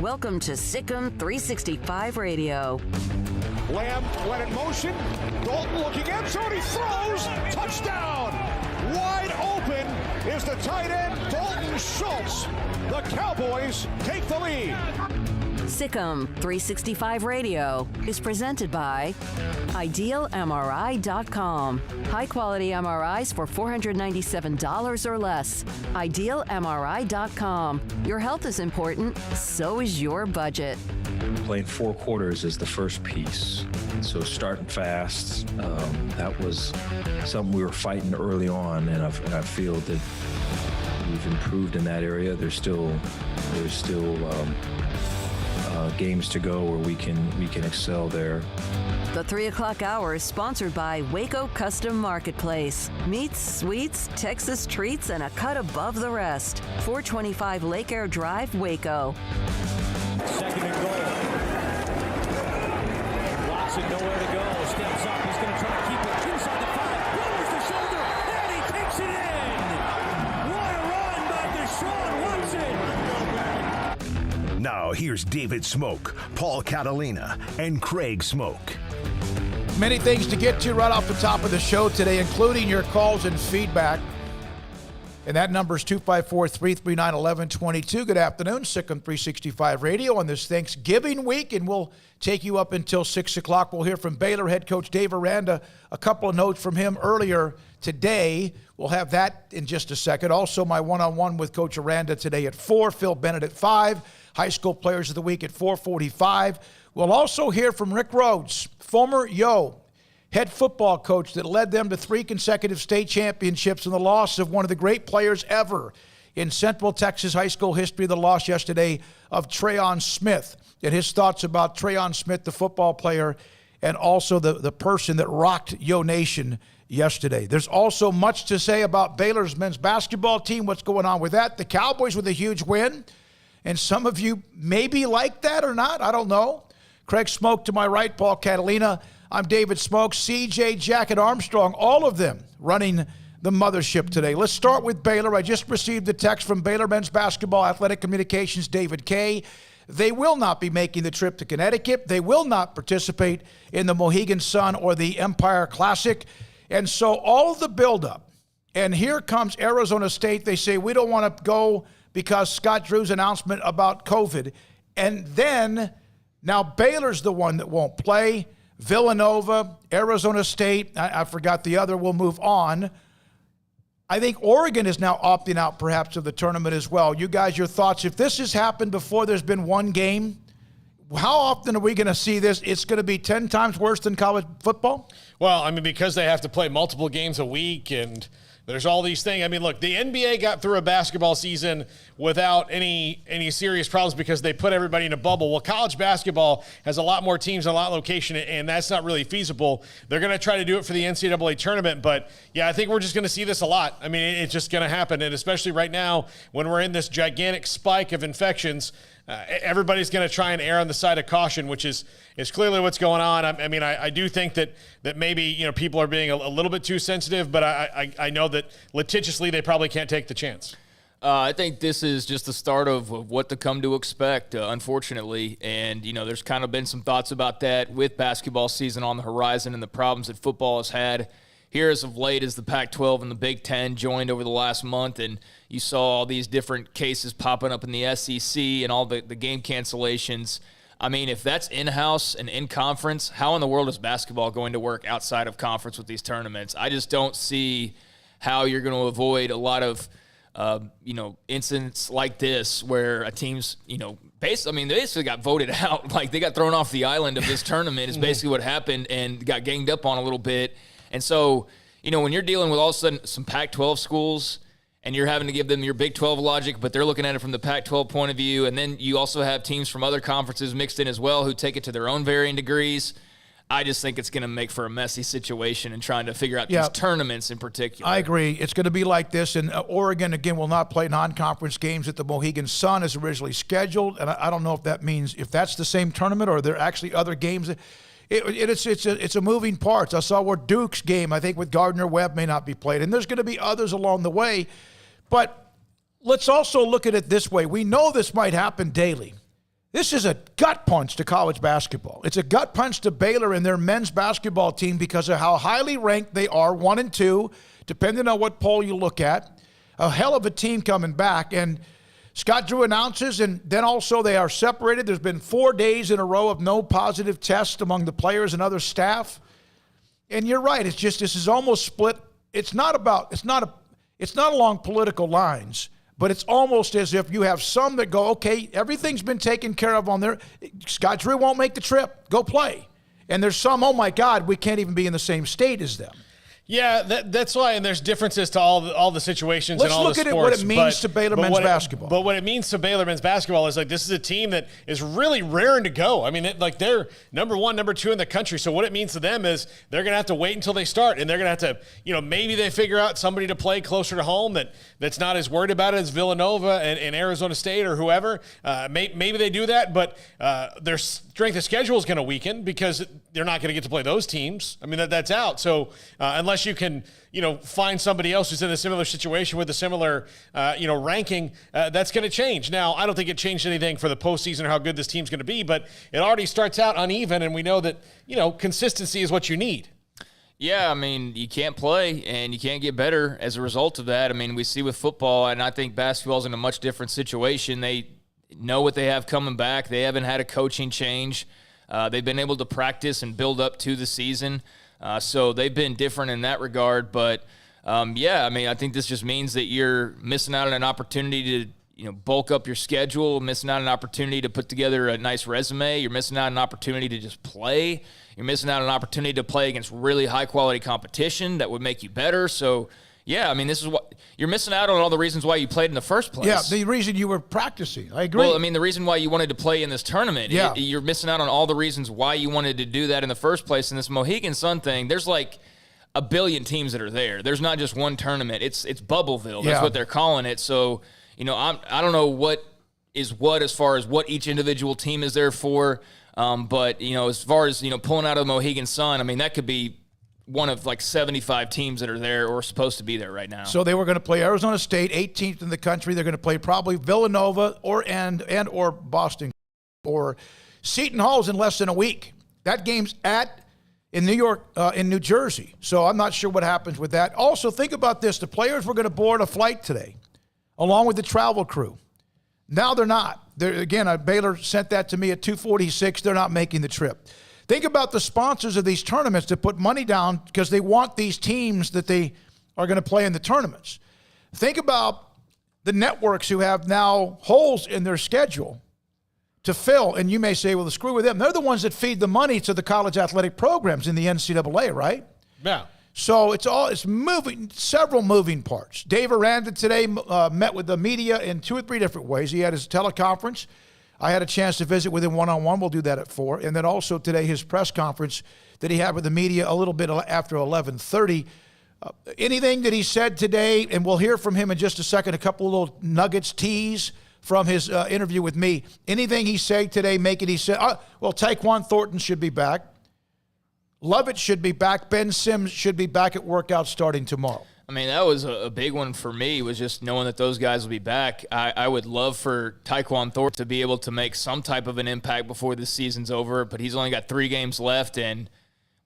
Welcome to Sic'em365 Radio. Lamb went in motion. Dalton looking end zone. He throws. Touchdown. Wide open is the tight end, Dalton Schultz. The Cowboys take the lead. Sic'em365 Radio is presented by IdealMRI.com. High-quality MRIs for $497 or less. IdealMRI.com. Your health is important, so is your budget. Playing 4 quarters is the first piece. So starting fast, that was something we were fighting early on, and I feel that we've improved in that area. There's still games to go where we can excel there. The 3 o'clock hour is sponsored by Waco Custom Marketplace. Meats, sweets, Texas treats, and a cut above the rest. 425 Lake Air Drive, Waco. Second and goal. Watson nowhere to go. Steps up. He's going to try to keep it inside the 5. Lowers the shoulder, and he takes it in. What a run by Deshaun Watson. Now here's David Smoke, Paul Catalina, and Craig Smoke. Many things to get to right off the top of the show today, including your calls and feedback. And that number is 254-339-1122. Good afternoon, Sic'em365 Radio on this Thanksgiving week, and we'll take you up until 6 o'clock. We'll hear from Baylor head coach Dave Aranda. A couple of notes from him earlier today. We'll have that in just a second. Also, my one-on-one with Coach Aranda today at 4, Phil Bennett at 5, High School Players of the Week at 4:45. We'll also hear from Rick Rhodes, former head football coach that led them to 3 consecutive state championships and the loss of one of the great players ever in Central Texas high school history, the loss yesterday of Trayon Smith, and his thoughts about Trayon Smith, the football player, and also the person that rocked Yo Nation yesterday. There's also much to say about Baylor's men's basketball team, what's going on with that. The Cowboys with a huge win, and some of you maybe like that or not, I don't know. Craig Smoke to my right, Paul Catalina. I'm David Smoke, CJ, Jack, and Armstrong, all of them running the mothership today. Let's start with Baylor. I just received a text from Baylor men's basketball athletic communications, David Kay. They will not be making the trip to Connecticut. They will not participate in the Mohegan Sun or the Empire Classic. And so all of the buildup, and here comes Arizona State. They say, we don't want to go because Scott Drew's announcement about COVID. And then now Baylor's the one that won't play. Villanova, Arizona State, I forgot the other, we'll move on. I think Oregon is now opting out perhaps of the tournament as well. You guys, your thoughts? If this has happened before there's been one game, how often are we going to see this? It's going to be 10 times worse than college football? Well, I mean, because they have to play multiple games a week and there's all these things. I mean, look, the NBA got through a basketball season without any serious problems because they put everybody in a bubble. Well, college basketball has a lot more teams and a lot of location, and that's not really feasible. They're going to try to do it for the NCAA tournament, but, yeah, I think we're just going to see this a lot. I mean, it's just going to happen, and especially right now when we're in this gigantic spike of infections, everybody's going to try and err on the side of caution, which is clearly what's going on. I mean, I do think that maybe, people are being a little bit too sensitive, but I know that litigiously they probably can't take the chance. I think this is just the start of what to come to expect, unfortunately. And, there's kind of been some thoughts about that with basketball season on the horizon and the problems that football has had here as of late as the Pac-12 and the Big Ten joined over the last month. And you saw all these different cases popping up in the SEC and all the game cancellations. I mean, if that's in-house and in-conference, how in the world is basketball going to work outside of conference with these tournaments? I just don't see how you're going to avoid a lot of incidents like this where a team's, they basically got voted out. Like, they got thrown off the island of this tournament is basically what happened and got ganged up on a little bit. And so, when you're dealing with all of a sudden some Pac-12 schools and you're having to give them your Big 12 logic, but they're looking at it from the Pac-12 point of view, and then you also have teams from other conferences mixed in as well who take it to their own varying degrees, I just think it's going to make for a messy situation and trying to figure out these tournaments in particular. I agree. It's going to be like this. And Oregon, again, will not play non-conference games at the Mohegan Sun as originally scheduled. And I don't know if that means if that's the same tournament or there are actually other games. It's a moving parts. I saw where Duke's game, I think, with Gardner-Webb may not be played. And there's going to be others along the way. But let's also look at it this way. We know this might happen daily. This is a gut punch to college basketball. It's a gut punch to Baylor and their men's basketball team because of how highly ranked they are, 1 and 2, depending on what poll you look at. A hell of a team coming back. And Scott Drew announces, and then also they are separated. There's been 4 days in a row of no positive tests among the players and other staff. And you're right. It's just, this is almost split. It's not along political lines. But it's almost as if you have some that go, okay, everything's been taken care of on there. Scott Drew won't make the trip. Go play. And there's some, oh, my God, we can't even be in the same state as them. Yeah, that's why, and there's differences to all the situations and all the sports. Let's look at what it means to Baylor men's basketball. But what it means to Baylor men's basketball is like this is a team that is really raring to go. I mean, they're number 1, number 2 in the country. So what it means to them is they're going to have to wait until they start, and they're going to have to, maybe they figure out somebody to play closer to home that's not as worried about it as Villanova and Arizona State or whoever. Maybe they do that, but their strength of schedule is going to weaken because they're not going to get to play those teams. I mean, that's out. So unless you can, find somebody else who's in a similar situation with a similar, ranking, that's going to change. Now, I don't think it changed anything for the postseason or how good this team's going to be, but it already starts out uneven, and we know that, consistency is what you need. Yeah, I mean, you can't play and you can't get better as a result of that. I mean, we see with football, and I think basketball's in a much different situation. They know what they have coming back. They haven't had a coaching change. They've been able to practice and build up to the season. So they've been different in that regard. But, I think this just means that you're missing out on an opportunity to, bulk up your schedule, missing out on an opportunity to put together a nice resume. You're missing out on an opportunity to just play. You're missing out on an opportunity to play against really high-quality competition that would make you better. So, this is what you're missing out on all the reasons why you played in the first place. Yeah, the reason you were practicing. I agree. Well, the reason why you wanted to play in this tournament. Yeah. You're missing out on all the reasons why you wanted to do that in the first place. In this Mohegan Sun thing, there's like a billion teams that are there. There's not just one tournament. It's Bubbleville. That's what they're calling it. So, I don't know what is what as far as what each individual team is there for. But, as far as, pulling out of the Mohegan Sun, that could be one of like 75 teams that are there or supposed to be there right now. So they were going to play Arizona State, 18th in the country. They're going to play probably Villanova or Boston or Seton Hall's in less than a week. That game's in New York, in New Jersey. So I'm not sure what happens with that. Also, think about this. The players were going to board a flight today along with the travel crew. Now they're not. Baylor sent that to me at 2:46. They're not making the trip. Think about the sponsors of these tournaments that put money down because they want these teams that they are going to play in the tournaments. Think about the networks who have now holes in their schedule to fill. And you may say, well, screw with them. They're the ones that feed the money to the college athletic programs in the NCAA, right? Yeah. So it's moving, several moving parts. Dave Aranda today met with the media in 2 or 3 different ways. He had his teleconference. I had a chance to visit with him one-on-one. We'll do that at 4. And then also today his press conference that he had with the media a little bit after 11:30. Anything that he said today, and we'll hear from him in just a second, a couple of little nuggets, tease from his interview with me. Anything he said today, he said, Tyquan Thornton should be back. Lovett should be back. Ben Sims should be back at workout starting tomorrow. That was a big one for me, was just knowing that those guys will be back. I would love for Tyquan Thornton to be able to make some type of an impact before this season's over, but he's only got 3 games left, and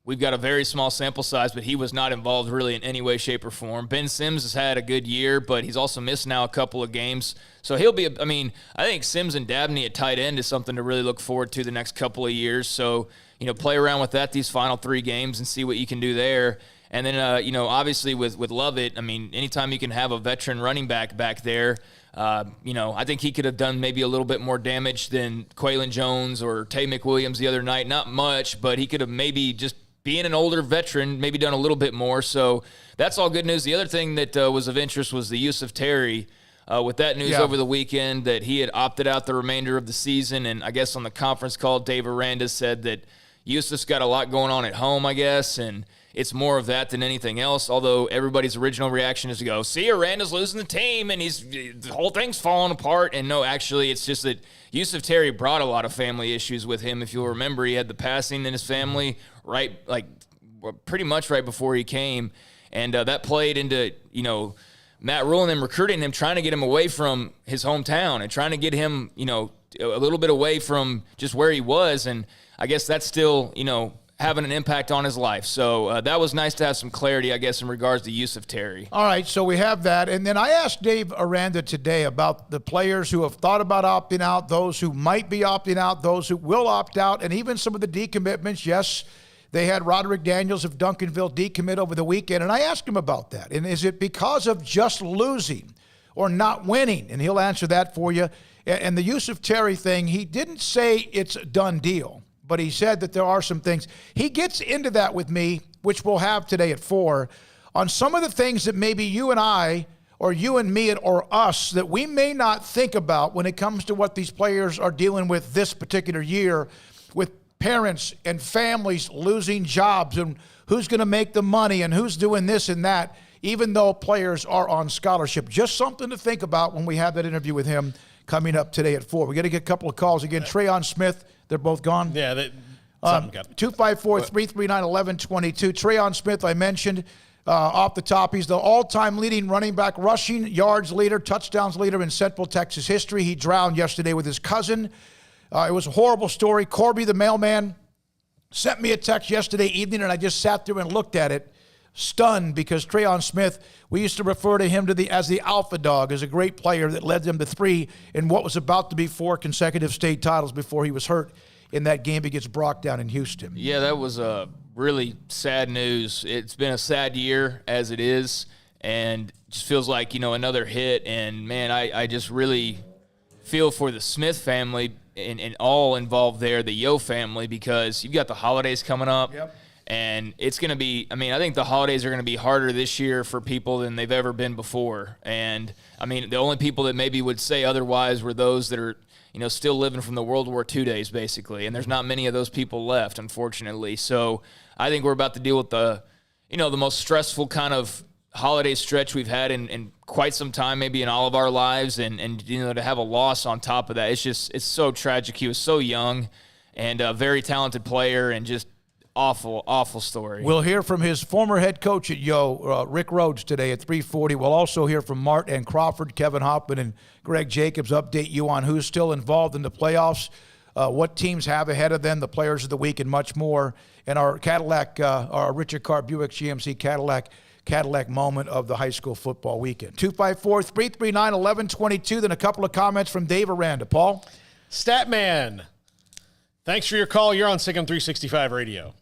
we've got a very small sample size, but he was not involved really in any way, shape, or form. Ben Sims has had a good year, but he's also missed now a couple of games. So he'll be, I think Sims and Dabney at tight end is something to really look forward to the next couple of years. So, play around with that these final 3 games and see what you can do there. And then, obviously with Lovett, anytime you can have a veteran running back there, I think he could have done maybe a little bit more damage than Quaylon Jones or Tay McWilliams the other night. Not much, but he could have maybe just being an older veteran, maybe done a little bit more. So that's all good news. The other thing that was of interest was the use of Terry. With that news over the weekend that he had opted out the remainder of the season. And I guess on the conference call, Dave Aranda said that Yusuf's got a lot going on at home, I guess, and it's more of that than anything else, although everybody's original reaction is to go, see, Aranda's losing the team, and the whole thing's falling apart. And no, actually, it's just that Yusuf Terry brought a lot of family issues with him. If you'll remember, he had the passing in his family pretty much right before he came, and that played into, Matt Rule and them recruiting him, trying to get him away from his hometown and trying to get him, a little bit away from just where he was, and I guess that's still, having an impact on his life. So that was nice to have some clarity, I guess, in regards to use of Terry. All right, so we have that. And then I asked Dave Aranda today about the players who have thought about opting out, those who might be opting out, those who will opt out, and even some of the decommitments. Yes, they had Roderick Daniels of Duncanville decommit over the weekend, and I asked him about that. And is it because of just losing or not winning? And he'll answer that for you. And the use of Terry thing, he didn't say it's a done deal, but he said that there are some things. He gets into that with me, which we'll have today at 4, on some of the things that maybe you and I, or you and me, or us, that we may not think about when it comes to what these players are dealing with this particular year, with parents and families losing jobs, and who's going to make the money, and who's doing this and that, even though players are on scholarship. Just something to think about when we have that interview with him coming up today at 4. We got to get a couple of calls again. Treon Smith, they're both gone. Yeah, 254-339-1122. Treon Smith, I mentioned off the top. He's the all-time leading running back, rushing yards leader, touchdowns leader in Central Texas history. He drowned yesterday with his cousin. It was a horrible story. Corby, the mailman, sent me a text yesterday evening, and I just sat there and looked at it, stunned, because Treon Smith, we used to refer to him as the alpha dog, as a great player that led them to 3 in what was about to be 4 consecutive state titles before he was hurt in that game against Brock down in Houston. Yeah, that was really sad news. It's been a sad year as it is, and just feels like, another hit. And, man, I just really feel for the Smith family and all involved there, the Yo family, because you've got the holidays coming up. Yep. And it's going to be, I think the holidays are going to be harder this year for people than they've ever been before. And, the only people that maybe would say otherwise were those that are, still living from the World War II days, basically. And there's not many of those people left, unfortunately. So I think we're about to deal with the most stressful kind of holiday stretch we've had in quite some time, maybe in all of our lives. And to have a loss on top of that, it's so tragic. He was so young and a very talented player, and just awful story. We'll hear from his former head coach at Yo, Rick Rhodes, today at 3:40. We'll also hear from Mart and Crawford, Kevin Hoffman, and Greg Jacobs, update you on who's still involved in the playoffs, what teams have ahead of them, the players of the week, and much more. And our Cadillac, our Richard Carr Buick GMC Cadillac moment of the high school football weekend. 254-339-1122. Then a couple of comments from Dave Aranda. Paul? Statman, thanks for your call. You're on SicEm365 Radio.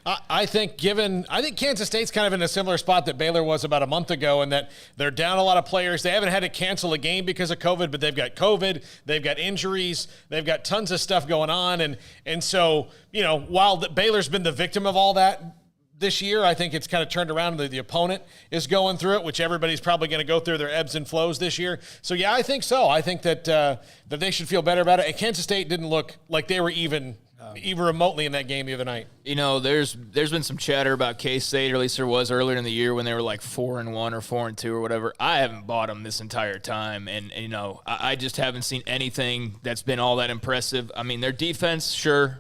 I think Kansas State's kind of in a similar spot that Baylor was about a month ago, and that they're down a lot of players. They haven't had to cancel a game because of COVID, but they've got COVID, they've got injuries, they've got tons of stuff going on. And so, while Baylor's been the victim of all that this year, I think it's kind of turned around. The opponent is going through it, which everybody's probably going to go through their ebbs and flows this year. So, yeah, I think so. I think that they should feel better about it. And Kansas State didn't look like they were even remotely in that game the other night. There's been some chatter about K-State, or at least there was earlier in the year when they were like 4-1 or 4-2 or whatever. I haven't bought them this entire time, and I just haven't seen anything that's been all that impressive. Their defense, sure,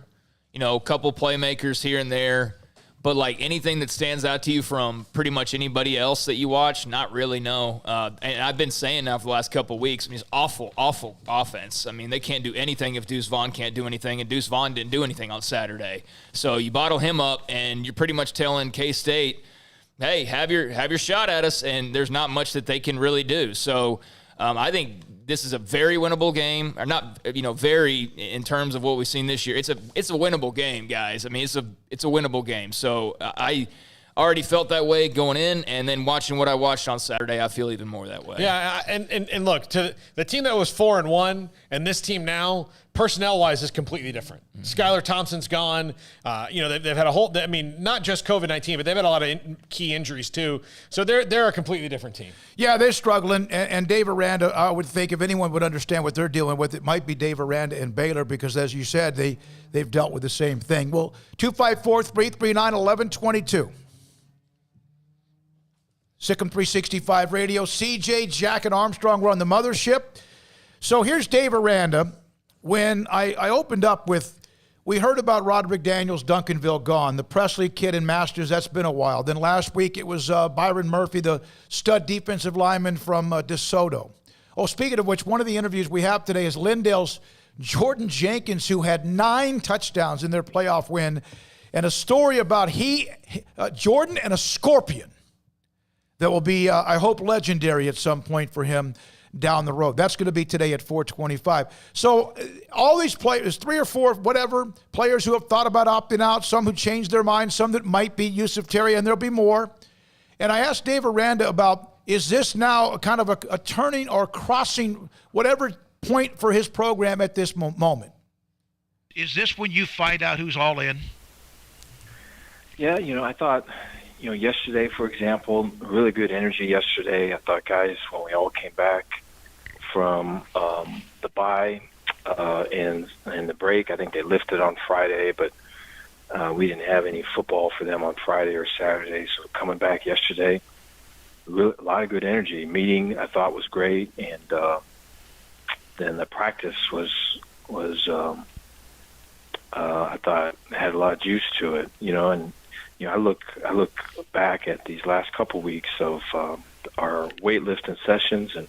a couple playmakers here and there, but like anything that stands out to you from pretty much anybody else that you watch, not really, no. And I've been saying now for the last couple of weeks, it's awful offense. They can't do anything if Deuce Vaughn can't do anything, and Deuce Vaughn didn't do anything on Saturday. So you bottle him up, and you're pretty much telling K-State, hey, have your shot at us, and there's not much that they can really do. So I think this is a very winnable game, or not, very in terms of what we've seen this year. It's a winnable game, guys. It's a winnable game. So I already felt that way going in, and then watching what I watched on Saturday, I feel even more that way. Yeah, and look, to the team that was 4-1 and this team now, personnel-wise, is completely different. Mm-hmm. Skylar Thompson's gone. They've had a whole, not just COVID-19, but they've had a lot of key injuries too. So they're a completely different team. Yeah, they're struggling. And Dave Aranda, I would think if anyone would understand what they're dealing with, it might be Dave Aranda and Baylor, because as you said, they've dealt with the same thing. Well, 254-339-1122. Sic'Em365 Radio. CJ, Jack, and Armstrong were on the mothership. So here's Dave Aranda. When I opened up with, we heard about Roderick Daniels, Duncanville gone, the Presley kid in Masters, that's been a while. Then last week it was Byron Murphy, the stud defensive lineman from DeSoto. Oh, speaking of which, one of the interviews we have today is Lindale's Jordan Jenkins, who had 9 touchdowns in their playoff win, and a story about Jordan and a scorpion that will be, I hope, legendary at some point for him down the road. That's going to be today at 4:25. So all these players, 3 or 4, whatever, players who have thought about opting out, some who changed their minds, some that might be Yusuf Terry, and there'll be more. And I asked Dave Aranda about, is this now a kind of a turning or crossing, whatever point for his program at this moment? Is this when you find out who's all in? Yeah, I thought, yesterday, for example, really good energy yesterday. I thought guys, when we all came back from the bye and the break, I think they lifted on Friday, but we didn't have any football for them on Friday or Saturday. So coming back yesterday, really, a lot of good energy. Meeting, I thought, was great, and then the practice was I thought had a lot of juice to it, and I look back at these last couple weeks of our weightlifting sessions and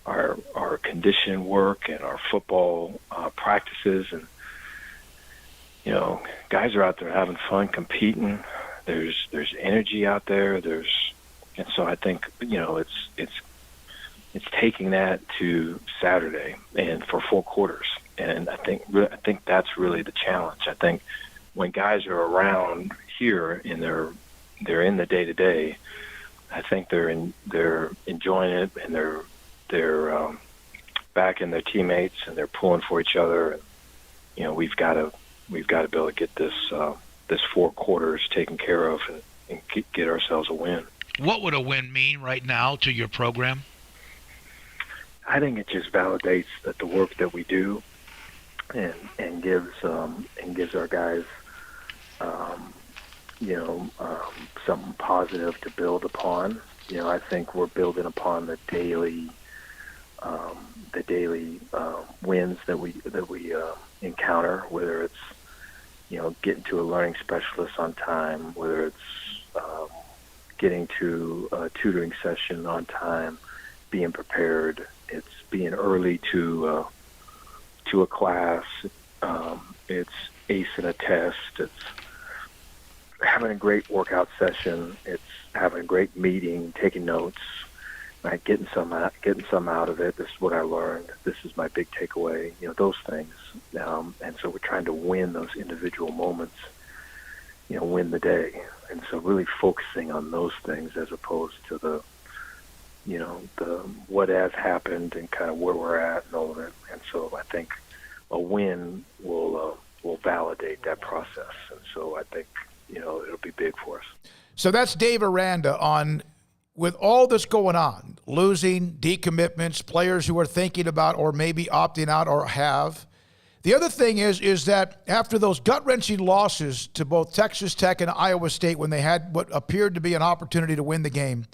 our conditioning work and our football practices, and guys are out there having fun, competing. There's energy out there. And so I think it's taking that to Saturday and for 4 quarters, and I think that's really the challenge. I think when guys are around here and they're in the day-to-day, I think they're enjoying it, and they're backing their teammates, and they're pulling for each other. And, we've got to be able to get this 4 quarters taken care of and get ourselves a win. What would a win mean right now to your program? I think it just validates that the work that we do, and gives our guys something positive to build upon. I think we're building upon the daily wins that we encounter, whether it's getting to a learning specialist on time, whether it's getting to a tutoring session on time, being prepared. It's being early to a class. It's acing a test. It's having a great workout session. It's having a great meeting, taking notes, right? Getting some out of it. This is what I learned. This is my big takeaway. Those things. And so we're trying to win those individual moments. Win the day. And so really focusing on those things as opposed to the what has happened and kind of where we're at and all of it. And so I think a win will validate that process. And so I think, it'll be big for us. So that's Dave Aranda on, with all this going on, losing, decommitments, players who are thinking about or maybe opting out or have. The other thing is that after those gut-wrenching losses to both Texas Tech and Iowa State, when they had what appeared to be an opportunity to win the game,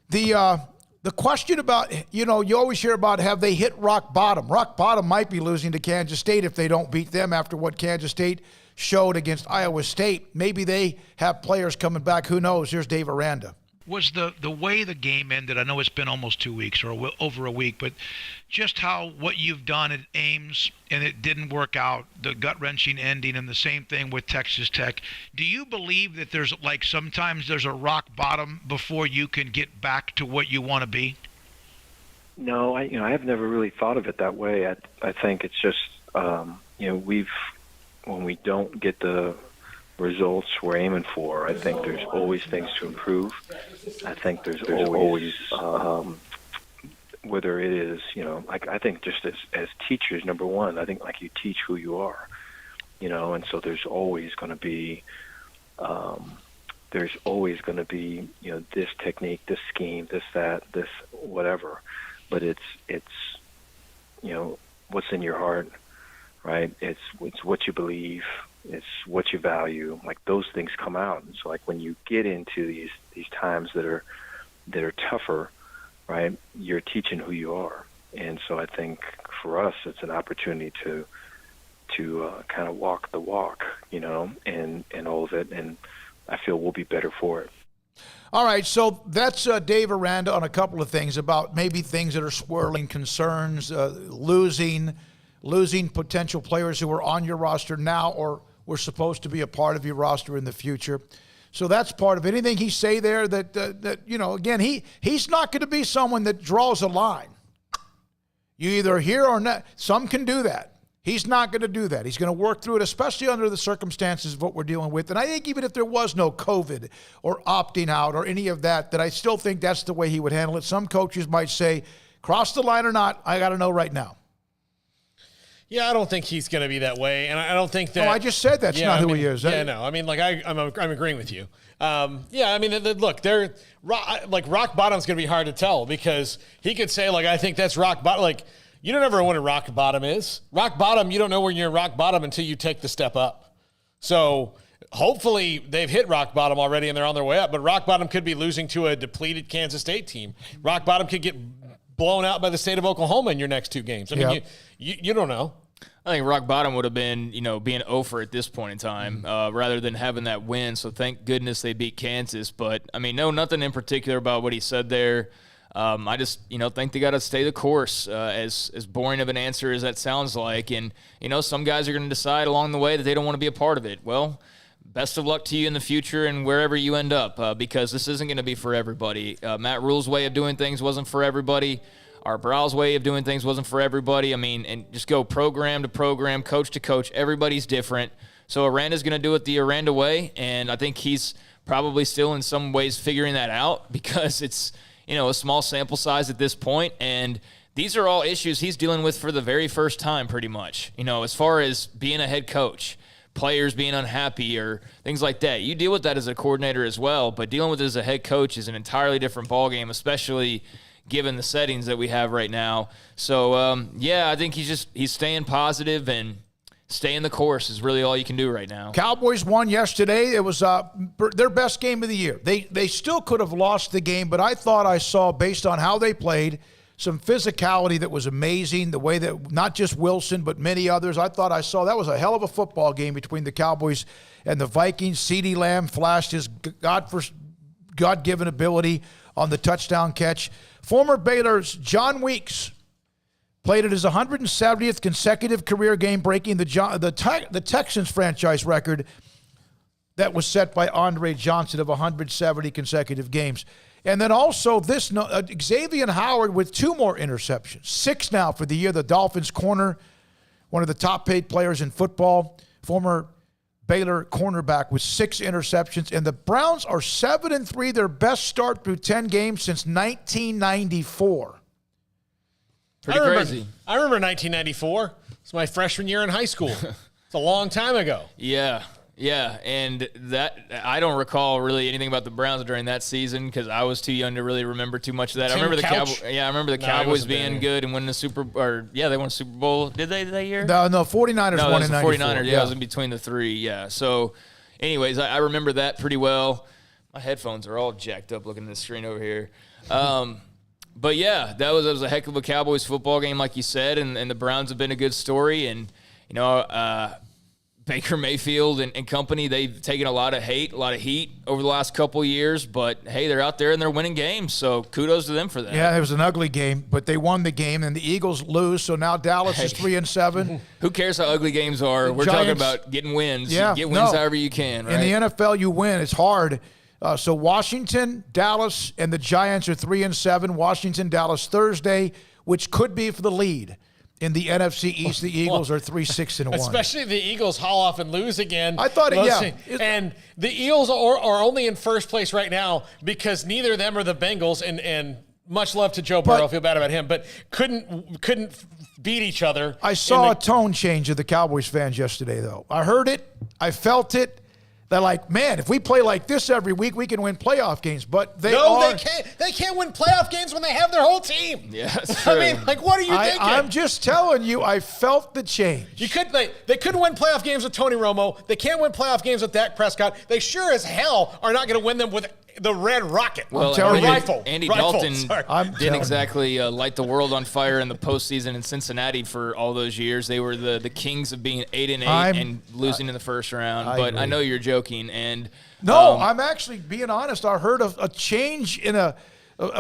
the question about, you always hear about, have they hit rock bottom? Rock bottom might be losing to Kansas State if they don't beat them after what Kansas State showed against Iowa State. Maybe they have players coming back. Who knows? Here's Dave Aranda. Was the way the game ended, I know it's been almost 2 weeks or over a week, but just what you've done at Ames, and it didn't work out, the gut-wrenching ending, and the same thing with Texas Tech. Do you believe that there's, sometimes there's a rock bottom before you can get back to what you want to be? No, I've never really thought of it that way. I think it's just, when we don't get the results we're aiming for, I think there's always things to improve. I think there's always whether it is, I think just as teachers, number one, I think you teach who you are, and so there's always going to be this technique, this scheme, this, that, this, whatever, but it's what's in your heart, right? It's what you believe. It's what you value. Those things come out. And so when you get into these times that are that are tougher, right, you're teaching who you are. And so I think for us, it's an opportunity to kind of walk the walk, and all of it. And I feel we'll be better for it. All right, so that's Dave Aranda on a couple of things about maybe things that are swirling, concerns, losing potential players who are on your roster now or were supposed to be a part of your roster in the future. So that's part of it. Anything he say there that again, he's not going to be someone that draws a line. You either here or not. Some can do that. He's not going to do that. He's going to work through it, especially under the circumstances of what we're dealing with. And I think even if there was no COVID or opting out or any of that, that I still think that's the way he would handle it. Some coaches might say, cross the line or not, I got to know right now. Yeah, I don't think he's going to be that way, and I don't think that. Oh, I just said that's not who he is. Yeah, no. I mean, like I'm agreeing with you. Yeah, I mean, look, they're like rock bottom's going to be hard to tell because he could say like I think that's rock bottom. Like you don't ever know what a rock bottom is. Rock bottom, you don't know when you're rock bottom until you take the step up. So hopefully they've hit rock bottom already and they're on their way up. But rock bottom could be losing to a depleted Kansas State team. Rock bottom could get blown out by the state of Oklahoma in your next two games. I mean, you don't know. I think rock bottom would have been, being over at this point in time rather than having that win. So thank goodness they beat Kansas. But, I mean, no, nothing in particular about what he said there. I just, think they got to stay the course, as boring of an answer as that sounds like. And, some guys are going to decide along the way that they don't want to be a part of it. Well, best of luck to you in the future and wherever you end up because this isn't going to be for everybody. Matt Rule's way of doing things wasn't for everybody. Art Brow's way of doing things wasn't for everybody. I mean, and just go program to program, coach to coach. Everybody's different. So Aranda's going to do it the Aranda way, and I think he's probably still in some ways figuring that out because it's, a small sample size at this point, and these are all issues he's dealing with for the very first time pretty much, as far as being a head coach, players being unhappy or things like that. You deal with that as a coordinator as well, but dealing with it as a head coach is an entirely different ballgame, especially given the settings that we have right now. So, I think he's staying positive and staying the course is really all you can do right now. Cowboys won yesterday. It was their best game of the year. They still could have lost the game, but I thought I saw, based on how they played, some physicality that was amazing, the way that not just Wilson but many others. I thought I saw that was a hell of a football game between the Cowboys and the Vikings. CeeDee Lamb flashed his God-given ability on the touchdown catch. Former Baylor's John Weeks played at his 170th consecutive career game, breaking the Texans franchise record that was set by Andre Johnson of 170 consecutive games. And then also Xavier Howard with 2 more interceptions, 6 now for the year. The Dolphins corner, one of the top paid players in football, former Baylor cornerback with 6 interceptions. And the Browns are 7-3, their best start through 10 games since 1994. Pretty crazy. I remember 1994. It's my freshman year in high school. It's a long time ago. Yeah, and that I don't recall really anything about the Browns during that season because I was too young to really remember too much of that. I remember the Cowboys being good and winning the they won a Super Bowl. Did they that year? No, 49ers won in 94. 49ers, yeah, it was in between the 3, yeah. So, anyways, I remember that pretty well. My headphones are all jacked up looking at the screen over here. But yeah, that was a heck of a Cowboys football game, like you said, and the Browns have been a good story. And, Baker Mayfield and company, they've taken a lot of heat over the last couple of years. But, hey, they're out there and they're winning games, so kudos to them for that. Yeah, it was an ugly game, but they won the game, and the Eagles lose, so now Dallas is 3-7. Who cares how ugly games are? We're talking about getting wins. Yeah, get wins however you can, right? In the NFL, you win. It's hard. So Washington, Dallas, and the Giants are 3-7. Washington, Dallas Thursday, which could be for the lead. In the NFC East, the Eagles are 3-6-1. Especially the Eagles haul off and lose again. I thought, And the Eagles are only in first place right now because neither of them are the Bengals, and much love to Joe Burrow, I feel bad about him, but couldn't beat each other. I saw a tone change of the Cowboys fans yesterday, though. I heard it. I felt it. They're like, man, if we play like this every week, we can win playoff games. But they can't. They can't win playoff games when they have their whole team. Yeah, that's true. I mean, what are you thinking? I'm just telling you, I felt the change. They couldn't win playoff games with Tony Romo. They can't win playoff games with Dak Prescott. They sure as hell are not going to win them with the red rocket. Well, Andy Dalton didn't exactly light the world on fire in the postseason in Cincinnati for all those years. They were the kings of being 8-8 and losing in the first round. But I know you're joking. And no, I'm actually being honest. I heard a change in a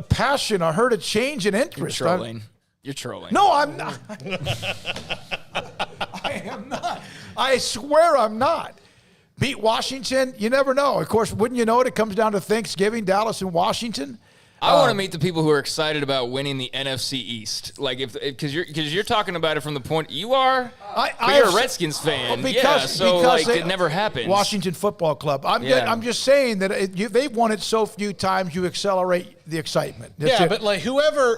passion. I heard a change in interest. You're trolling. No, I'm not. I am not. I swear I'm not. Beat Washington, you never know. Of course, wouldn't you know it? It comes down to Thanksgiving, Dallas and Washington. I want to meet the people who are excited about winning the NFC East. Like, because you're talking about it from the point you are. You're a Redskins fan, because it never happened. Washington Football Club. I'm just saying that they've won it so few times. You accelerate the excitement. But like whoever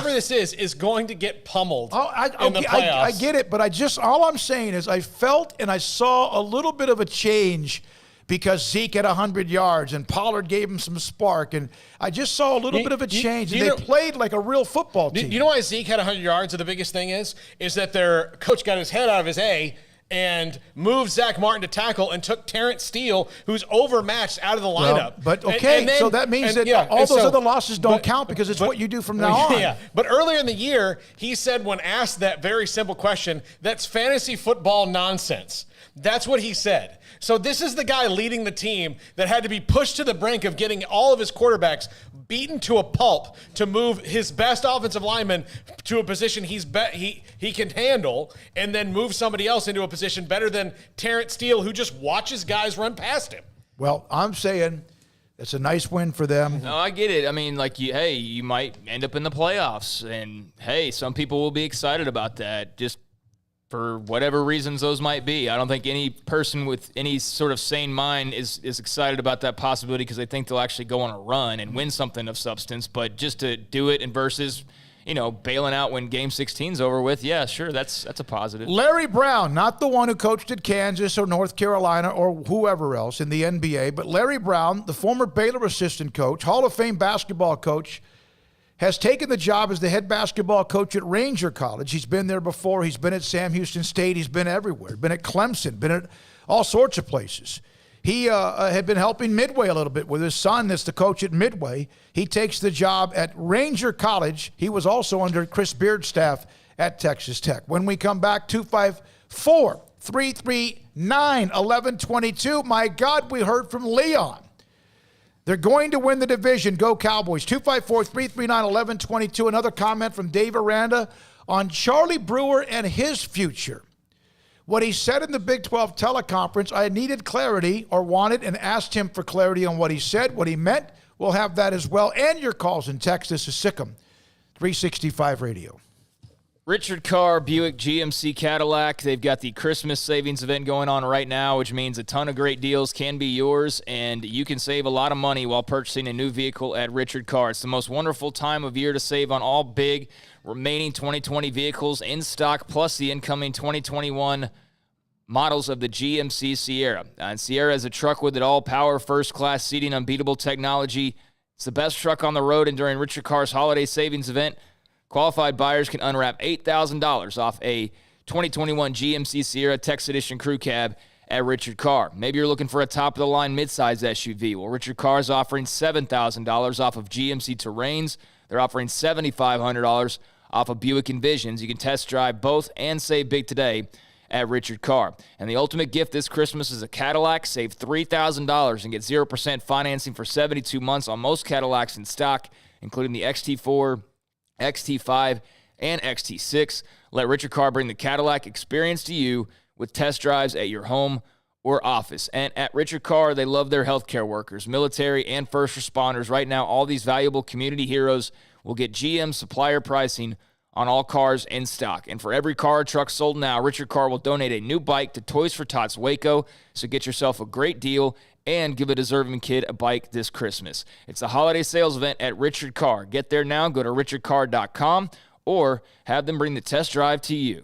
this is going to get pummeled in the playoffs. I get it, but all I'm saying is I felt and I saw a little bit of a change. Because Zeke had 100 yards and Pollard gave him some spark. And I just saw a little bit of a change. And they played like a real football team. You know why Zeke had 100 yards? And the biggest thing is that their coach got his head out of his A and moved Zach Martin to tackle and took Terrence Steele, who's overmatched, out of the lineup. So that means that all those other losses don't count because it's what you do from now on. Yeah, but earlier in the year, he said when asked that very simple question, that's fantasy football nonsense. That's what he said. So this is the guy leading the team that had to be pushed to the brink of getting all of his quarterbacks beaten to a pulp to move his best offensive lineman to a position he can handle, and then move somebody else into a position better than Terrence Steele, who just watches guys run past him. Well, I'm saying it's a nice win for them. No, I get it. I mean, you might end up in the playoffs, and some people will be excited about that. Just for whatever reasons those might be. I don't think any person with any sort of sane mind is excited about that possibility because they think they'll actually go on a run and win something of substance. But just to do it and versus, bailing out when Game 16's over with, yeah, sure, that's a positive. Larry Brown, not the one who coached at Kansas or North Carolina or whoever else in the NBA, but Larry Brown, the former Baylor assistant coach, Hall of Fame basketball coach, has taken the job as the head basketball coach at Ranger College. He's been there before. He's been at Sam Houston State. He's been everywhere. Been at Clemson. Been at all sorts of places. He had been helping Midway a little bit with his son that's the coach at Midway. He takes the job at Ranger College. He was also under Chris Beard's staff at Texas Tech. When we come back, 254-339-1122. My God, we heard from Leon. They're going to win the division. Go Cowboys. 254-339-1122. Another comment from Dave Aranda on Charlie Brewer and his future. What he said in the Big 12 teleconference, I needed clarity or wanted and asked him for clarity on what he said, what he meant. We'll have that as well. And your calls and texts. This is Sic'em365 Radio. Richard Carr, Buick GMC Cadillac. They've got the Christmas savings event going on right now, which means a ton of great deals can be yours, and you can save a lot of money while purchasing a new vehicle at Richard Carr. It's the most wonderful time of year to save on all big remaining 2020 vehicles in stock, plus the incoming 2021 models of the GMC Sierra. And Sierra is a truck with it all, power, first-class seating, unbeatable technology. It's the best truck on the road, and during Richard Carr's holiday savings event, qualified buyers can unwrap $8,000 off a 2021 GMC Sierra Tex Edition Crew Cab at Richard Carr. Maybe you're looking for a top-of-the-line midsize SUV. Well, Richard Carr is offering $7,000 off of GMC Terrains. They're offering $7,500 off of Buick Envisions. You can test drive both and save big today at Richard Carr. And the ultimate gift this Christmas is a Cadillac. Save $3,000 and get 0% financing for 72 months on most Cadillacs in stock, including the XT4, XT5, and XT6. Let Richard Carr bring the Cadillac experience to you with test drives at your home or office. And at Richard Carr, they love their healthcare workers, military, and first responders. Right now, all these valuable community heroes will get GM supplier pricing on all cars in stock. And for every car or truck sold now, Richard Carr will donate a new bike to Toys for Tots Waco. So get yourself a great deal and give a deserving kid a bike this Christmas. It's a holiday sales event at Richard Carr. Get there now. Go to richardcarr.com or have them bring the test drive to you.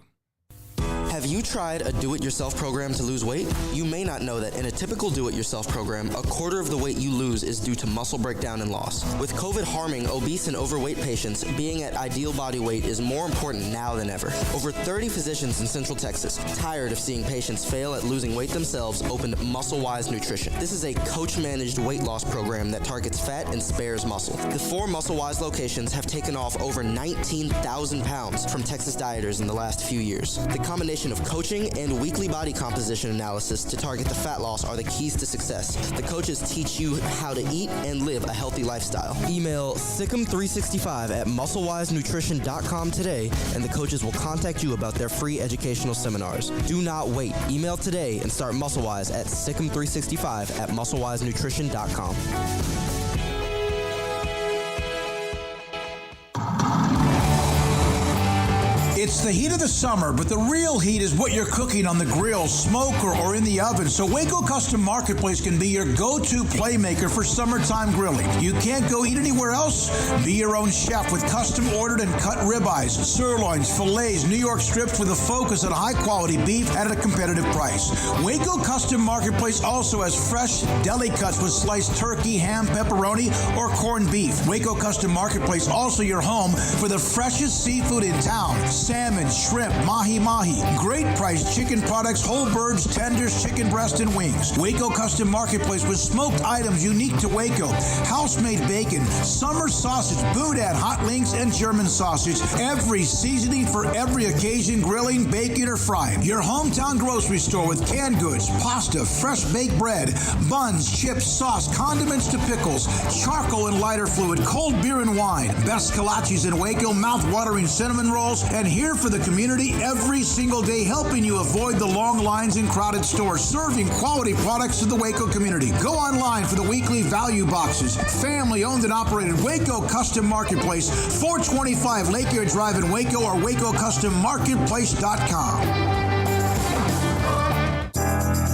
Have you tried a do-it-yourself program to lose weight? You may not know that in a typical do-it-yourself program, a quarter of the weight you lose is due to muscle breakdown and loss. With COVID harming obese and overweight patients, being at ideal body weight is more important now than ever. Over 30 physicians in Central Texas, tired of seeing patients fail at losing weight themselves, opened Muscle-Wise Nutrition. This is a coach-managed weight loss program that targets fat and spares muscle. The 4 Muscle-Wise locations have taken off over 19,000 pounds from Texas dieters in the last few years. The combination of coaching and weekly body composition analysis to target the fat loss are the keys to success. The coaches teach you how to eat and live a healthy lifestyle. Email Sic'em365 at musclewisenutrition.com today, and the coaches will contact you about their free educational seminars. Do not wait. Email today and start MuscleWise at Sic'em365 at musclewisenutrition.com. It's the heat of the summer, but the real heat is what you're cooking on the grill, smoker, or in the oven. So Waco Custom Marketplace can be your go-to playmaker for summertime grilling. You can't go eat anywhere else? Be your own chef with custom ordered and cut ribeyes, sirloins, fillets, New York strips with a focus on high-quality beef at a competitive price. Waco Custom Marketplace also has fresh deli cuts with sliced turkey, ham, pepperoni, or corned beef. Waco Custom Marketplace also your home for the freshest seafood in town. Salmon, shrimp, mahi-mahi. Great priced chicken products, whole birds, tenders, chicken breast, and wings. Waco Custom Marketplace with smoked items unique to Waco. House-made bacon, summer sausage, boudin, hot links, and German sausage. Every seasoning for every occasion, grilling, baking, or frying. Your hometown grocery store with canned goods, pasta, fresh baked bread, buns, chips, sauce, condiments to pickles, charcoal and lighter fluid, cold beer and wine. Best kolaches in Waco, mouth-watering cinnamon rolls, and here for the community every single day, helping you avoid the long lines in crowded stores, serving quality products to the Waco community. Go online for the weekly value boxes. Family owned and operated Waco Custom Marketplace, 425 Lake Air Drive in Waco, or WacoCustomMarketplace.com.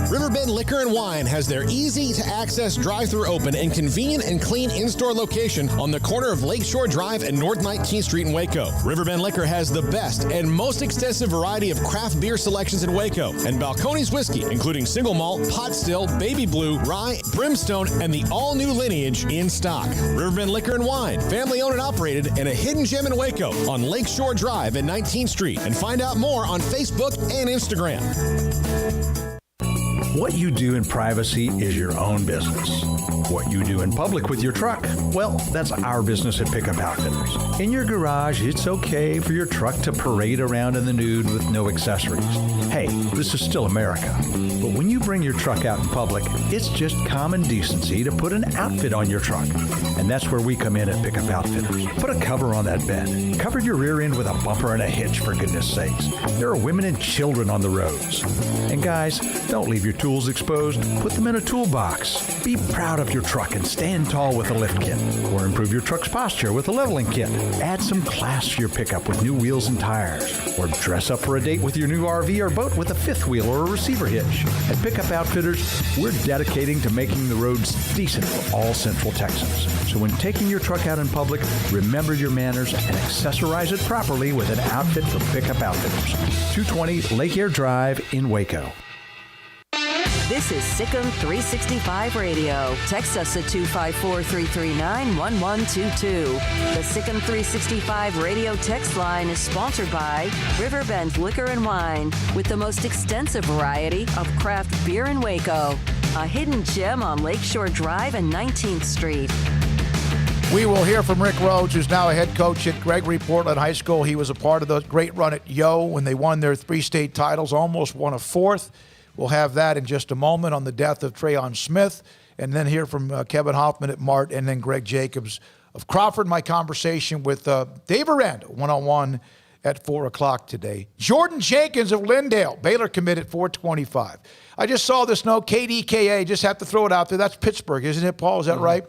Riverbend Liquor and Wine has their easy-to-access drive-thru open and convenient and clean in-store location on the corner of Lakeshore Drive and North 19th Street in Waco. Riverbend Liquor has the best and most extensive variety of craft beer selections in Waco, and Balcones whiskey, including single malt, pot still, baby blue, rye, brimstone, and the all-new lineage in stock. Riverbend Liquor and Wine, family-owned and operated, and a hidden gem in Waco on Lakeshore Drive and 19th Street. And find out more on Facebook and Instagram. What you do in privacy is your own business. What you do in public with your truck, well, that's our business at Pickup Outfitters. In your garage, it's okay for your truck to parade around in the nude with no accessories. Hey, this is still America. But when you bring your truck out in public, it's just common decency to put an outfit on your truck. And that's where we come in at Pickup Outfitters. Put a cover on that bed. Cover your rear end with a bumper and a hitch, for goodness sakes. There are women and children on the roads. And guys, don't leave your tools exposed. Put them in a toolbox. Be proud of your truck and stand tall with a lift kit. Or improve your truck's posture with a leveling kit. Add some class to your pickup with new wheels and tires. Or dress up for a date with your new RV or boat with a fifth wheel or a receiver hitch. At Pickup Outfitters, we're dedicating to making the roads decent for all Central Texans. So when taking your truck out in public, remember your manners and accessorize it properly with an outfit from Pickup Outfitters. 220 Lake Air Drive in Waco. This is SicEm365 Radio. Text us at 254-339-1122. The SicEm365 Radio text line is sponsored by Riverbend Liquor and Wine, with the most extensive variety of craft beer in Waco. A hidden gem on Lakeshore Drive and 19th Street. We will hear from Rick Rhodes, who's now a head coach at Gregory Portland High School. He was a part of the great run at Yo when they won their 3 state titles, almost won a 4th. We'll have that in just a moment on the death of Trayon Smith, and then hear from Kevin Hoffman at Mart, and then Greg Jacobs of Crawford. My conversation with Dave Aranda, one-on-one at 4 o'clock today. Jordan Jenkins of Lindale, Baylor committed 425. I just saw this note, KDKA, just have to throw it out there. That's Pittsburgh, isn't it, Paul? Is that right?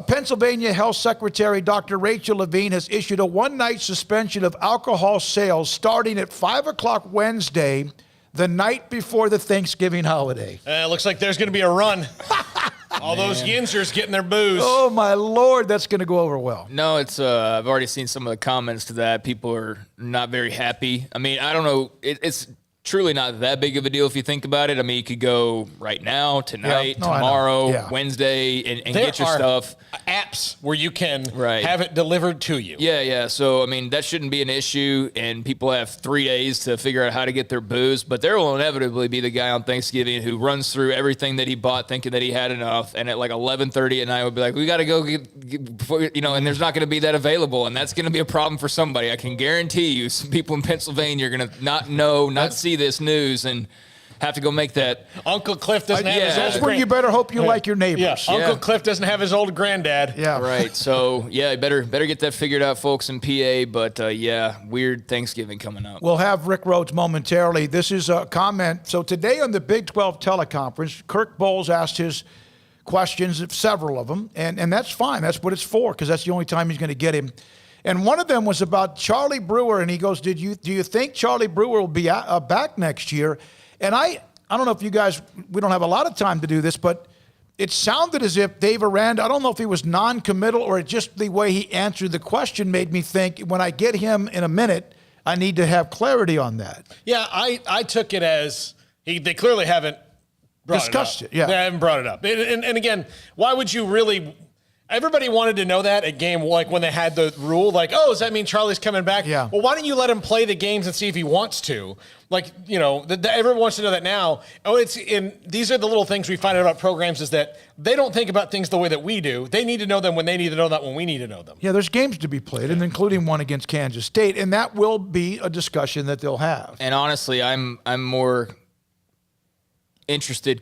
Pennsylvania Health Secretary Dr. Rachel Levine has issued a one-night suspension of alcohol sales starting at 5 o'clock Wednesday, the night before the Thanksgiving holiday. Looks like there's going to be a run. All those Yinzers getting their booze. Oh, my Lord, that's going to go over well. No, it's I've already seen some of the comments to that. People are not very happy. I mean, I don't know. It's truly not that big of a deal if you think about it. I mean, you could go right now, tonight, tomorrow, Wednesday, and get your stuff. Apps where you can have it delivered to you. Yeah. So, I mean, that shouldn't be an issue, and people have 3 days to figure out how to get their booze, but there will inevitably be the guy on Thanksgiving who runs through everything that he bought thinking that he had enough, and at like 11:30 at night would be like, we got to go get before, and there's not going to be that available, and that's going to be a problem for somebody. I can guarantee you some people in Pennsylvania are going to not see this news and have to go make that. Uncle Cliff doesn't have his old That's where you better hope you like your neighbors. Yeah. Uncle Cliff doesn't have his old granddad. Yeah. Right. So, better get that figured out, folks in PA. But, weird Thanksgiving coming up. We'll have Rick Rhodes momentarily. This is a comment. So today on the Big 12 teleconference, Kirk Bohls asked his questions, several of them, and that's fine. That's what it's for, because that's the only time he's going to get him. And one of them was about Charlie Brewer, and he goes, do you think Charlie Brewer will be back next year? And I don't know if you guys, we don't have a lot of time to do this, but it sounded as if Dave Aranda, I don't know if he was non-committal or just the way he answered the question made me think, when I get him in a minute, I need to have clarity on that. Yeah, I took it as they clearly haven't discussed it. Yeah. They haven't brought it up. And again, why would you really... Everybody wanted to know that at game, like when they had the rule, like, oh, does that mean Charlie's coming back? Yeah. Well, why don't you let him play the games and see if he wants to? Like, everyone wants to know that now. These are the little things we find out about programs, is that they don't think about things the way that we do. They need to know them when they need to know that when we need to know them. Yeah, there's games to be played, and including one against Kansas State, and that will be a discussion that they'll have. And honestly, I'm more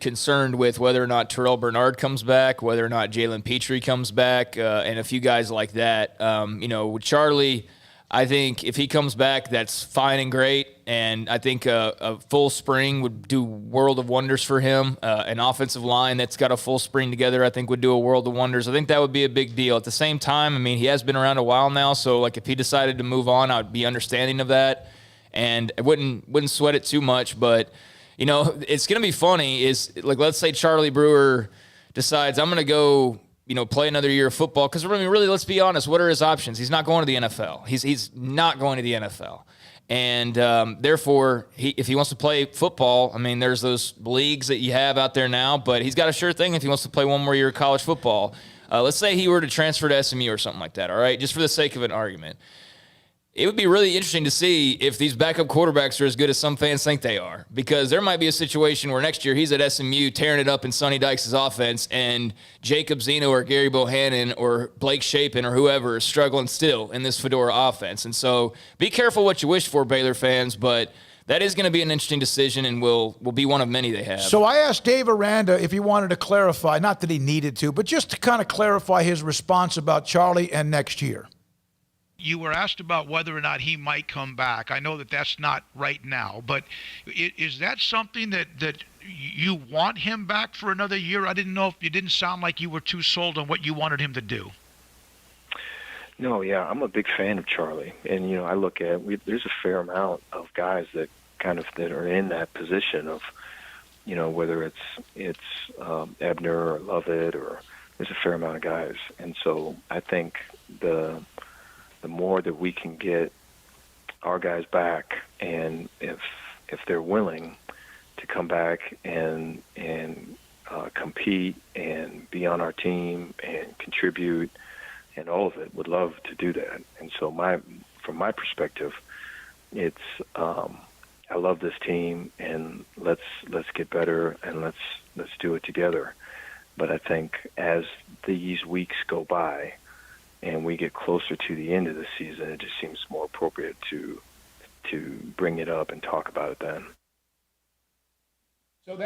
concerned with whether or not Terrell Bernard comes back, whether or not Jalen Petrie comes back, and a few guys like that. With Charlie, I think if he comes back, that's fine and great. And I think a full spring would do world of wonders for him. An offensive line that's got a full spring together, I think, would do a world of wonders. I think that would be a big deal. At the same time, I mean, he has been around a while now, so like if he decided to move on, I'd be understanding of that, and I wouldn't sweat it too much, but. It's going to be funny is, like, let's say Charlie Brewer decides, I'm going to go, play another year of football. Because, really, let's be honest, what are his options? He's not going to the NFL. He's not going to the NFL. And therefore, if he wants to play football, I mean, there's those leagues that you have out there now. But he's got a sure thing if he wants to play one more year of college football. Let's say he were to transfer to SMU or something like that, all right, just for the sake of an argument. It would be really interesting to see if these backup quarterbacks are as good as some fans think they are, because there might be a situation where next year he's at SMU tearing it up in Sonny Dykes' offense, and Jacob Zeno or Gary Bohannon or Blake Shapen or whoever is struggling still in this Fedora offense. And so be careful what you wish for, Baylor fans, but that is going to be an interesting decision and will be one of many they have. So I asked Dave Aranda if he wanted to clarify, not that he needed to, but just to kind of clarify his response about Charlie and next year. You were asked about whether or not he might come back. I know that that's not right now, but is that something that you want him back for another year? I didn't know if you didn't sound like you were too sold on what you wanted him to do. No, yeah, I'm a big fan of Charlie, and I look at there's a fair amount of guys that that are in that position of, whether it's Ebner or Lovett, or there's a fair amount of guys, and so I think the more that we can get our guys back, and if they're willing to come back and compete and be on our team and contribute and all of it, would love to do that. And so from my perspective, it's I love this team, and let's get better, and let's do it together. But I think as these weeks go by and we get closer to the end of the season, it just seems more appropriate to bring it up and talk about it then. So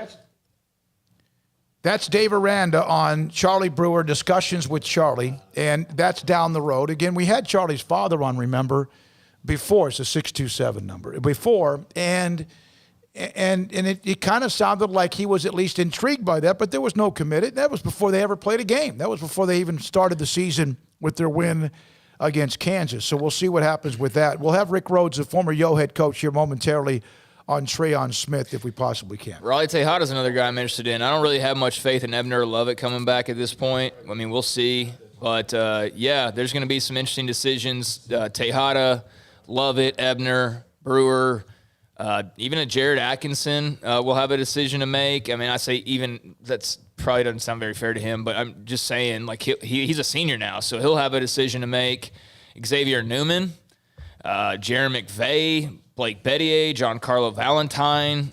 that's Dave Aranda on Charlie Brewer, discussions with Charlie, and that's down the road. Again, we had Charlie's father on, remember, before. It's a 627 number. Before, and it kind of sounded like he was at least intrigued by that, but there was no committed. That was before they ever played a game. That was before they even started the season with their win against Kansas. So we'll see what happens with that. We'll have Rick Rhodes, the former Yo head coach, here momentarily on Trayon Smith if we possibly can. Raleigh Tejada's another guy I'm interested in. I don't really have much faith in Ebner or Lovett coming back at this point. I mean, we'll see. But, there's going to be some interesting decisions. Tejada, Lovett, Ebner, Brewer, Even a Jared Atkinson will have a decision to make. I mean, I say even that's probably doesn't sound very fair to him, but I'm just saying, like, he's a senior now, so he'll have a decision to make. Xavier Newman, Jaron McVay, Blake Bettier, Giancarlo Valentine.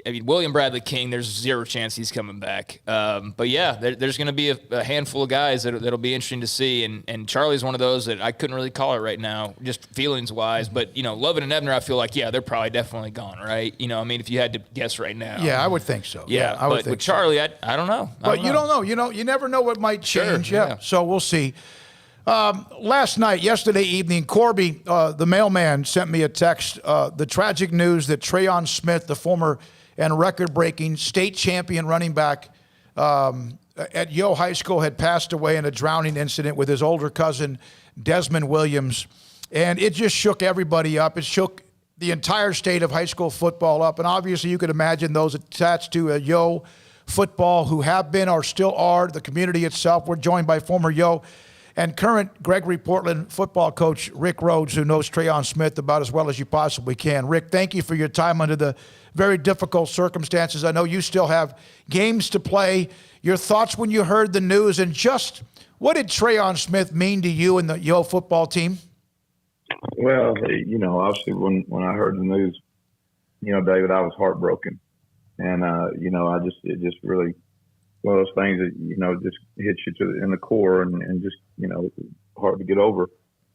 I mean, William Bradley King, there's zero chance he's coming back. But, yeah, there's going to be a handful of guys that'll be interesting to see. And Charlie's one of those that I couldn't really call it right now, just feelings-wise. But, Lovin and Ebner, I feel like, yeah, they're probably definitely gone, right? I mean, if you had to guess right now. Yeah, I would think so. Yeah, I would but think with Charlie, I don't know. But you don't know. You never know what might change. Sure, yeah. So we'll see. Yesterday evening, Corby, the mailman, sent me a text. The tragic news that Trayon Smith, the former and record-breaking state champion running back at Yo High School, had passed away in a drowning incident with his older cousin, Desmond Williams. And it just shook everybody up. It shook the entire state of high school football up. And obviously you could imagine those attached to Yo football who have been or still are, the community itself. We're joined by former Yo and current Gregory Portland football coach Rick Rhodes, who knows Trayon Smith about as well as you possibly can. Rick, thank you for your time under the very difficult circumstances. I know you still have games to play. Your thoughts when you heard the news, and just what did Trayon Smith mean to you and the Yo football team? Well, obviously when I heard the news, David, I was heartbroken. And, it just really one of those things that, just hits you in the core and just, hard to get over.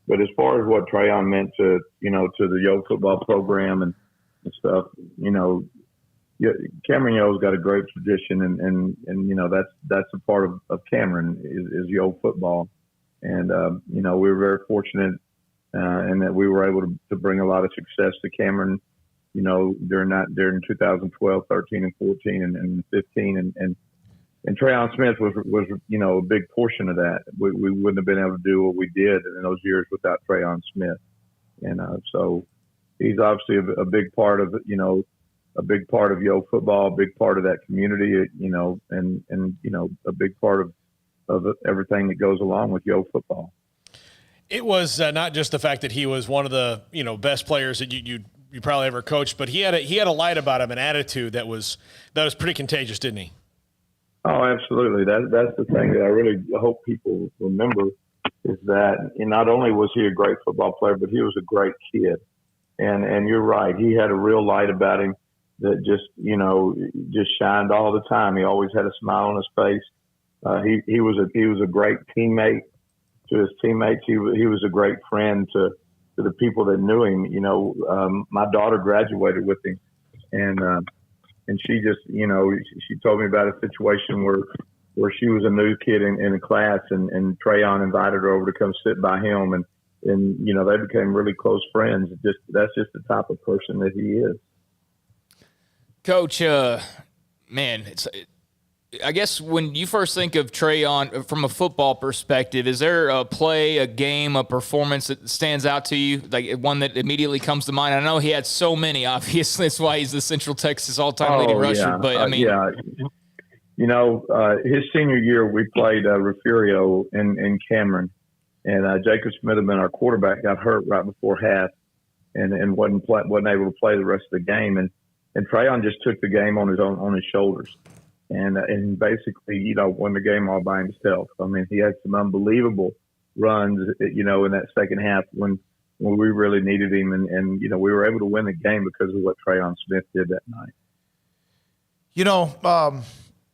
But as far as what Trayon meant to the Yo football program and stuff, Cameron Yo's got a great tradition and that's a part of Cameron is Yo football. And, we were very fortunate and that we were able to bring a lot of success to Cameron, during 2012, 13 and 14 and 15 and Trayon Smith was a big portion of that. We wouldn't have been able to do what we did in those years without Trayon Smith. And so he's obviously a big part of, a big part of Yo football, a big part of that community, and a big part of everything that goes along with Yo football. It was not just the fact that he was one of the, best players that you probably ever coached, but he had a light about him, an attitude that was pretty contagious, didn't he? Oh, absolutely. That's the thing that I really hope people remember is that not only was he a great football player, but he was a great kid. And you're right. He had a real light about him that just shined all the time. He always had a smile on his face. He was a great teammate to his teammates. He was a great friend to the people that knew him. My daughter graduated with him, and she just, she told me about a situation where she was a new kid in a class, and Trayon invited her over to come sit by him, and they became really close friends. That's just the type of person that he is. Coach, I guess when you first think of Trayon from a football perspective, is there a play, a game, a performance that stands out to you, like one that immediately comes to mind? I know he had so many, obviously. That's why he's the Central Texas all-time leading rusher. Yeah. But, I mean... his senior year, we played Refugio in Cameron, and Jacob Smith, our quarterback, got hurt right before half and wasn't able to play the rest of the game. And Trayon just took the game on his shoulders. And basically, won the game all by himself. I mean, he had some unbelievable runs, in that second half when we really needed him. And we were able to win the game because of what Trayon Smith did that night.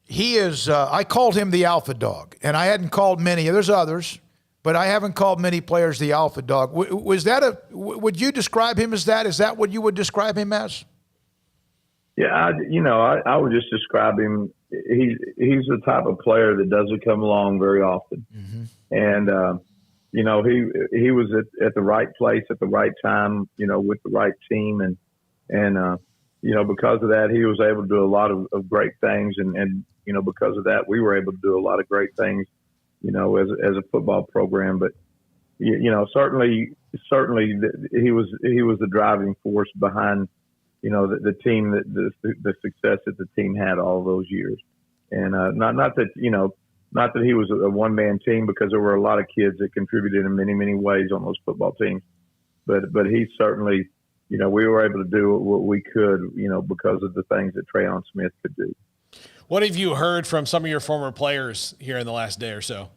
He is, I called him the alpha dog, and I hadn't called many. There's others, but I haven't called many players the alpha dog. Would you describe him as that? Is that what you would describe him as? Yeah, I would just describe him. He's the type of player that doesn't come along very often. Mm-hmm. And, he was at the right place at the right time, with the right team. And because of that, he was able to do a lot of great things. And because of that, we were able to do a lot of great things, as a football program. But, certainly he was the driving force behind, the team, the success that the team had all those years. And not that he was a one-man team, because there were a lot of kids that contributed in many, many ways on those football teams. But he certainly we were able to do what we could, because of the things that Trayon Smith could do. What have you heard from some of your former players here in the last day or so?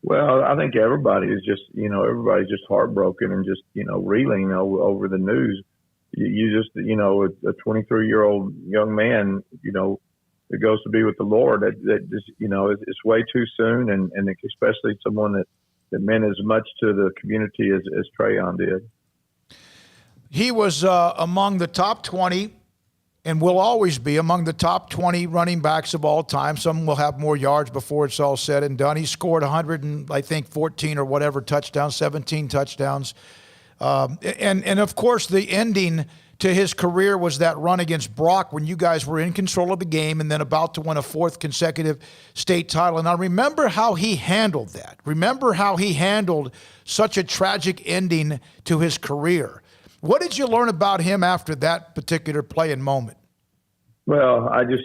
Well, I think everybody is just, everybody's just heartbroken and just, reeling over the news. You just, a 23-year-old young man, that goes to be with the Lord, that just, it's way too soon. And especially someone that meant as much to the community as Trayon did. He was among the top 20 and will always be among the top 20 running backs of all time. Some will have more yards before it's all said and done. He scored 14 or whatever touchdowns, 17 touchdowns. And of course, the ending to his career was that run against Brock when you guys were in control of the game and then about to win a fourth consecutive state title. And I remember how he handled that. Remember how he handled such a tragic ending to his career. What did you learn about him after that particular play and moment? Well, I just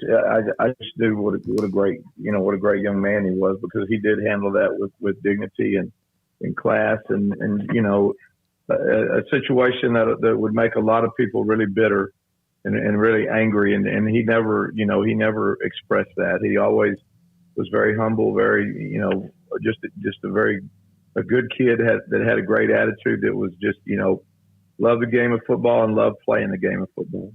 knew what a great young man he was, because he did handle that with dignity and in class, and a situation that would make a lot of people really bitter and really angry, and he never expressed that. He always was very humble, very just a good kid that had a great attitude, that was just loved the game of football and loved playing the game of football.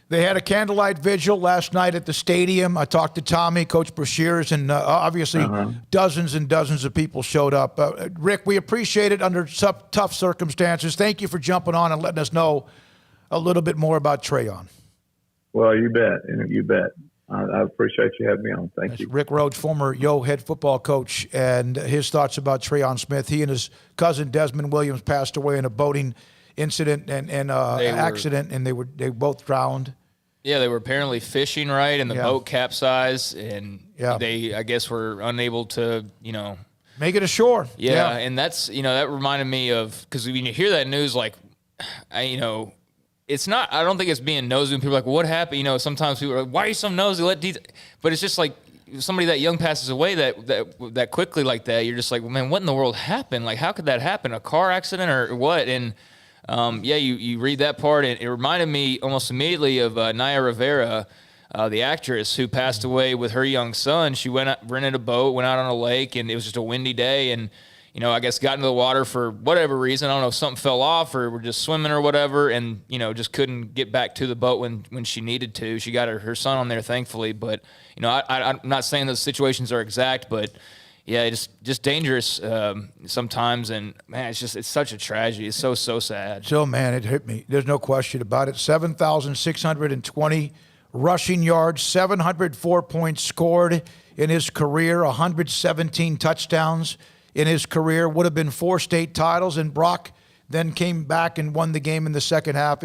They had a candlelight vigil last night at the stadium. I talked to Tommy, Coach Brashears, and obviously dozens and dozens of people showed up. Rick, we appreciate it under tough circumstances. Thank you for jumping on and letting us know a little bit more about Trayon. Well, you bet. You bet. I appreciate you having me on. Thank you. Rick Rhodes, former Yo head football coach, and his thoughts about Trayon Smith. He and his cousin Desmond Williams passed away in a boating incident and accident, and they both drowned. Yeah, they were apparently fishing, right, and the boat capsized, and they, I guess, were unable to, make it ashore. Yeah, and that's, that reminded me of, because when you hear that news, like, it's not, I don't think it's being nosy when people are like, well, what happened? Sometimes people are like, why are you so nosy? But it's just like, somebody that young passes away that quickly like that, you're just like, well, man, what in the world happened? Like, how could that happen? A car accident or what? And you read that part, and it reminded me almost immediately of Naya Rivera, the actress who passed away with her young son. She rented a boat, went out on a lake, and it was just a windy day, and I guess got into the water for whatever reason. I don't know if something fell off or were just swimming or whatever, and just couldn't get back to the boat when she needed to. She got her son on there, thankfully, but I'm not saying those situations are exact, but. Yeah, it's just dangerous sometimes, and man, it's such a tragedy. It's so sad. So, man, it hit me. There's no question about it. 7,620 rushing yards, 704 points scored in his career, 117 touchdowns in his career. Would have been 4 state titles, and Brock then came back and won the game in the second half.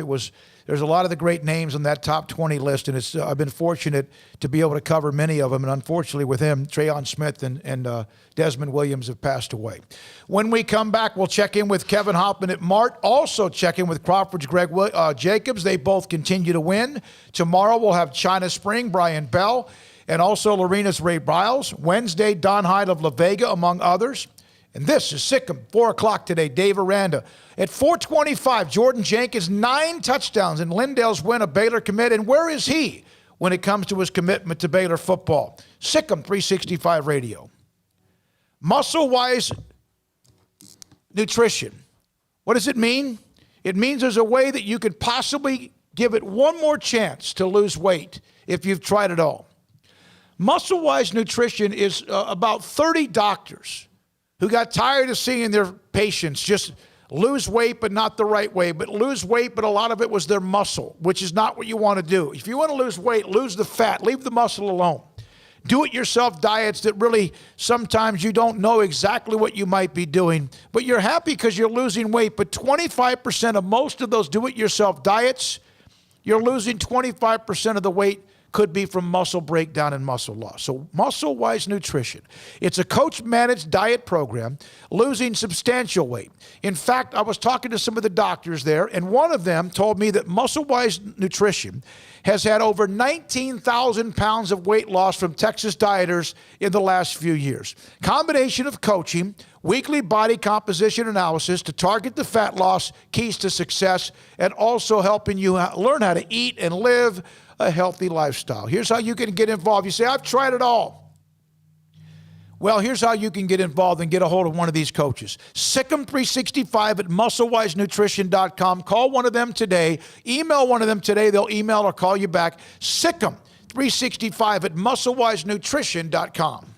There's a lot of the great names on that top 20 list, and I've been fortunate to be able to cover many of them. And unfortunately with him, Trayon Smith and Desmond Williams have passed away. When we come back, we'll check in with Kevin Hoffman at Mart. Also check in with Crawford's Greg Jacobs. They both continue to win. Tomorrow we'll have China Spring, Brian Bell, and also Lorena's Ray Briles. Wednesday, Don Hyde of La Vega, among others. And this is Sic'Em, 4 o'clock today, Dave Aranda. At 4:25, Jordan Jenkins, 9 touchdowns in Lindale's win, a Baylor commit. And where is he when it comes to his commitment to Baylor football? Sic'Em365 Radio. Muscle-wise nutrition. What does it mean? It means there's a way that you could possibly give it one more chance to lose weight if you've tried it all. Muscle-wise nutrition is about 30 doctors who got tired of seeing their patients just lose weight, but not the right way, but lose weight, but a lot of it was their muscle, which is not what you want to do. If you want to lose weight, lose the fat, leave the muscle alone. Do-it-yourself diets that really sometimes you don't know exactly what you might be doing, but you're happy because you're losing weight. But 25% of most of those do-it-yourself diets, you're losing 25% of the weight could be from muscle breakdown and muscle loss. So Muscle Wise Nutrition. It's a coach-managed diet program, losing substantial weight. In fact, I was talking to some of the doctors there, and one of them told me that Muscle Wise Nutrition has had over 19,000 pounds of weight loss from Texas dieters in the last few years. Combination of coaching, weekly body composition analysis to target the fat loss, keys to success, and also helping you learn how to eat and live a healthy lifestyle. Here's how you can get involved. You say, I've tried it all. Well, here's how you can get involved and get a hold of one of these coaches. Sic'em365 at musclewisenutrition.com. Call one of them today. Email one of them today. They'll email or call you back. Sic'em365 at musclewisenutrition.com.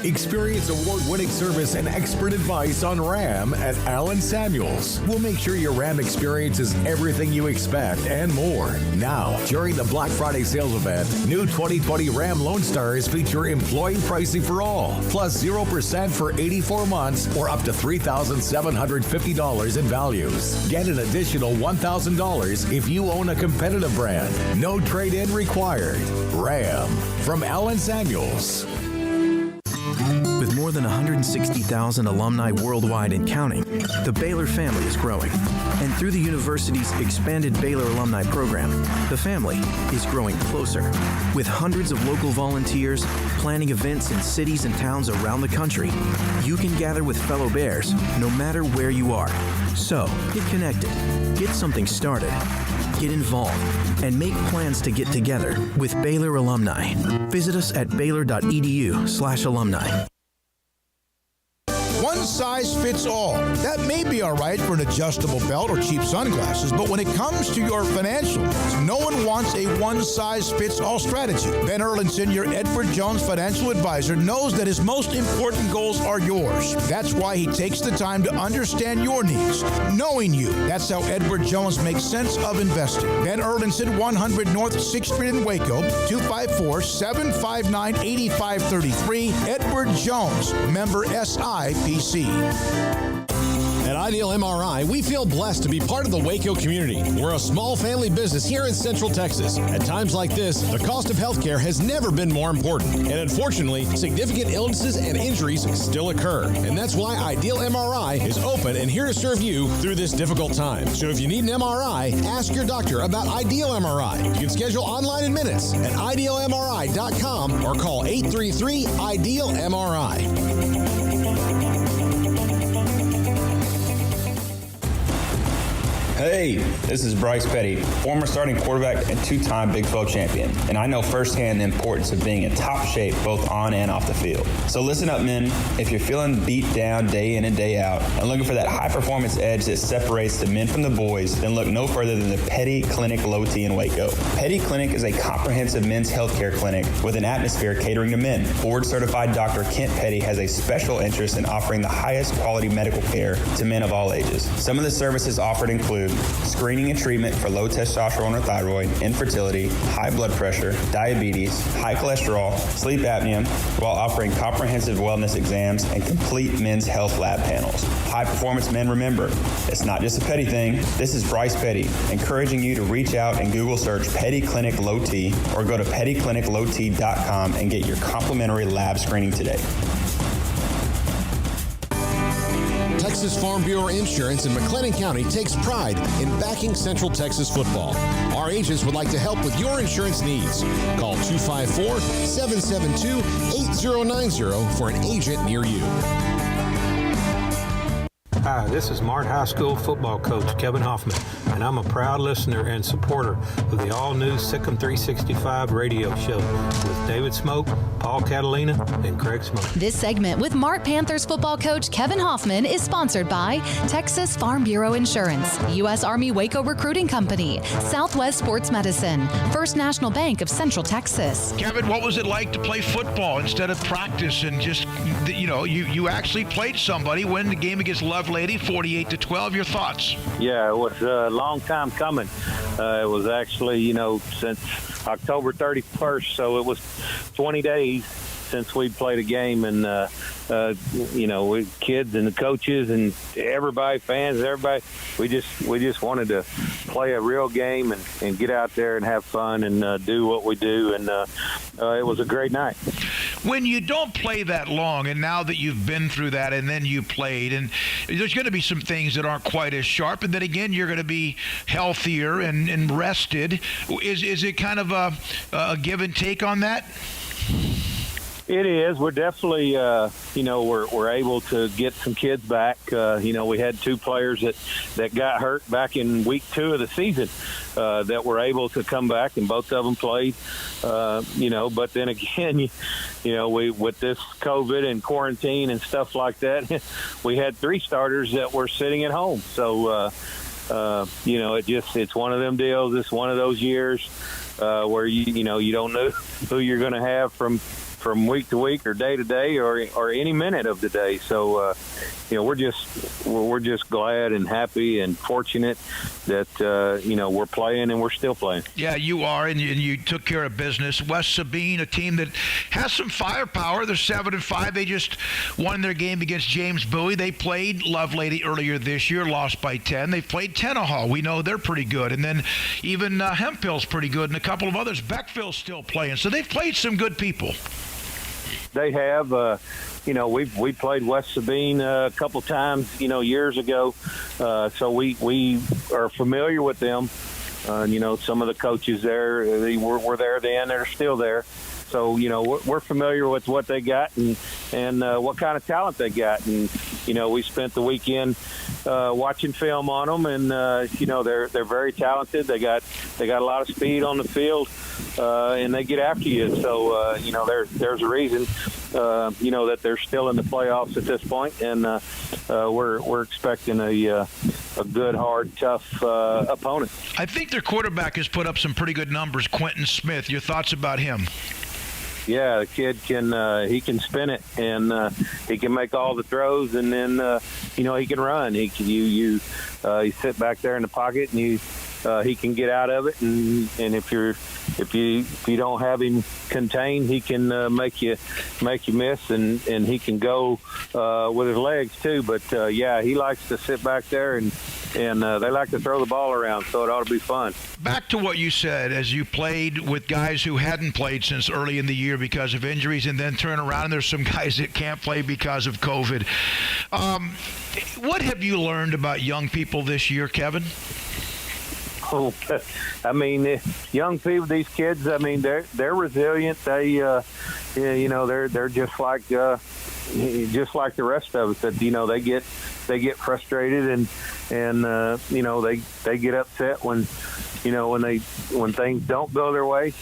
Experience award-winning service and expert advice on Ram at Allen Samuels. We'll make sure your Ram experience is everything you expect and more. Now, during the Black Friday sales event, new 2020 Ram Lone Stars feature employee pricing for all, plus 0% for 84 months or up to $3,750 in values. Get an additional $1,000 if you own a competitive brand. No trade-in required. Ram from Allen Samuels. With more than 160,000 alumni worldwide and counting, the Baylor family is growing. And through the university's expanded Baylor alumni program, the family is growing closer. With hundreds of local volunteers planning events in cities and towns around the country, you can gather with fellow Bears no matter where you are. So, get connected, get something started, get involved, and make plans to get together with Baylor alumni. Visit us at baylor.edu/alumni. One size fits all. That may be all right for an adjustable belt or cheap sunglasses, but when it comes to your financial needs, no one wants a one-size-fits-all strategy. Ben Erlinson, your Edward Jones financial advisor, knows that his most important goals are yours. That's why he takes the time to understand your needs, knowing you. That's how Edward Jones makes sense of investing. Ben Erlinson, 100 North 6th Street in Waco, 254-759-8533. Edward Jones, member SIPC. At Ideal MRI, we feel blessed to be part of the Waco community. We're a small family business here in Central Texas. At times like this, the cost of healthcare has never been more important. And unfortunately, significant illnesses and injuries still occur. And that's why Ideal MRI is open and here to serve you through this difficult time. So if you need an MRI, ask your doctor about Ideal MRI. You can schedule online in minutes at idealmri.com or call 833-IDEAL-MRI. Hey, this is Bryce Petty, former starting quarterback and two-time Big 12 champion, and I know firsthand the importance of being in top shape both on and off the field. So listen up, men. If you're feeling beat down day in and day out and looking for that high-performance edge that separates the men from the boys, then look no further than the Petty Clinic Low T in Waco. Petty Clinic is a comprehensive men's healthcare clinic with an atmosphere catering to men. Board-certified Dr. Kent Petty has a special interest in offering the highest quality medical care to men of all ages. Some of the services offered include screening and treatment for low testosterone or thyroid, infertility, high blood pressure, diabetes, high cholesterol, sleep apnea, while offering comprehensive wellness exams and complete men's health lab panels. High performance men, remember, it's not just a Petty thing. This is Bryce Petty, encouraging you to reach out and Google search Petty Clinic Low T or go to pettycliniclowt.com and get your complimentary lab screening today. Texas Farm Bureau Insurance in McLennan County takes pride in backing Central Texas football. Our agents would like to help with your insurance needs. Call 254-772-8090 for an agent near you. Hi, this is Mart High School football coach Kevin Hoffman, and I'm a proud listener and supporter of the all-new SicEm365 Radio Show with David Smoke, Paul Catalina, and Craig Smoke. This segment with Mart Panthers football coach Kevin Hoffman is sponsored by Texas Farm Bureau Insurance, U.S. Army Waco Recruiting Company, Southwest Sports Medicine, First National Bank of Central Texas. Kevin, what was it like to play football instead of practice and just, you actually played somebody, win the game against Lovelady 48-12. Your thoughts? Yeah, it was a long time coming. It was actually, since October 31st, so it was 20 days since we played a game, and with kids and the coaches and everybody, fans, everybody, we just wanted to play a real game and get out there and have fun and do what we do. And it was a great night. When you don't play that long, and now that you've been through that and then you played, and there's going to be some things that aren't quite as sharp, and then again you're going to be healthier and rested. Is it kind of a give and take on that? It is. We're definitely, we're able to get some kids back. We had 2 players that got hurt back in week 2 of the season that were able to come back, and both of them played. But then again, we with this COVID and quarantine and stuff like that, we had 3 starters that were sitting at home. So, it's one of them deals. It's one of those years where you don't know who you're going to have from week to week or day to day or any minute of the day. So, we're just glad and happy and fortunate that, we're playing and we're still playing. Yeah, you are, and you took care of business. West Sabine, a team that has some firepower. They're 7-5. They just won their game against James Bowie. They played Lovelady earlier this year, lost by 10. They played Tenaha. We know they're pretty good. And then even Hemphill's pretty good, and a couple of others. Beckville's still playing. So they've played some good people. They have, we played West Sabine a couple times, years ago. So we are familiar with them. Some of the coaches there, they were there then, they're still there. So, we're familiar with what they got and what kind of talent they got. And, we spent the weekend watching film on them, and, they're very talented. They got a lot of speed on the field, and they get after you. So, there's a reason, that they're still in the playoffs at this point. And we're expecting a good, hard, tough opponent. I think their quarterback has put up some pretty good numbers, Quentin Smith. Your thoughts about him? Yeah, the kid he can spin it, and he can make all the throws, and then he can run. You sit back there in the pocket, and he can get out of it, and if you don't have him contained, he can make you miss, and he can go with his legs too. But he likes to sit back there, and they like to throw the ball around, so it ought to be fun. Back to what you said, as you played with guys who hadn't played since early in the year because of injuries, and then turn around and there's some guys that can't play because of COVID. What have you learned about young people this year, Kevin? Oh, I mean, young people, these kids, I mean, they're resilient. They, they're just like the rest of us. That they get frustrated and they get upset when things don't go their way.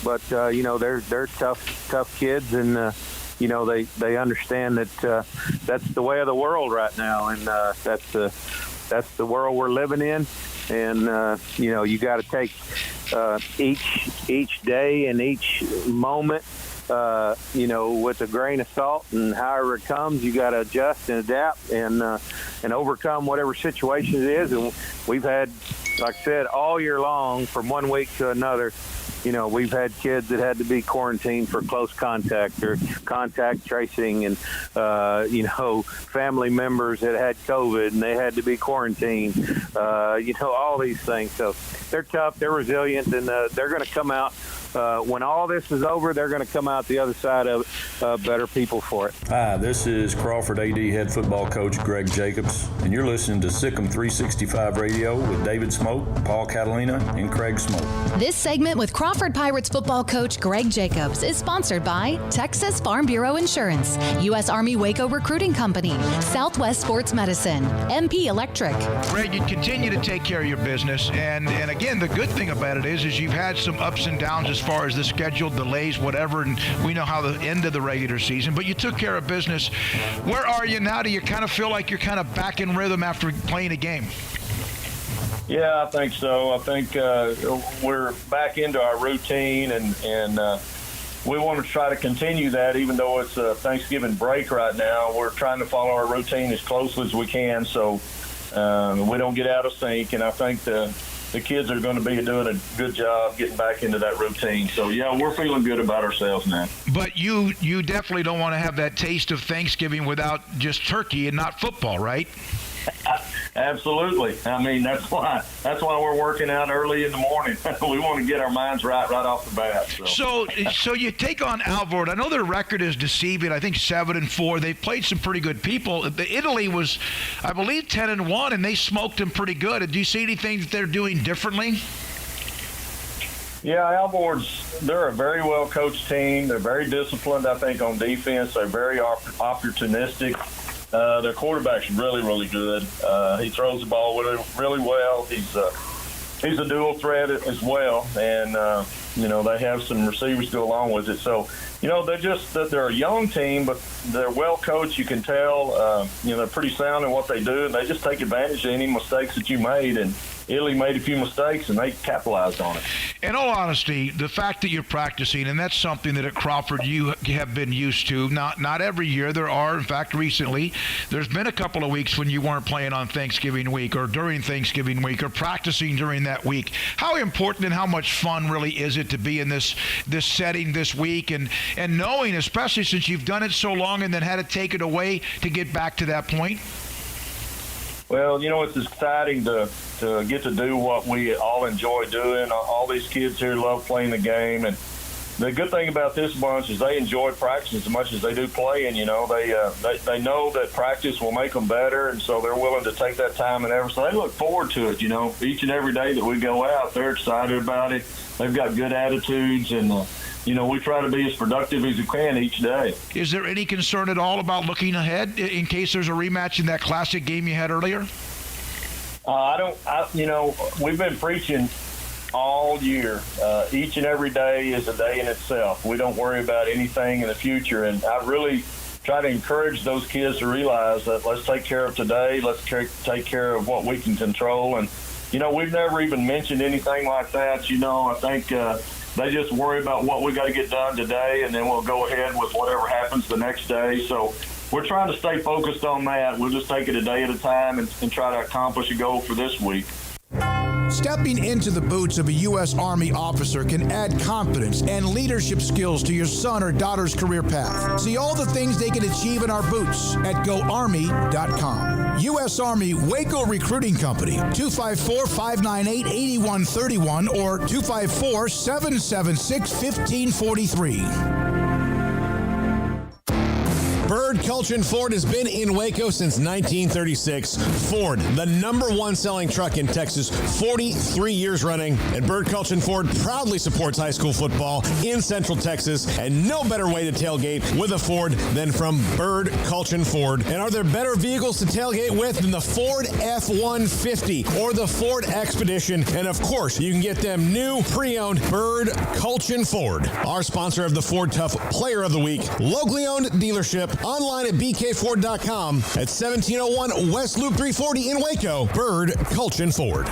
But they're tough kids, and they understand that that's the way of the world right now, and that's the world we're living in. And you got to take each day and each moment with a grain of salt, and however it comes, you got to adjust and adapt and overcome whatever situation it is. And we've had, like I said, all year long, from one week to another, we've had kids that had to be quarantined for close contact or contact tracing, and family members that had COVID and they had to be quarantined. All these things. So they're tough, they're resilient, and they're going to come out. When all this is over, they're going to come out the other side of it better people for it. Hi, this is Crawford AD head football coach Greg Jacobs, and you're listening to SicEm365 Radio with David Smoke, Paul Catalina, and Craig Smoke. This segment with Crawford Pirates football coach Greg Jacobs is sponsored by Texas Farm Bureau Insurance, U.S. Army Waco Recruiting Company, Southwest Sports Medicine, MP Electric. Greg, you continue to take care of your business, and again, the good thing about it is you've had some ups and downs as far as the scheduled delays, whatever, and we know how the end of the regular season, but you took care of business. Where are you now? Do you kind of feel like you're kind of back in rhythm after playing a game? Yeah, I think so. I think we're back into our routine, and we want to try to continue that, even though it's a Thanksgiving break right now. We're trying to follow our routine as closely as we can, so we don't get out of sync. And I think the the kids are going to be doing a good job getting back into that routine. So, yeah, we're feeling good about ourselves now. But you definitely don't want to have that taste of Thanksgiving without just turkey and not football, right? Absolutely. I mean, that's why we're working out early in the morning. We want to get our minds right off the bat. So you take on Alvord. I know their record is deceiving. I think 7-4. They've played some pretty good people. Italy was, I believe, 10-1, and they smoked them pretty good. Do you see anything that they're doing differently? Yeah, Alvord's, they're a very well-coached team. They're very disciplined, I think, on defense. They're very opportunistic. Their quarterback's really, really good. He throws the ball really well. He's a dual threat as well, and they have some receivers go along with it. So, they're a young team, but they're well coached. You can tell. They're pretty sound in what they do, and they just take advantage of any mistakes that you made. And Italy made a few mistakes, and they capitalized on it. In all honesty, the fact that you're practicing, and that's something that at Crawford you have been used to, not every year. There are, in fact, recently, there's been a couple of weeks when you weren't playing on Thanksgiving week or during Thanksgiving week or practicing during that week. How important and how much fun really is it to be in this setting this week and knowing, especially since you've done it so long and then had to take it away to get back to that point? Well, it's exciting to get to do what we all enjoy doing. All these kids here love playing the game. And the good thing about this bunch is they enjoy practice as much as they do playing. They know that practice will make them better, and so they're willing to take that time and effort. So they look forward to it, Each and every day that we go out, they're excited about it. They've got good attitudes, and we try to be as productive as we can each day. Is there any concern at all about looking ahead in case there's a rematch in that classic game you had earlier? We've been preaching all year. Each and every day is a day in itself. We don't worry about anything in the future. And I really try to encourage those kids to realize that let's take care of today. Let's take care of what we can control. And, we've never even mentioned anything like that. I think they just worry about what we got to get done today, and then we'll go ahead with whatever happens the next day. So we're trying to stay focused on that. We'll just take it a day at a time and try to accomplish a goal for this week. Stepping into the boots of a U.S. Army officer can add confidence and leadership skills to your son or daughter's career path. See all the things they can achieve in our boots at GoArmy.com. U.S. Army Waco Recruiting Company, 254-598-8131 or 254-776-1543. Bird Culture Ford has been in Waco since 1936. Ford, the #1 selling truck in Texas, 43 years running. And Bird Culture Ford proudly supports high school football in Central Texas. And no better way to tailgate with a Ford than from Bird Culture Ford. And are there better vehicles to tailgate with than the Ford F-150 or the Ford Expedition? And of course, you can get them new pre-owned Bird Culture Ford. Our sponsor of the Ford Tough Player of the Week, locally owned dealership. Online at bkford.com at 1701 West Loop 340 in Waco. Bird Culture Ford.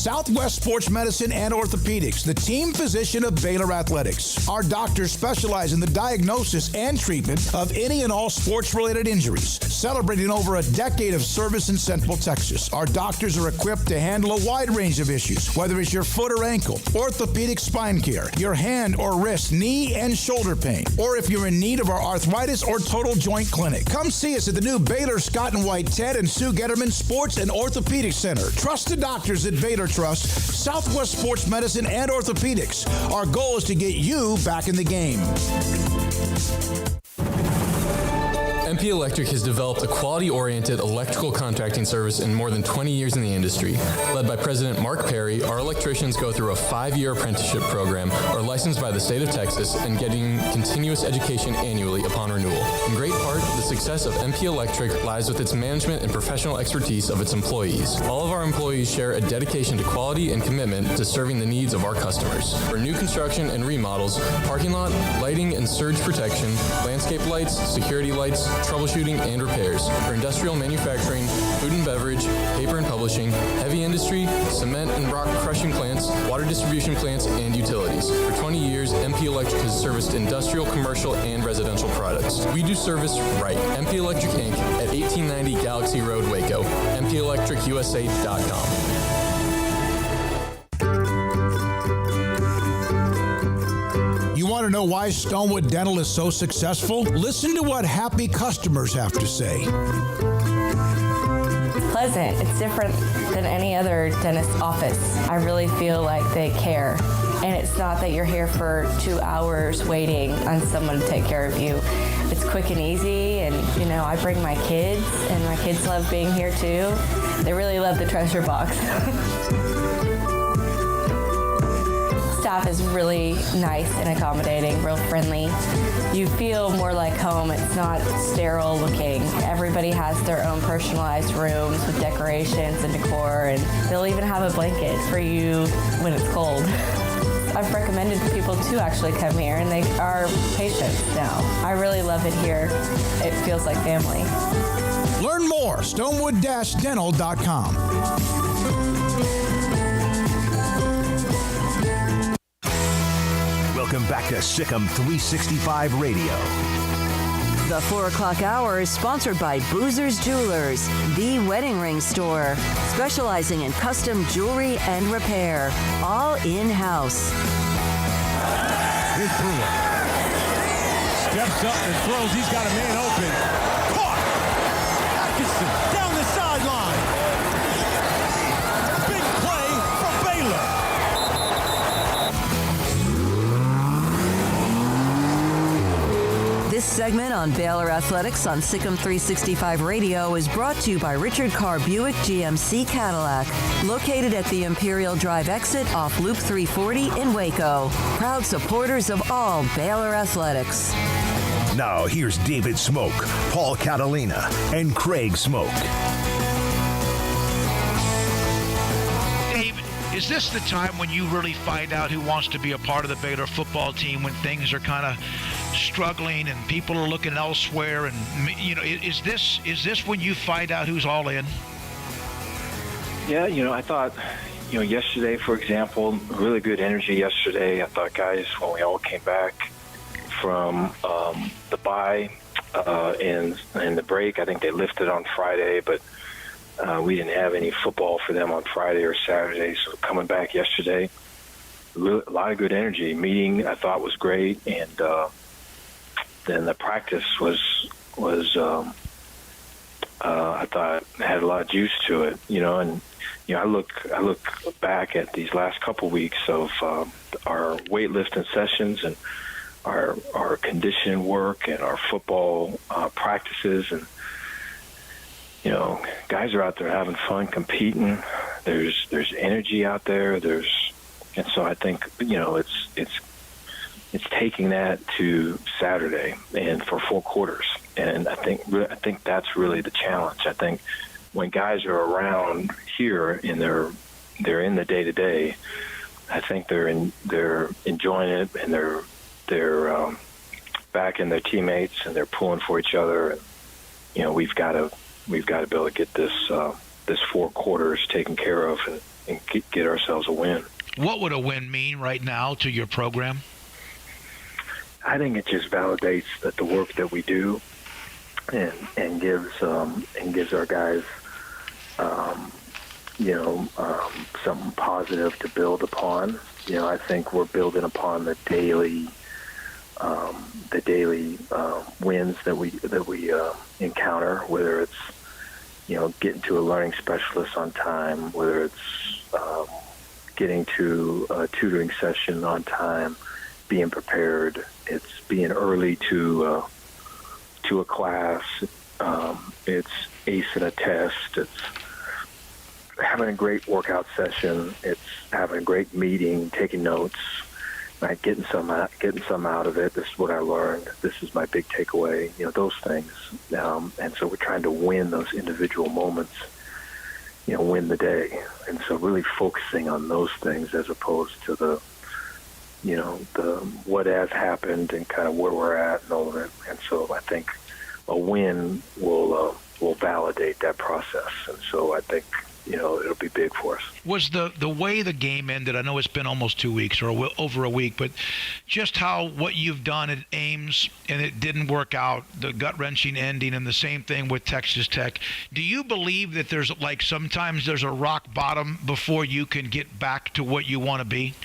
Southwest Sports Medicine and Orthopedics, the team physician of Baylor Athletics. Our doctors specialize in the diagnosis and treatment of any and all sports-related injuries. Celebrating over a decade of service in Central Texas, our doctors are equipped to handle a wide range of issues, whether it's your foot or ankle, orthopedic spine care, your hand or wrist, knee and shoulder pain, or if you're in need of our arthritis or total joint clinic. Come see us at the new Baylor Scott and White Ted and Sue Getterman Sports and Orthopedic Center. Trusted doctors at Baylor Trust, Southwest Sports Medicine and Orthopedics. Our goal is to get you back in the game. MP Electric has developed a quality-oriented electrical contracting service in more than 20 years in the industry. Led by President Mark Perry, our electricians go through a 5-year apprenticeship program, are licensed by the state of Texas, and getting continuous education annually upon renewal. In great part, the success of MP Electric lies with its management and professional expertise of its employees. All of our employees share a dedication to quality and commitment to serving the needs of our customers. For new construction and remodels, parking lot, lighting and surge protection, landscape lights, security lights, troubleshooting, and repairs for industrial manufacturing, food and beverage, paper and publishing, heavy industry, cement and rock crushing plants, water distribution plants, and utilities. For 20 years, MP Electric has serviced industrial, commercial, and residential products. We do service right. MP Electric Inc. at 1890 Galaxy Road, Waco. MPElectricUSA.com. You want to know why Stonewood Dental is so successful? Listen to what happy customers have to say. Pleasant. It's different than any other dentist office. I really feel like they care. And it's not that you're here for 2 hours waiting on someone to take care of you. It's quick and easy, and I bring my kids, and my kids love being here too. They really love the treasure box. Staff is really nice and accommodating, real friendly. You feel more like home. It's not sterile looking. Everybody has their own personalized rooms with decorations and decor, and they'll even have a blanket for you when it's cold. I've recommended people to actually come here, and they are patients now. I really love it here. It feels like family. Learn more, stonewood-dental.com. Welcome back to SicEm365 Radio. The 4 o'clock hour is sponsored by Boozer's Jewelers, the wedding ring store, specializing in custom jewelry and repair, all in-house. Here's Brewer. Steps up and throws. He's got a man open. Caught! Atkinson down the sideline. Big play for Baylor. This segment on Baylor Athletics on SicEm365 Radio is brought to you by Richard Carr Buick GMC Cadillac, located at the Imperial Drive exit off Loop 340 in Waco. Proud supporters of all Baylor Athletics. Now here's David Smoke, Paul Catalina, and Craig Smoke. David, is this the time when you really find out who wants to be a part of the Baylor football team, when things are kind of struggling and people are looking elsewhere? And is this when you find out who's all in? Yeah, I thought, yesterday, for example, really good energy yesterday. I thought guys, when we all came back from the bye and the break, I think they lifted on Friday, but we didn't have any football for them on Friday or Saturday. So coming back yesterday, a lot of good energy. Meeting I thought was great, and then the practice was I thought had a lot of juice to it, and I look back at these last couple weeks of our weightlifting sessions and our conditioning work and our football practices, and guys are out there having fun, competing. There's energy out there. And so I think it's taking that to Saturday and for 4 quarters. And I think that's really the challenge. I think when guys are around here and they're in the day-to-day, I think they're enjoying it, and they're backing their teammates, and they're pulling for each other. And we've got to be able to get this 4 quarters taken care of and get ourselves a win. What would a win mean right now to your program? I think it just validates that the work that we do, and gives our guys something positive to build upon. I think we're building upon the daily wins that we encounter, whether it's getting to a learning specialist on time, whether it's getting to a tutoring session on time, being prepared. It's being early to a class. It's acing a test. It's having a great workout session. It's having a great meeting, taking notes, right? Getting some out of it. This is what I learned. This is my big takeaway. Those things. And so we're trying to win those individual moments. Win the day. And so really focusing on those things as opposed to the what has happened and kind of where we're at and all of it. And so I think a win will validate that process. And so I think, it'll be big for us. Was the way the game ended, I know it's been almost 2 weeks or over a week, but just what you've done at Ames and it didn't work out, the gut-wrenching ending, and the same thing with Texas Tech. Do you believe that there's sometimes there's a rock bottom before you can get back to what you want to be?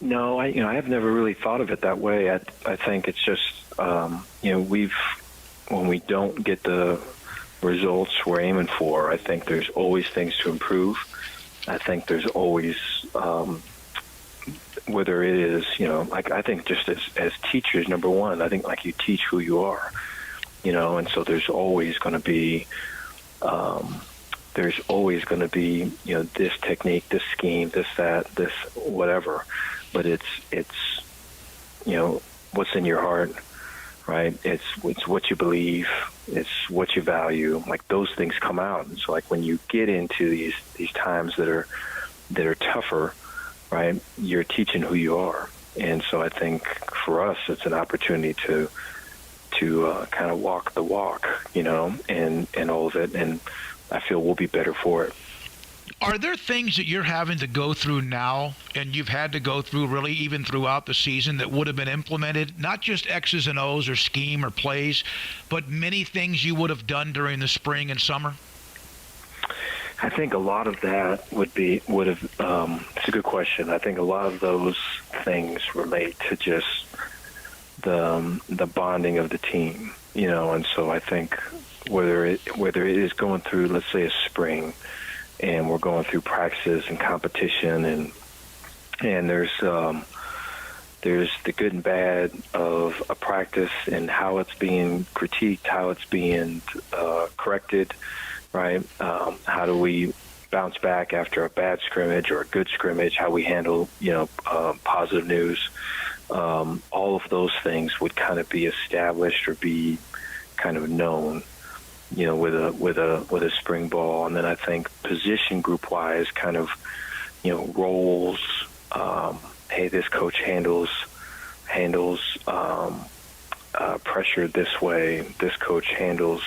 No, I have never really thought of it that way. I think it's just, when we don't get the results we're aiming for, I think there's always things to improve. I think there's always, whether it is, I think just as teachers, number one, I think you teach who you are, and so there's always going to be, this technique, this scheme, this, that, this, whatever. But it's what's in your heart, right? It's what you believe, it's what you value. Those things come out. And so when you get into these times that are tougher, right? You're teaching who you are. And so I think for us, it's an opportunity to kind of walk the walk, and all of it. And I feel we'll be better for it. Are there things that you're having to go through now, and you've had to go through really even throughout the season, that would have been implemented, not just X's and O's or scheme or plays, but many things you would have done during the spring and summer? I think a lot of that would have. It's a good question. I think a lot of those things relate to just the bonding of the team, and so I think whether it is going through, let's say, a spring, and we're going through practices and competition, and there's the good and bad of a practice and how it's being critiqued, how it's being corrected, right? How do we bounce back after a bad scrimmage or a good scrimmage? How we handle, positive news. All of those things would kind of be established or be kind of known, with a spring ball. And then I think position group wise, kind of, roles. Hey, this coach handles pressure this way. This coach handles,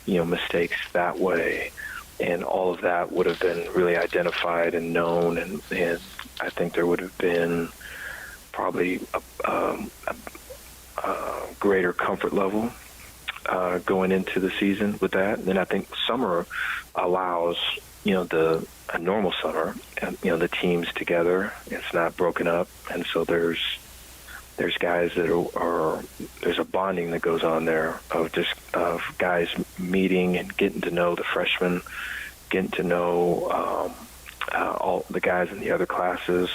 mistakes that way. And all of that would have been really identified and known. And I think there would have been probably a greater comfort level going into the season with that. And then I think summer allows, a normal summer, the teams together. It's not broken up. And so there's guys that there's a bonding that goes on there of guys meeting and getting to know the freshmen, getting to know all the guys in the other classes,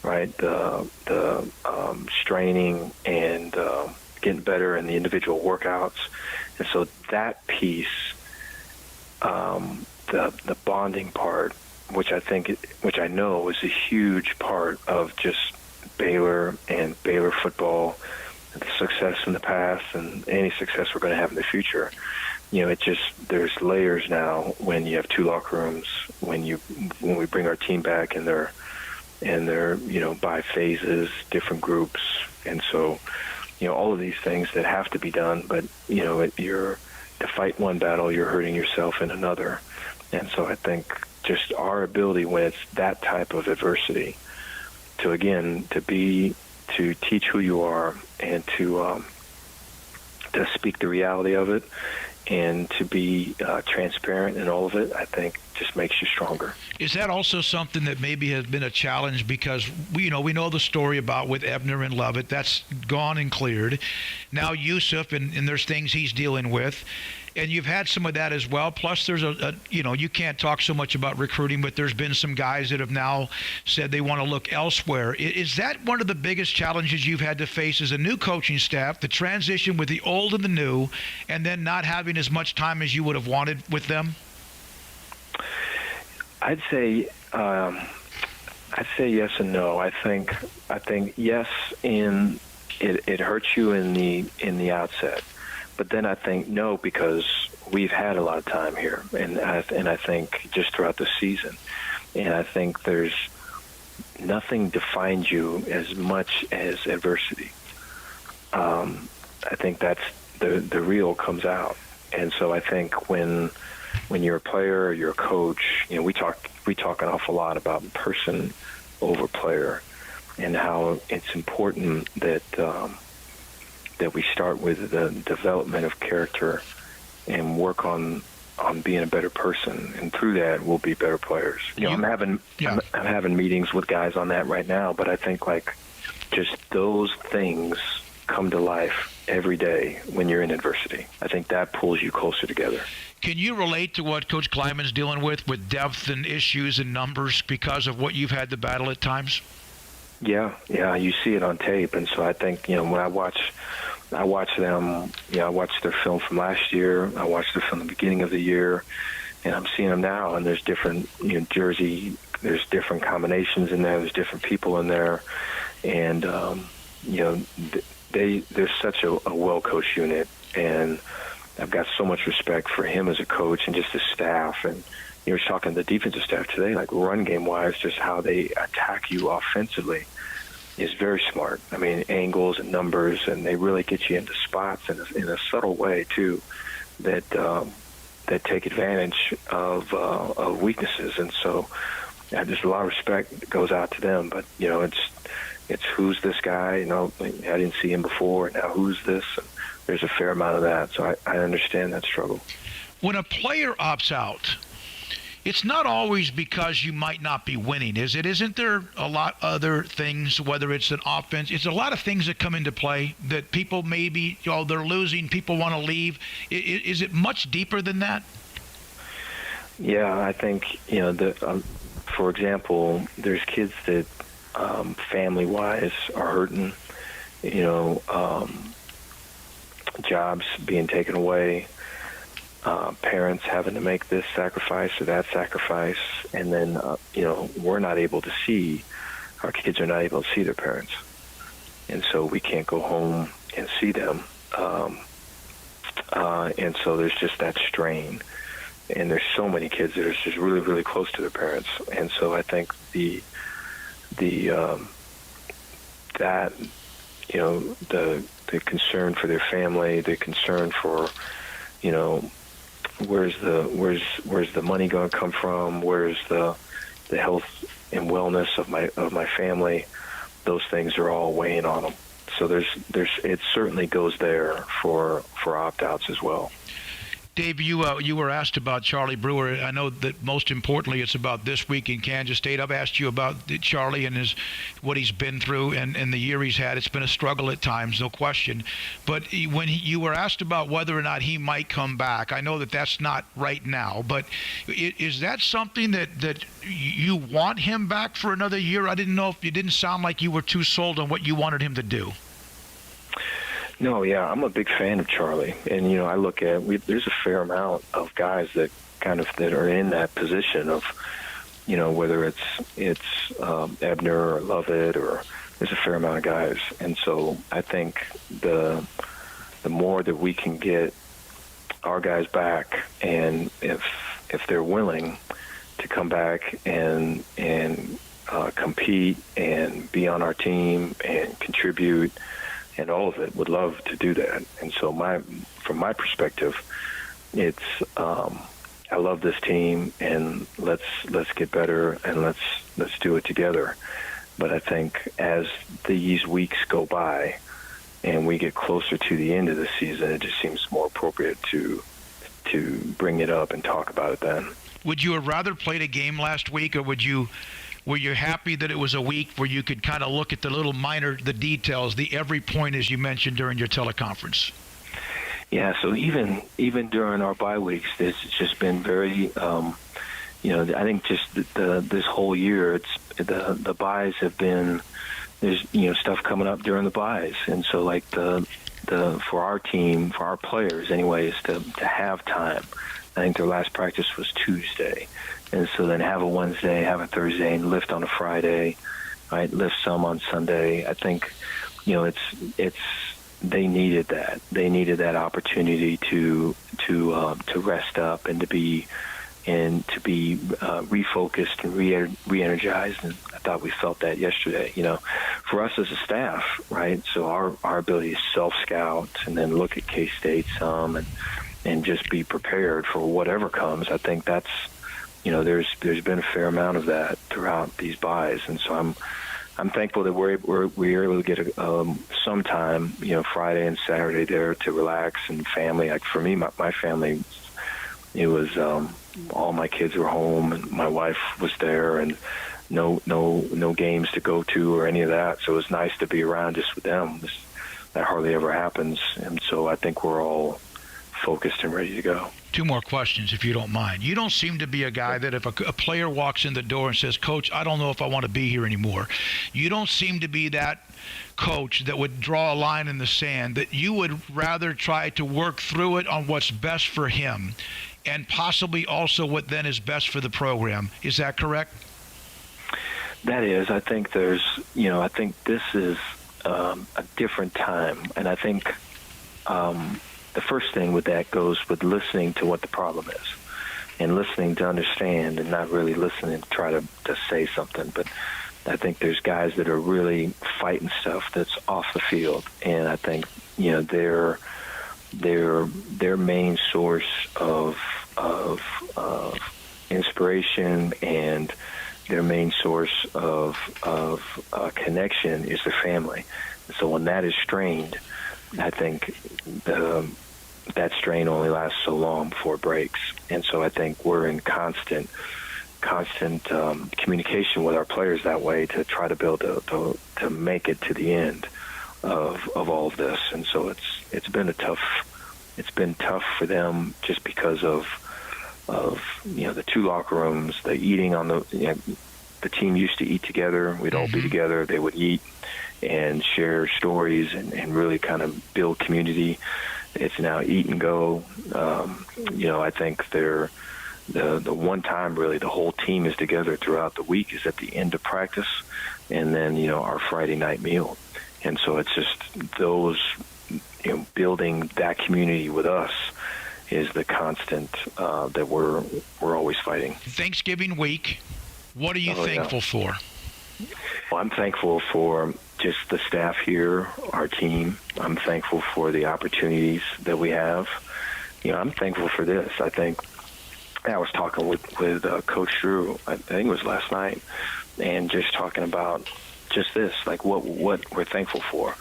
right? The straining and getting better in the individual workouts. And so that piece, the bonding part, which I know is a huge part of just Baylor and Baylor football, the success in the past and any success we're going to have in the future. There's layers now when you have two locker rooms, when we bring our team back and they're by phases, different groups. And so, all of these things that have to be done, but, to fight one battle, you're hurting yourself in another. And so I think just our ability when it's that type of adversity to teach who you are and to speak the reality of it and to be transparent in all of it, I think just makes you stronger. Is that also something that maybe has been a challenge because we know the story about with Ebner and Lovett, that's gone and cleared. Now Yusuf and there's things he's dealing with. And you've had some of that as well. Plus, there's you can't talk so much about recruiting, but there's been some guys that have now said they want to look elsewhere. Is that one of the biggest challenges you've had to face as a new coaching staff, the transition with the old and the new, and then not having as much time as you would have wanted with them? I'd say yes and no. I think yes, it hurts you in the outset. But then I think no, because we've had a lot of time here, and I think just throughout the season, and I think there's nothing defines you as much as adversity. I think that's the real comes out. And so I think when you're a player or you're a coach, we talk an awful lot about person over player, and how it's important that we start with the development of character and work on being a better person, and through that we'll be better players. I'm having meetings with guys on that right now, but I think just those things come to life every day when you're in adversity. I think that pulls you closer together. Can you relate to what Coach Kleiman's dealing with depth and issues and numbers because of what you've had to battle at times? Yeah, you see it on tape, and so I think when I watch them. I watched their film from last year. I watched their film at the beginning of the year, and I'm seeing them now. And there's different jersey. There's different combinations in there. There's different people in there, and they're such a well-coached unit, and I've got so much respect for him as a coach and just his staff. And you were talking to the defensive staff today, run game-wise, just how they attack you offensively is very smart. I mean, angles and numbers, and they really get you into spots in a subtle way too, that take advantage of weaknesses. And so, just a lot of respect that goes out to them. But it's who's this guy? I didn't see him before. Now who's this? And there's a fair amount of that. So I understand that struggle. When a player opts out, it's not always because you might not be winning, is it? Isn't there a lot other things, whether it's an offense, it's a lot of things that come into play that people maybe, they're losing, people want to leave. Is it much deeper than that? Yeah, I think, for example, there's kids that family-wise are hurting, jobs being taken away, parents having to make this sacrifice or that sacrifice, and then, we're not able to see, our kids are not able to see their parents. And so we can't go home and see them. And so there's just that strain. And there's so many kids that are just really, really close to their parents. And so I think the concern for their family, the concern for, where's the money going to come from? Where's the health and wellness of my family? Those things are all weighing on them. So it certainly goes there for opt-outs as well. Dave, you were asked about Charlie Brewer. I know that most importantly it's about this week in Kansas State. I've asked you about Charlie and what he's been through and the year he's had. It's been a struggle at times, no question. But when you were asked about whether or not he might come back, I know that that's not right now, but is that something that you want him back for another year? I didn't know if you didn't sound like you were too sold on what you wanted him to do. No, yeah, I'm a big fan of Charlie, and I look at there's a fair amount of guys that are in that position of, whether it's Ebner or Lovett, or there's a fair amount of guys, and so I think the more that we can get our guys back, and if they're willing to come back and compete and be on our team and contribute. And all of it, would love to do that. And so from my perspective, it's I love this team, and let's get better, and let's do it together. But I think as these weeks go by and we get closer to the end of the season, it just seems more appropriate to bring it up and talk about it then. Would you have rather played a game last week, or were you happy that it was a week where you could kind of look at the details, the every point, as you mentioned during your teleconference? Yeah, so even during our bye weeks, it's just been very, I think just this whole year, it's the buys have been, there's stuff coming up during the buys, and so for our team, for our players anyway, is to have time. I think their last practice was Tuesday. And so then have a Wednesday, have a Thursday, and lift on a Friday, right? Lift some on Sunday. I think, they needed that. They needed that opportunity to rest up and to be to be refocused and re-energized. And I thought we felt that yesterday. For us as a staff, right? So our ability to self-scout and then look at K-State some and just be prepared for whatever comes. I think that's, there's been a fair amount of that throughout these buys, and so I'm thankful that we're able to get some time, Friday and Saturday there to relax and family. Like for me, my family, it was all my kids were home and my wife was there, and no games to go to or any of that. So it was nice to be around just with them. That hardly ever happens, and so I think we're all focused and ready to go. Two more questions, if you don't mind. You don't seem to be a guy that if a player walks in the door and says, Coach, I don't know if I want to be here anymore, you don't seem to be that coach that would draw a line in the sand, that you would rather try to work through it on what's best for him and possibly also what then is best for the program. Is that correct? That is. I think I think this is a different time, and I think the first thing with that goes with listening to what the problem is and listening to understand and not really listening to try to say something. But I think there's guys that are really fighting stuff that's off the field, and I think their main source of inspiration and their main source of connection is their family. So when that is strained, I think that strain only lasts so long before it breaks. And so I think we're in constant communication with our players that way to try to build to make it to the end of all of this. And so it's been tough for them just because of the two locker rooms, the eating on the team used to eat together. We'd all be together. They would eat and share stories and really kind of build community. It's now eat and go. I think the one time really the whole team is together throughout the week is at the end of practice, and then our Friday night meal. And so it's just those building that community with us is the constant that we're always fighting. Thanksgiving week, what are you thankful for? Well, I'm thankful for just the staff here, our team. I'm thankful for the opportunities that we have. I'm thankful for this. I think I was talking with Coach Drew, I think it was last night, and just talking about just this, like what we're thankful for.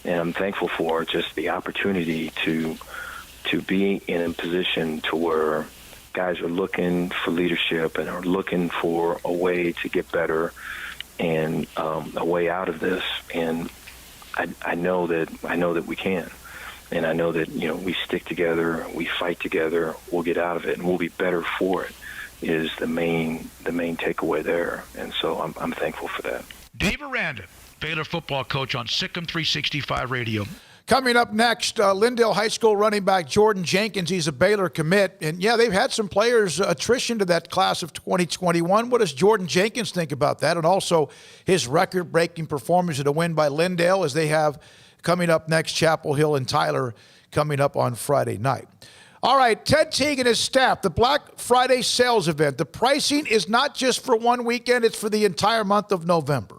And I'm thankful for just the opportunity to be in a position to where guys are looking for leadership and are looking for a way to get better and a way out of this. And I know that we can. And I know that, we stick together, we fight together, we'll get out of it, and we'll be better for it, is the main takeaway there. And so I'm thankful for that. Dave Aranda, Baylor football coach on SicEm365 Radio. Coming up next, Lindale High School running back Jordan Jenkins. He's a Baylor commit. And, they've had some players attrition to that class of 2021. What does Jordan Jenkins think about that? And also his record-breaking performance in a win by Lindale, as they have coming up next Chapel Hill and Tyler coming up on Friday night. All right, Ted Teague and his staff, the Black Friday sales event. The pricing is not just for one weekend, it's for the entire month of November.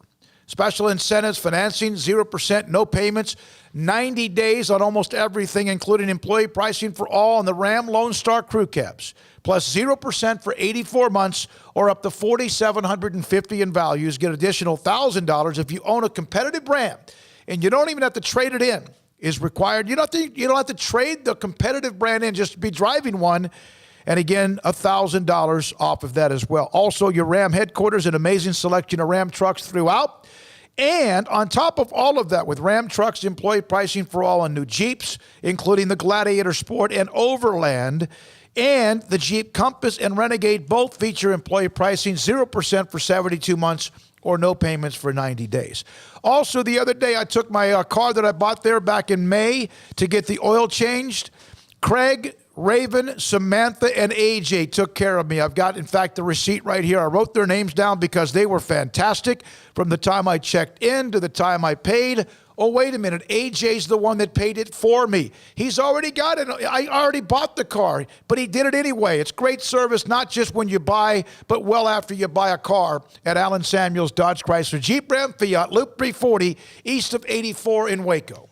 Special incentives, financing, 0%, no payments, 90 days on almost everything, including employee pricing for all on the Ram Lone Star crew cabs, plus 0% for 84 months or up to $4,750 in values. Get additional $1,000 if you own a competitive brand, and you don't even have to trade it in. Is required. You don't have to trade the competitive brand in just to be driving one. And again, $1,000 off of that as well. Also, your Ram headquarters, an amazing selection of Ram trucks throughout. And on top of all of that, with Ram trucks, employee pricing for all on new Jeeps, including the Gladiator Sport and Overland, and the Jeep Compass and Renegade both feature employee pricing, 0% for 72 months or no payments for 90 days. Also, the other day, I took my car that I bought there back in May to get the oil changed. Craig, Raven, Samantha, and AJ took care of me. I've got, in fact, the receipt right here. I wrote their names down because they were fantastic. From the time I checked in to the time I paid, Oh, wait a minute. AJ's the one that paid it for me. He's already got it. I already bought the car, but he did it anyway. It's great service, not just when you buy, but well after you buy a car at Allen Samuels Dodge Chrysler Jeep Ram Fiat, Loop 340, east of 84 in Waco.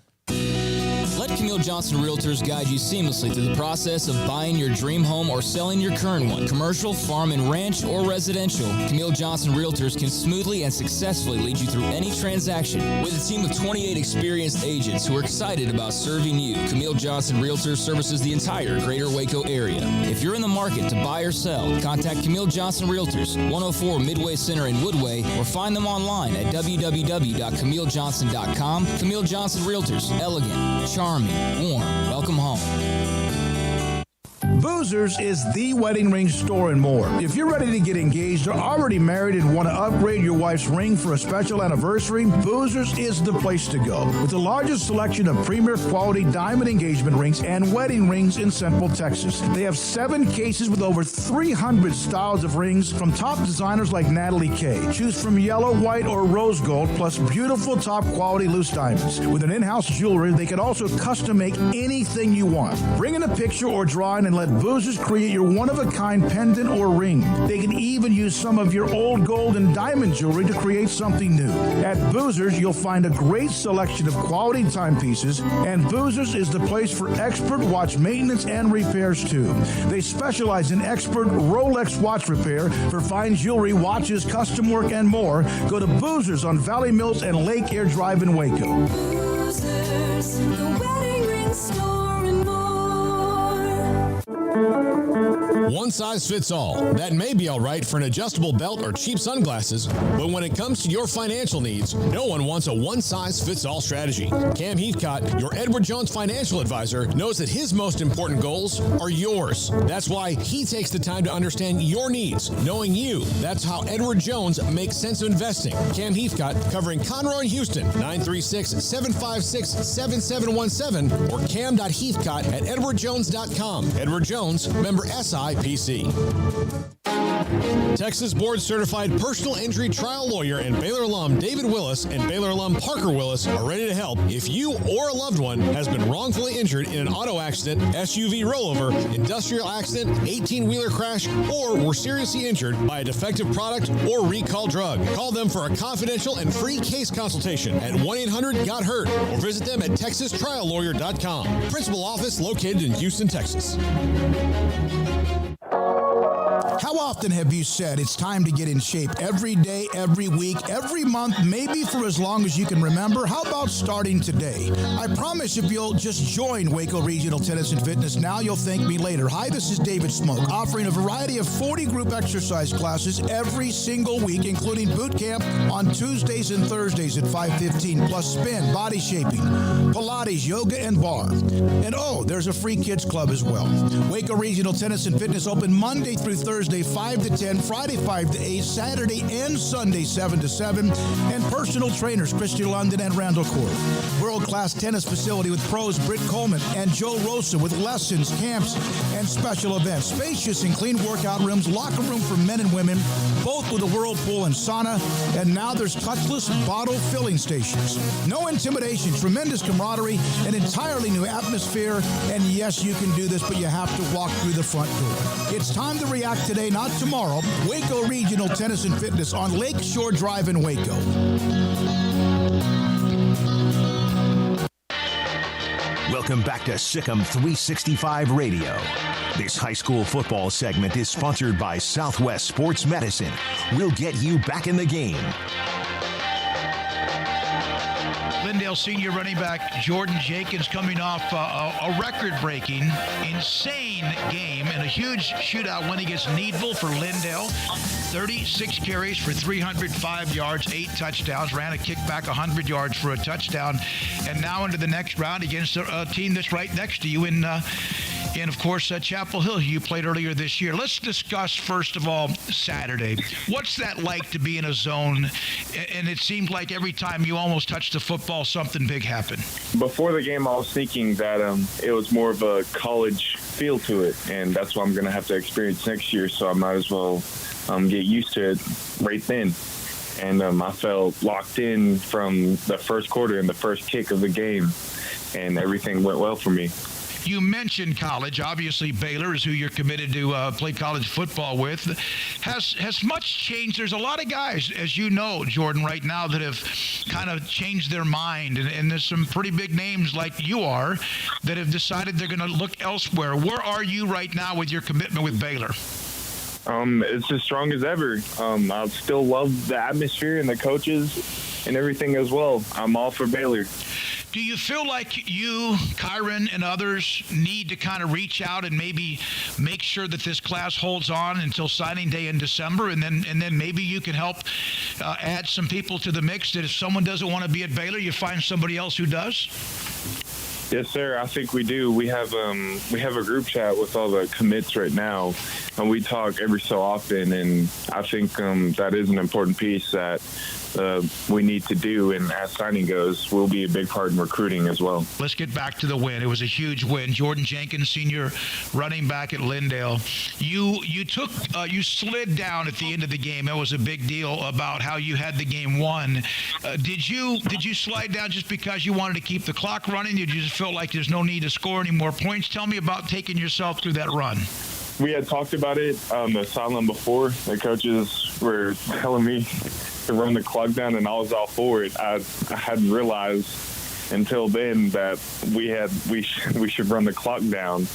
Let Camille Johnson Realtors guide you seamlessly through the process of buying your dream home or selling your current one. Commercial, farm and ranch, or residential, Camille Johnson Realtors can smoothly and successfully lead you through any transaction. With a team of 28 experienced agents who are excited about serving you, Camille Johnson Realtors services the entire greater Waco area. If you're in the market to buy or sell, contact Camille Johnson Realtors, 104 Midway Center in Woodway, or find them online at www.camillejohnson.com. Camille Johnson Realtors, elegant, charming, warm. Welcome home. Boozers is the wedding ring store and more. If you're ready to get engaged or already married and want to upgrade your wife's ring for a special anniversary, Boozers is the place to go. With the largest selection of premier quality diamond engagement rings and wedding rings in Central Texas. They have 7 cases with over 300 styles of rings from top designers like Natalie Kay. Choose from yellow, white, or rose gold, plus beautiful top quality loose diamonds. With an in-house jewelry, they can also custom make anything you want. Bring in a picture or drawing and let Boozers create your one-of-a-kind pendant or ring. They can even use some of your old gold and diamond jewelry to create something new. At Boozers, you'll find a great selection of quality timepieces, and Boozers is the place for expert watch maintenance and repairs too. They specialize in expert Rolex watch repair for fine jewelry, watches, custom work, and more. Go to Boozers on Valley Mills and Lake Air Drive in Waco. Boozers, the wedding ring store and more. One size fits all. That may be all right for an adjustable belt or cheap sunglasses, but when it comes to your financial needs, no one wants a one-size-fits-all strategy. Cam Heathcott, your Edward Jones financial advisor, knows that his most important goals are yours. That's why he takes the time to understand your needs, knowing you. That's how Edward Jones makes sense of investing. Cam Heathcott, covering Conroe and Houston, 936-756-7717 or cam.heathcott@edwardjones.com. Edward Jones, member SIPC. Texas Board Certified Personal Injury Trial Lawyer and Baylor alum David Willis and Baylor alum Parker Willis are ready to help if you or a loved one has been wrongfully injured in an auto accident, SUV rollover, industrial accident, 18-wheeler crash, or were seriously injured by a defective product or recall drug. Call them for a confidential and free case consultation at 1-800-GOT-HURT or visit them at texastriallawyer.com. Principal office located in Houston, Texas. How often have you said it's time to get in shape? Every day, every week, every month, maybe for as long as you can remember? How about starting today? I promise if you'll just join Waco Regional Tennis and Fitness now, you'll thank me later. Hi, this is David Smoke, offering a variety of 40 group exercise classes every single week, including boot camp on Tuesdays and Thursdays at 5:15, plus spin, body shaping, Pilates, yoga, and bar. And oh, there's a free kids club as well. Waco Regional Tennis and Fitness open Monday through Thursday, 5 to 10, Friday 5 to 8, Saturday and Sunday 7 to 7, and personal trainers Christy London and Randall Court. World-class tennis facility with pros Britt Coleman and Joe Rosa with lessons, camps, and special events. Spacious and clean workout rooms, locker room for men and women, both with a whirlpool and sauna, and now there's touchless bottle filling stations. No intimidation, tremendous camaraderie, an entirely new atmosphere, and yes, you can do this, but you have to walk through the front door. It's time to react today, not tomorrow. Waco Regional Tennis and Fitness on Lakeshore Drive in Waco. Welcome back to SicEm365 Radio. This high school football segment is sponsored by Southwest Sports Medicine. We'll get you back in the game. Glendale senior running back Jordan Jenkins coming off a record-breaking, insane game and a huge shootout win against Needville for Lindale. 36 carries for 305 yards, 8 touchdowns, ran a kickback 100 yards for a touchdown, and now into the next round against a team that's right next to you in of course, Chapel Hill, you played earlier this year. Let's discuss, first of all, Saturday. What's that like to be in a zone? And it seemed like every time you almost touched the football, something big happened. Before the game, I was thinking that it was more of a college feel to it, and that's what I'm going to have to experience next year, so I might as well get used to it right then. and I felt locked in from the first quarter and the first kick of the game, and everything went well for me. You mentioned college. Obviously, Baylor is who you're committed to play college football with. Has much changed? There's a lot of guys, as you know, Jordan, right now that have kind of changed their mind. And there's some pretty big names like you are that have decided they're going to look elsewhere. Where are you right now with your commitment with Baylor? It's as strong as ever. I still love the atmosphere and the coaches and everything as well. I'm all for Baylor. Do you feel like you, Kyron, and others need to kind of reach out and maybe make sure that this class holds on until signing day in December, and then maybe you can help add some people to the mix that if someone doesn't want to be at Baylor, you find somebody else who does? Yes, sir. I think we do. We have a group chat with all the commits right now, and we talk every so often. And I think that is an important piece that we need to do. And as signing goes, we'll be a big part in recruiting as well. Let's get back to the win. It was a huge win. Jordan Jenkins, senior running back at Lindale. You slid down at the end of the game. That was a big deal about how you had the game won. Did you slide down just because you wanted to keep the clock running? Did you just feel like there's no need to score any more points? Tell me about taking yourself through that run. We had talked about it on the sideline before. The coaches were telling me to run the clock down, and I was all for it. I hadn't realized until then that we should run the clock down.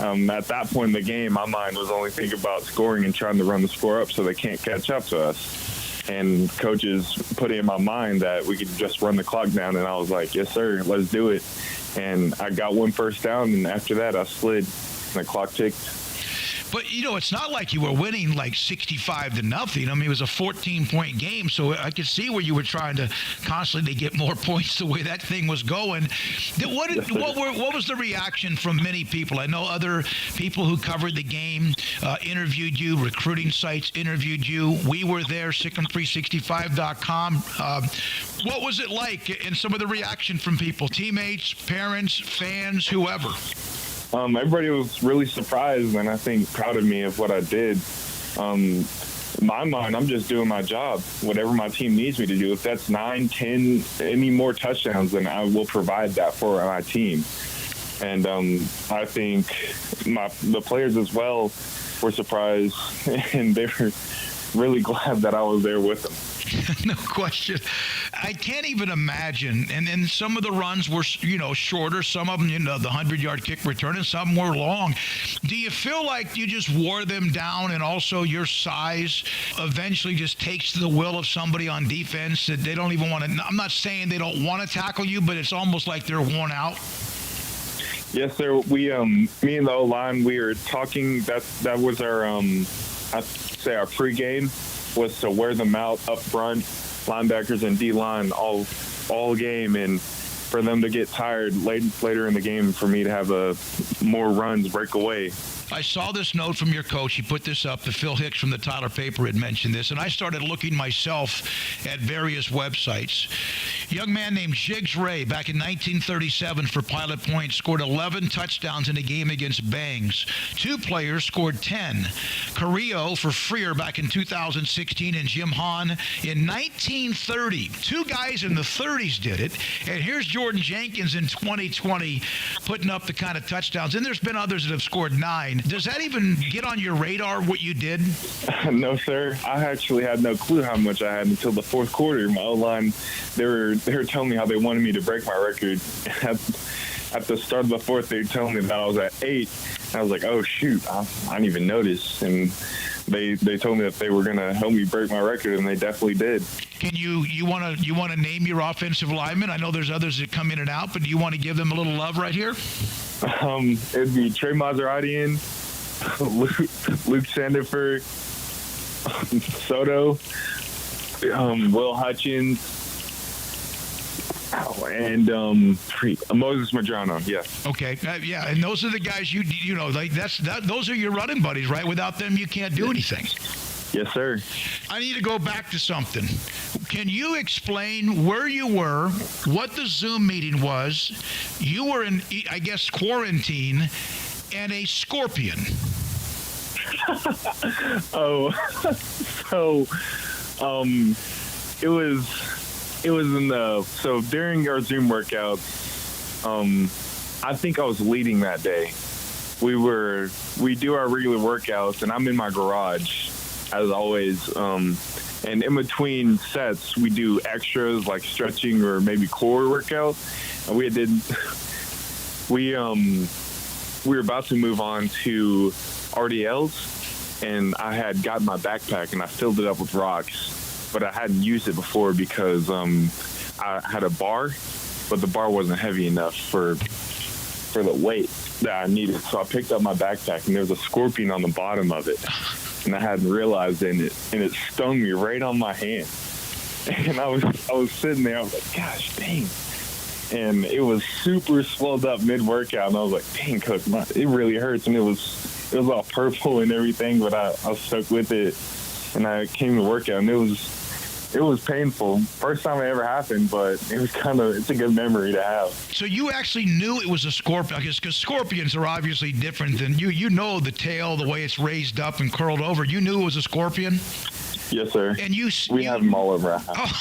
At that point in the game, my mind was only thinking about scoring and trying to run the score up so they can't catch up to us. And coaches put it in my mind that we could just run the clock down, and I was like, yes, sir, let's do it. And I got one first down, and after that, I slid, and the clock ticked. But, it's not like you were winning like 65-0. I mean, it was a 14-point game, so I could see where you were trying to constantly get more points the way that thing was going. What was the reaction from many people? I know other people who covered the game interviewed you, recruiting sites interviewed you. We were there, SicEm365.com. What was it like, and some of the reaction from people, teammates, parents, fans, whoever? Everybody was really surprised and I think proud of me of what I did. In my mind, I'm just doing my job, whatever my team needs me to do. If that's 9, 10, any more touchdowns, then I will provide that for my team. And I think the players as well were surprised, and they were really glad that I was there with them. No question. I can't even imagine. And then some of the runs were, shorter. Some of them, the 100-yard kick return, and some were long. Do you feel like you just wore them down, and also your size eventually just takes the will of somebody on defense that they don't even want to? I'm not saying they don't want to tackle you, but it's almost like they're worn out. Yes, sir. We, me and the O-line, we were talking. That was our, I'd say our pregame was to wear them out up front, linebackers and D-line all game, and for them to get tired later in the game, for me to have more runs break away. I saw this note from your coach. He put this up. The Phil Hicks from the Tyler paper had mentioned this, and I started looking myself at various websites. A young man named Jigs Ray, back in 1937 for Pilot Point, scored 11 touchdowns in a game against Bangs. 2 players scored 10. Carrillo for Freer back in 2016, and Jim Hahn in 1930. 2 guys in the 30s did it, and here's Jordan Jenkins in 2020 putting up the kind of touchdowns. And there's been others that have scored 9. Does that even get on your radar, what you did? No, sir. I actually had no clue how much I had until the fourth quarter. My O-line, they were telling me how they wanted me to break my record. At the start of the fourth, they were telling me that I was at 8. I was like, oh, shoot, I didn't even notice. And they told me that they were going to help me break my record, and they definitely did. Can you want to name your offensive linemen? I know there's others that come in and out, but do you want to give them a little love right here? It'd be Trey Maseratian, Luke Sandiford, Soto, Will Hutchins, and Moses Madrano. Yes. Okay. Yeah, and those are the guys you know like those are your running buddies, right? Without them, you can't do anything. Yes, sir. I need to go back to something. Can you explain where you were, what the Zoom meeting was? You were in, I guess, quarantine, and a scorpion. it was so during our Zoom workouts, I think I was leading that day. We do our regular workouts, and I'm in my garage as always. And in between sets, we do extras like stretching or maybe core workout. And we were about to move on to RDLs, and I had gotten my backpack and I filled it up with rocks, but I hadn't used it before because I had a bar, but the bar wasn't heavy enough for the weight that I needed. So I picked up my backpack, and there was a scorpion on the bottom of it, and I hadn't realized it, and it stung me right on my hand. And I was sitting there, I was like, gosh, dang. And it was super swelled up mid-workout, and I was like, dang, coach, it really hurts. And it was all purple and everything, but I stuck with it, and I came to workout, and it was painful. First time it ever happened, but it's a good memory to have. So you actually knew it was a scorpion, because scorpions are obviously different than you know the tail, the way it's raised up and curled over. You knew it was a scorpion? Yes, sir. And we have them all over our house.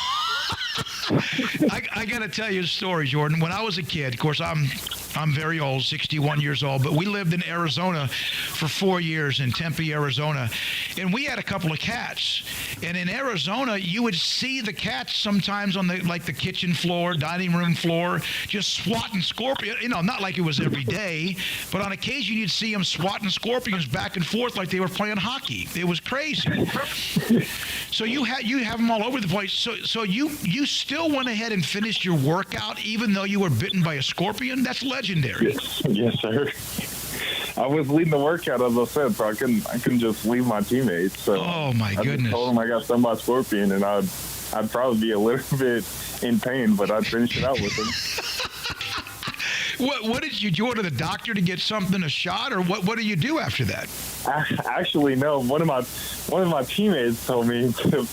I got to tell you a story, Jordan. When I was a kid, of course, I'm very old, 61 years old, but we lived in Arizona for 4 years, in Tempe, Arizona, and we had a couple of cats. And in Arizona, you would see the cats sometimes on the kitchen floor, dining room floor, just swatting scorpions. Not like it was every day, but on occasion you'd see them swatting scorpions back and forth like they were playing hockey. It was crazy. So you have them all over the place. So you still went ahead and finished your workout even though you were bitten by a scorpion? That's legendary. Yes, sir. I was leading the workout, as I said, so I couldn't just leave my teammates. So oh my goodness! I just told them I got stung by a scorpion, and I'd probably be a little bit in pain, but I'd finish it out with them. What did you go to the doctor to get a shot, or what do you do after that? Actually, no. One of my teammates told me to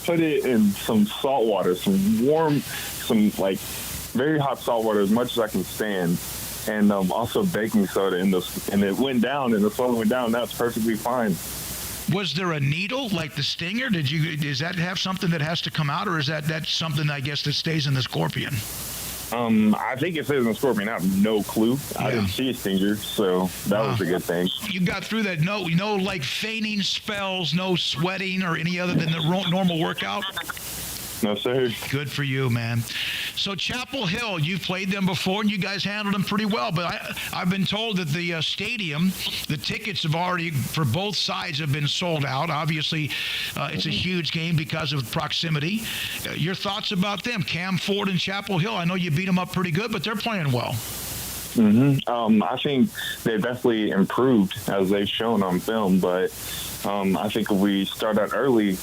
put it in some salt water, some very hot salt water, as much as I can stand, and also baking soda and it went down, and the swelling went down. That's perfectly fine. Was there a needle like the stinger? Does that have something that has to come out, or is that something, I guess, that stays in the scorpion? I think it says in the scorpion. I have no clue. I didn't see a stinger, so that was a good thing. You got through that. No, like feigning spells, no sweating or any other than the normal workout? No, sir. Good for you, man. So Chapel Hill, you've played them before, and you guys handled them pretty well. But I've been told that the stadium, the tickets have already, for both sides, have been sold out. Obviously, it's a huge game because of proximity. Your thoughts about them? Cam Ford and Chapel Hill, I know you beat them up pretty good, but they're playing well. I think they've definitely improved as they've shown on film, but I think if we start out early,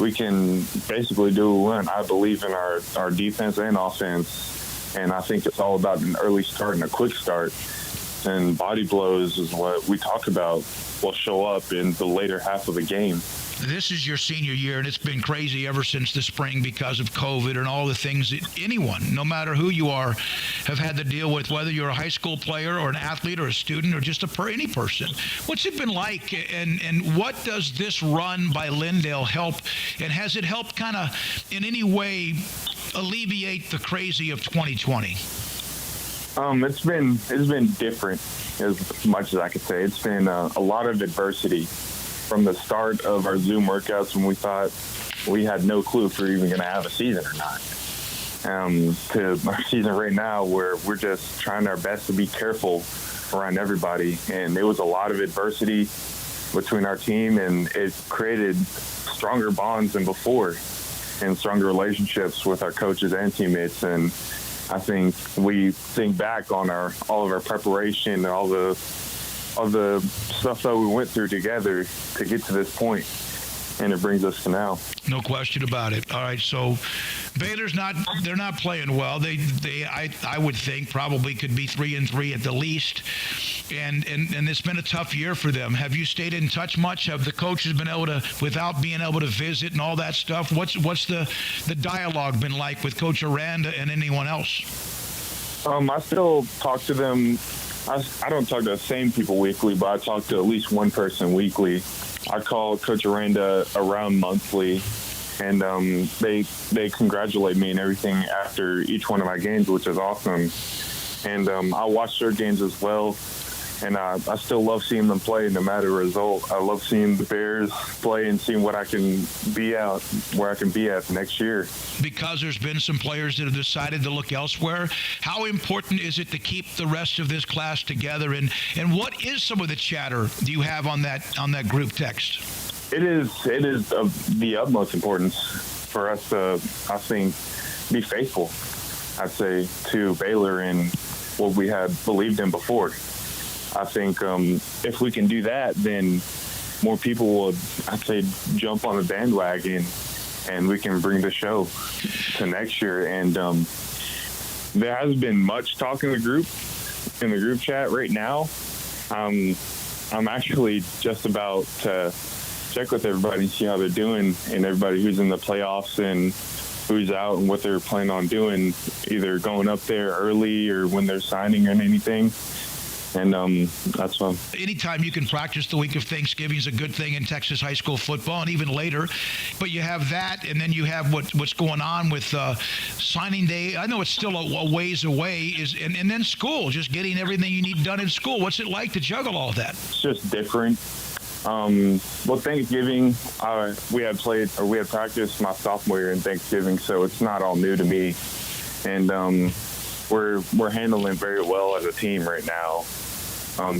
we can basically do a run. I believe in our defense and offense, and I think it's all about an early start and a quick start. And body blows is what we talk about will show up in the later half of the game. This is your senior year, and it's been crazy ever since the spring because of COVID and all the things that anyone, no matter who you are, have had to deal with, whether you're a high school player or an athlete or a student or just any person. What's it been like, and what does this run by Lindale help, and has it helped kind of in any way alleviate the crazy of 2020? It's been different, as much as I could say. It's been a lot of adversity from the start of our Zoom workouts when we thought we had no clue if we were even going to have a season or not, to our season right now where we're just trying our best to be careful around everybody. And there was a lot of adversity between our team, and it created stronger bonds than before and stronger relationships with our coaches and teammates. And I think we think back on all of our preparation and all the stuff that we went through together to get to this point, and it brings us to now. No question about it. All right, so Baylor's they're not playing well. I would think probably could be 3-3 at the least, and it's been a tough year for them. Have you stayed in touch much? Have the coaches been able to, without being able to visit and all that stuff? What's the dialogue been like with Coach Aranda and anyone else? I still talk to them. I don't talk to the same people weekly, but I talk to at least one person weekly. I call Coach Aranda around monthly, and they congratulate me and everything after each one of my games, which is awesome. And I watch their games as well, and I still love seeing them play no matter the result. I love seeing the Bears play and seeing what I can be at, where I can be at next year. Because there's been some players that have decided to look elsewhere, how important is it to keep the rest of this class together? And what is some of the chatter do you have on that group text? It is of the utmost importance for us to, I think, be faithful, I'd say, to Baylor and what we had believed in before. I think if we can do that, then more people will, I'd say, jump on the bandwagon, and we can bring the show to next year. And there hasn't been much talk in the group chat right now. I'm actually just about to check with everybody and see how they're doing, and everybody who's in the playoffs and who's out and what they're planning on doing, either going up there early or when they're signing or anything. And that's fun. Anytime you can practice the week of Thanksgiving is a good thing in Texas high school football, and even later. But you have that, and then you have what's going on with signing day. I know it's still a ways away, and then school, just getting everything you need done in school. What's it like to juggle all that? It's just different. Well, Thanksgiving, we had practiced my sophomore year in Thanksgiving, so it's not all new to me. And we're handling very well as a team right now. A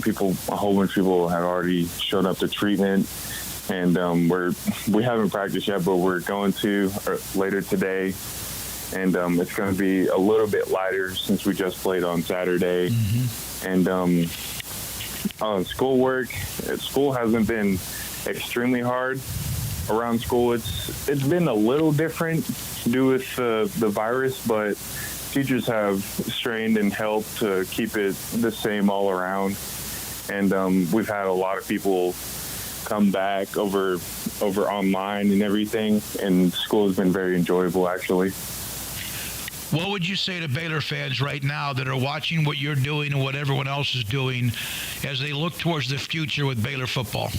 whole bunch of people have already showed up to treatment, and we haven't practiced yet, but we're going to later today. And it's going to be a little bit lighter since we just played on Saturday. Mm-hmm. And schoolwork, school hasn't been extremely hard around school. It's been a little different due with the virus, but teachers have strained and helped to keep it the same all around. And we've had a lot of people come back over online and everything, and school has been very enjoyable, actually. What would you say to Baylor fans right now that are watching what you're doing and what everyone else is doing as they look towards the future with Baylor football?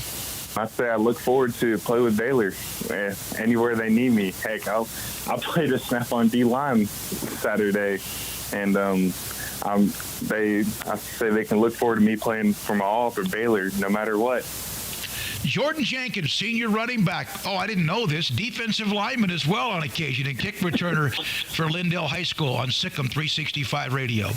I say I look forward to play with Baylor anywhere they need me. Heck, I'll play the snap on D-line Saturday, and I say they can look forward to me playing for my all for Baylor no matter what. Jordan Jenkins, senior running back. Oh, I didn't know this. Defensive lineman as well on occasion, and kick returner for Lindale High School on SicEm365 Radio.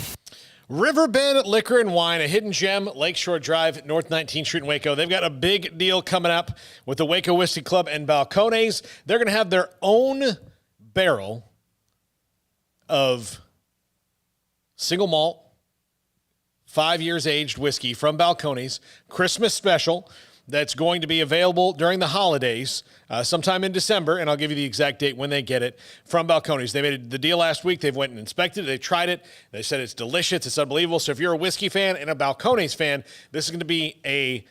Riverbend Liquor and Wine, a hidden gem, Lakeshore Drive, North 19th Street in Waco. They've got a big deal coming up with the Waco Whiskey Club and Balcones. They're going to have their own barrel of single malt, 5 years aged whiskey from Balcones, Christmas special. That's going to be available during the holidays, sometime in December, and I'll give you the exact date when they get it from Balcones. They made the deal last week. They've went and inspected it. They tried it. They said it's delicious. It's unbelievable. So if you're a whiskey fan and a Balcones fan, this is going to be a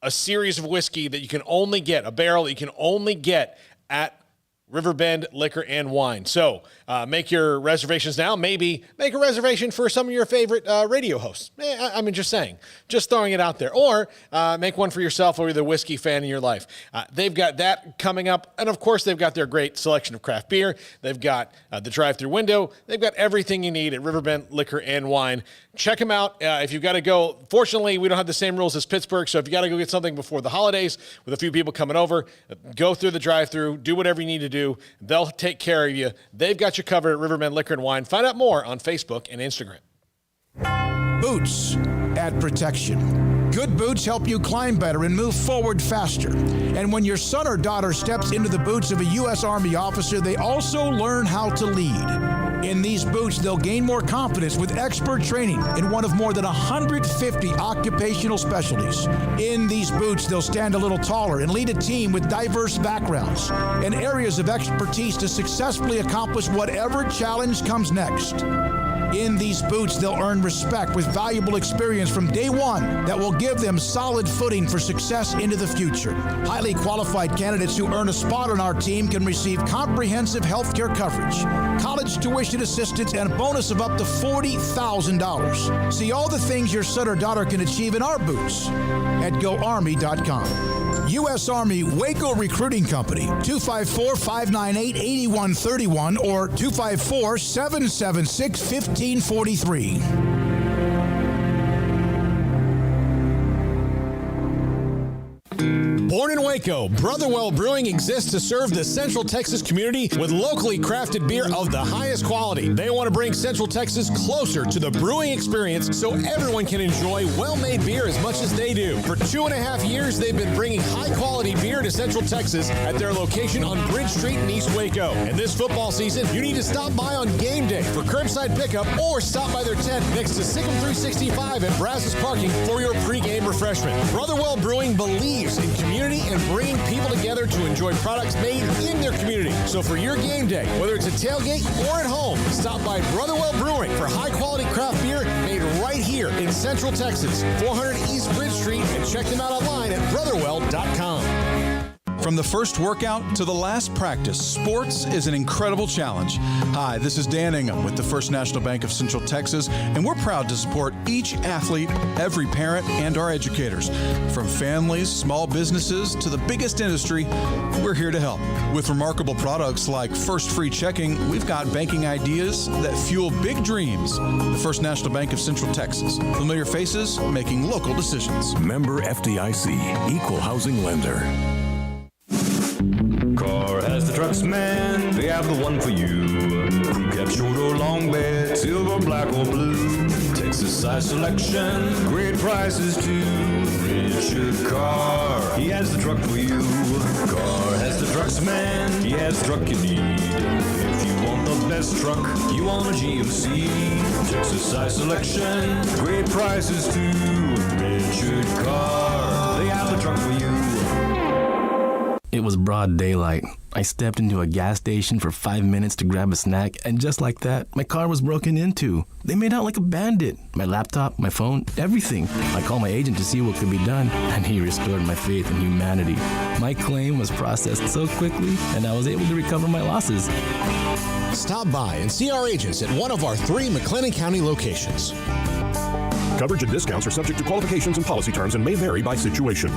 series of whiskey that you can only get, a barrel that you can only get at Riverbend Liquor and Wine. So make your reservations now. Maybe make a reservation for some of your favorite radio hosts. I mean, just saying. Just throwing it out there. Or make one for yourself or you're the whiskey fan in your life. They've got that coming up. And, of course, they've got their great selection of craft beer. They've got the drive-thru window. They've got everything you need at Riverbend Liquor and Wine. Check them out if you've got to go. Fortunately, we don't have the same rules as Pittsburgh, so if you got to go get something before the holidays with a few people coming over, go through the drive-thru, do whatever you need to do. They'll take care of you. They've got you covered at Riverbend Liquor and Wine. Find out more on Facebook and Instagram. Boots add protection. Good boots help you climb better and move forward faster. And when your son or daughter steps into the boots of a U.S. Army officer, they also learn how to lead. In these boots, they'll gain more confidence with expert training in one of more than 150 occupational specialties. In these boots, they'll stand a little taller and lead a team with diverse backgrounds and areas of expertise to successfully accomplish whatever challenge comes next. In these boots, they'll earn respect with valuable experience from day one that will give them solid footing for success into the future. Highly qualified candidates who earn a spot on our team can receive comprehensive health care coverage, college tuition assistance, and a bonus of up to $40,000. See all the things your son or daughter can achieve in our boots at GoArmy.com. U.S. Army Waco Recruiting Company, 254-598-8131 or 254-776-1543. Born in Waco, Brotherwell Brewing exists to serve the Central Texas community with locally crafted beer of the highest quality. They want to bring Central Texas closer to the brewing experience so everyone can enjoy well-made beer as much as they do. For 2.5 years, they've been bringing high-quality beer to Central Texas at their location on Bridge Street in East Waco. And this football season, you need to stop by on game day for curbside pickup or stop by their tent next to SicEm365 at Brazos Parking for your pregame refreshment. Brotherwell Brewing believes in community and bringing people together to enjoy products made in their community. So for your game day, whether it's a tailgate or at home, stop by Brotherwell Brewing for high-quality craft beer made right here in Central Texas, 400 East Bridge Street, and check them out online at brotherwell.com. From the first workout to the last practice, sports is an incredible challenge. Hi, this is Dan Ingham with the First National Bank of Central Texas, and we're proud to support each athlete, every parent, and our educators. From families, small businesses, to the biggest industry, we're here to help. With remarkable products like First Free Checking, we've got banking ideas that fuel big dreams. The First National Bank of Central Texas. Familiar faces making local decisions. Member FDIC, Equal Housing Lender. Car has the trucks, man, they have the one for you. Crew cab, short or long bed, silver, black or blue. Texas size selection, great prices too. Richard Carr, he has the truck for you. Carr has the trucks, man, he has the truck you need. If you want the best truck, you want a GMC. Texas size selection, great prices too. Richard Carr, they have the truck for you. It was broad daylight. I stepped into a gas station for 5 minutes to grab a snack, and just like that, my car was broken into. They made out like a bandit. My laptop, my phone, everything. I called my agent to see what could be done, and he restored my faith in humanity. My claim was processed so quickly, and I was able to recover my losses. Stop by and see our agents at one of our 3 McLennan County locations. Coverage and discounts are subject to qualifications and policy terms and may vary by situation.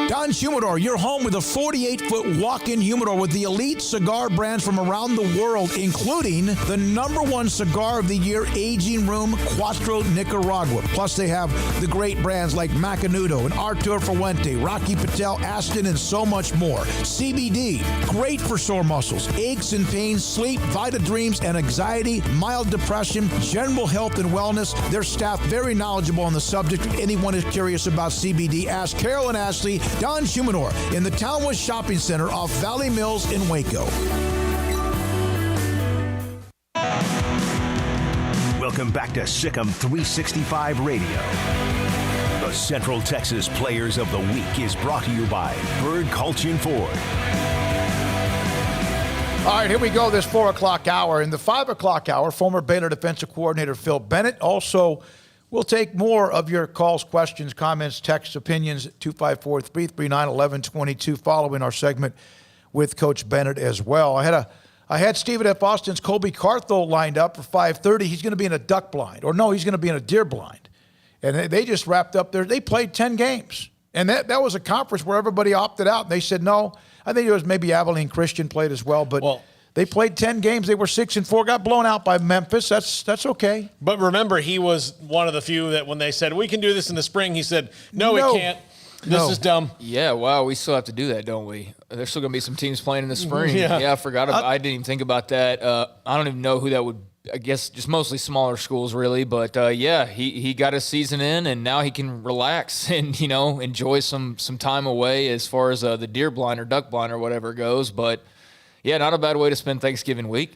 Don's Humidor, your home with a 48-foot walk-in humidor with the elite cigar brands from around the world, including the #1 cigar of the year, Aging Room Cuatro Nicaragua. Plus, they have the great brands like Macanudo and Artur Fuente, Rocky Patel, Aston, and so much more. CBD, great for sore muscles, aches and pains, sleep, Vita Dreams, and anxiety, mild depression, general health and wellness. Their staff very knowledgeable on the subject. If anyone is curious about CBD, ask Carol and Ashley. Don's Humidor in the Townwest Shopping Center off Valley Mills in Waco. Welcome back to SicEm365 Radio. The Central Texas Players of the Week is brought to you by Bird Culchin Ford. All right, here we go, this 4 o'clock hour. In the 5 o'clock hour, former Baylor defensive coordinator Phil Bennett. Also, we'll take more of your calls, questions, comments, texts, opinions at 254-339-1122 following our segment with Coach Bennett as well. I had Stephen F. Austin's Colby Cartho lined up for 5:30. He's going to be in a duck blind. Or no, he's going to be in a deer blind. And they just wrapped up there. They played 10 games. And that was a conference where everybody opted out. And they said no. I think it was maybe Abilene Christian played as well. But they played 10 games. They were 6-4, got blown out by Memphis. That's okay. But remember, he was one of the few that when they said, we can do this in the spring, he said, no. We can't. This is dumb. Yeah, wow, we still have to do that, don't we? There's still going to be some teams playing in the spring. Yeah, I forgot about I didn't even think about that. I don't even know who that would, I guess just mostly smaller schools really. But, yeah, he got his season in, and now he can relax and, enjoy some time away as far as the deer blind or duck blind or whatever goes. But, yeah, not a bad way to spend Thanksgiving week.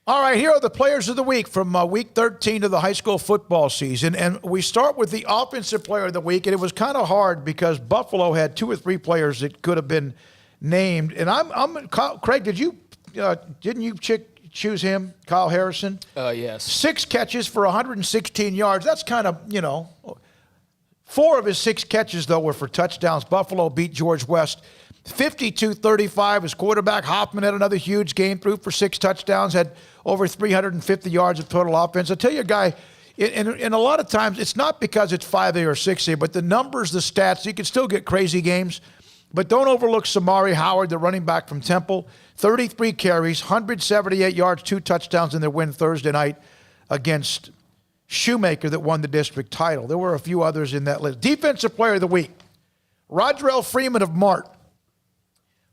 All right, here are the players of the week from week 13 of the high school football season. And we start with the offensive player of the week. And it was kind of hard because Buffalo had 2 or 3 players that could have been named. And I'm Craig, didn't you choose him, Kyle Harrison? Yes. 6 catches for 116 yards. That's kind of, 4 of his 6 catches, though, were for touchdowns. Buffalo beat George West 52-35. His quarterback, Hoffman, had another huge game, threw for 6 touchdowns, had over 350 yards of total offense. I'll tell you a guy, and a lot of times it's not because it's 5A or 6A, but the numbers, the stats, you can still get crazy games. But don't overlook Samari Howard, the running back from Temple. 33 carries, 178 yards, 2 touchdowns in their win Thursday night against Shoemaker that won the district title. There were a few others in that list. Defensive Player of the Week, Rodrell Freeman of Mart.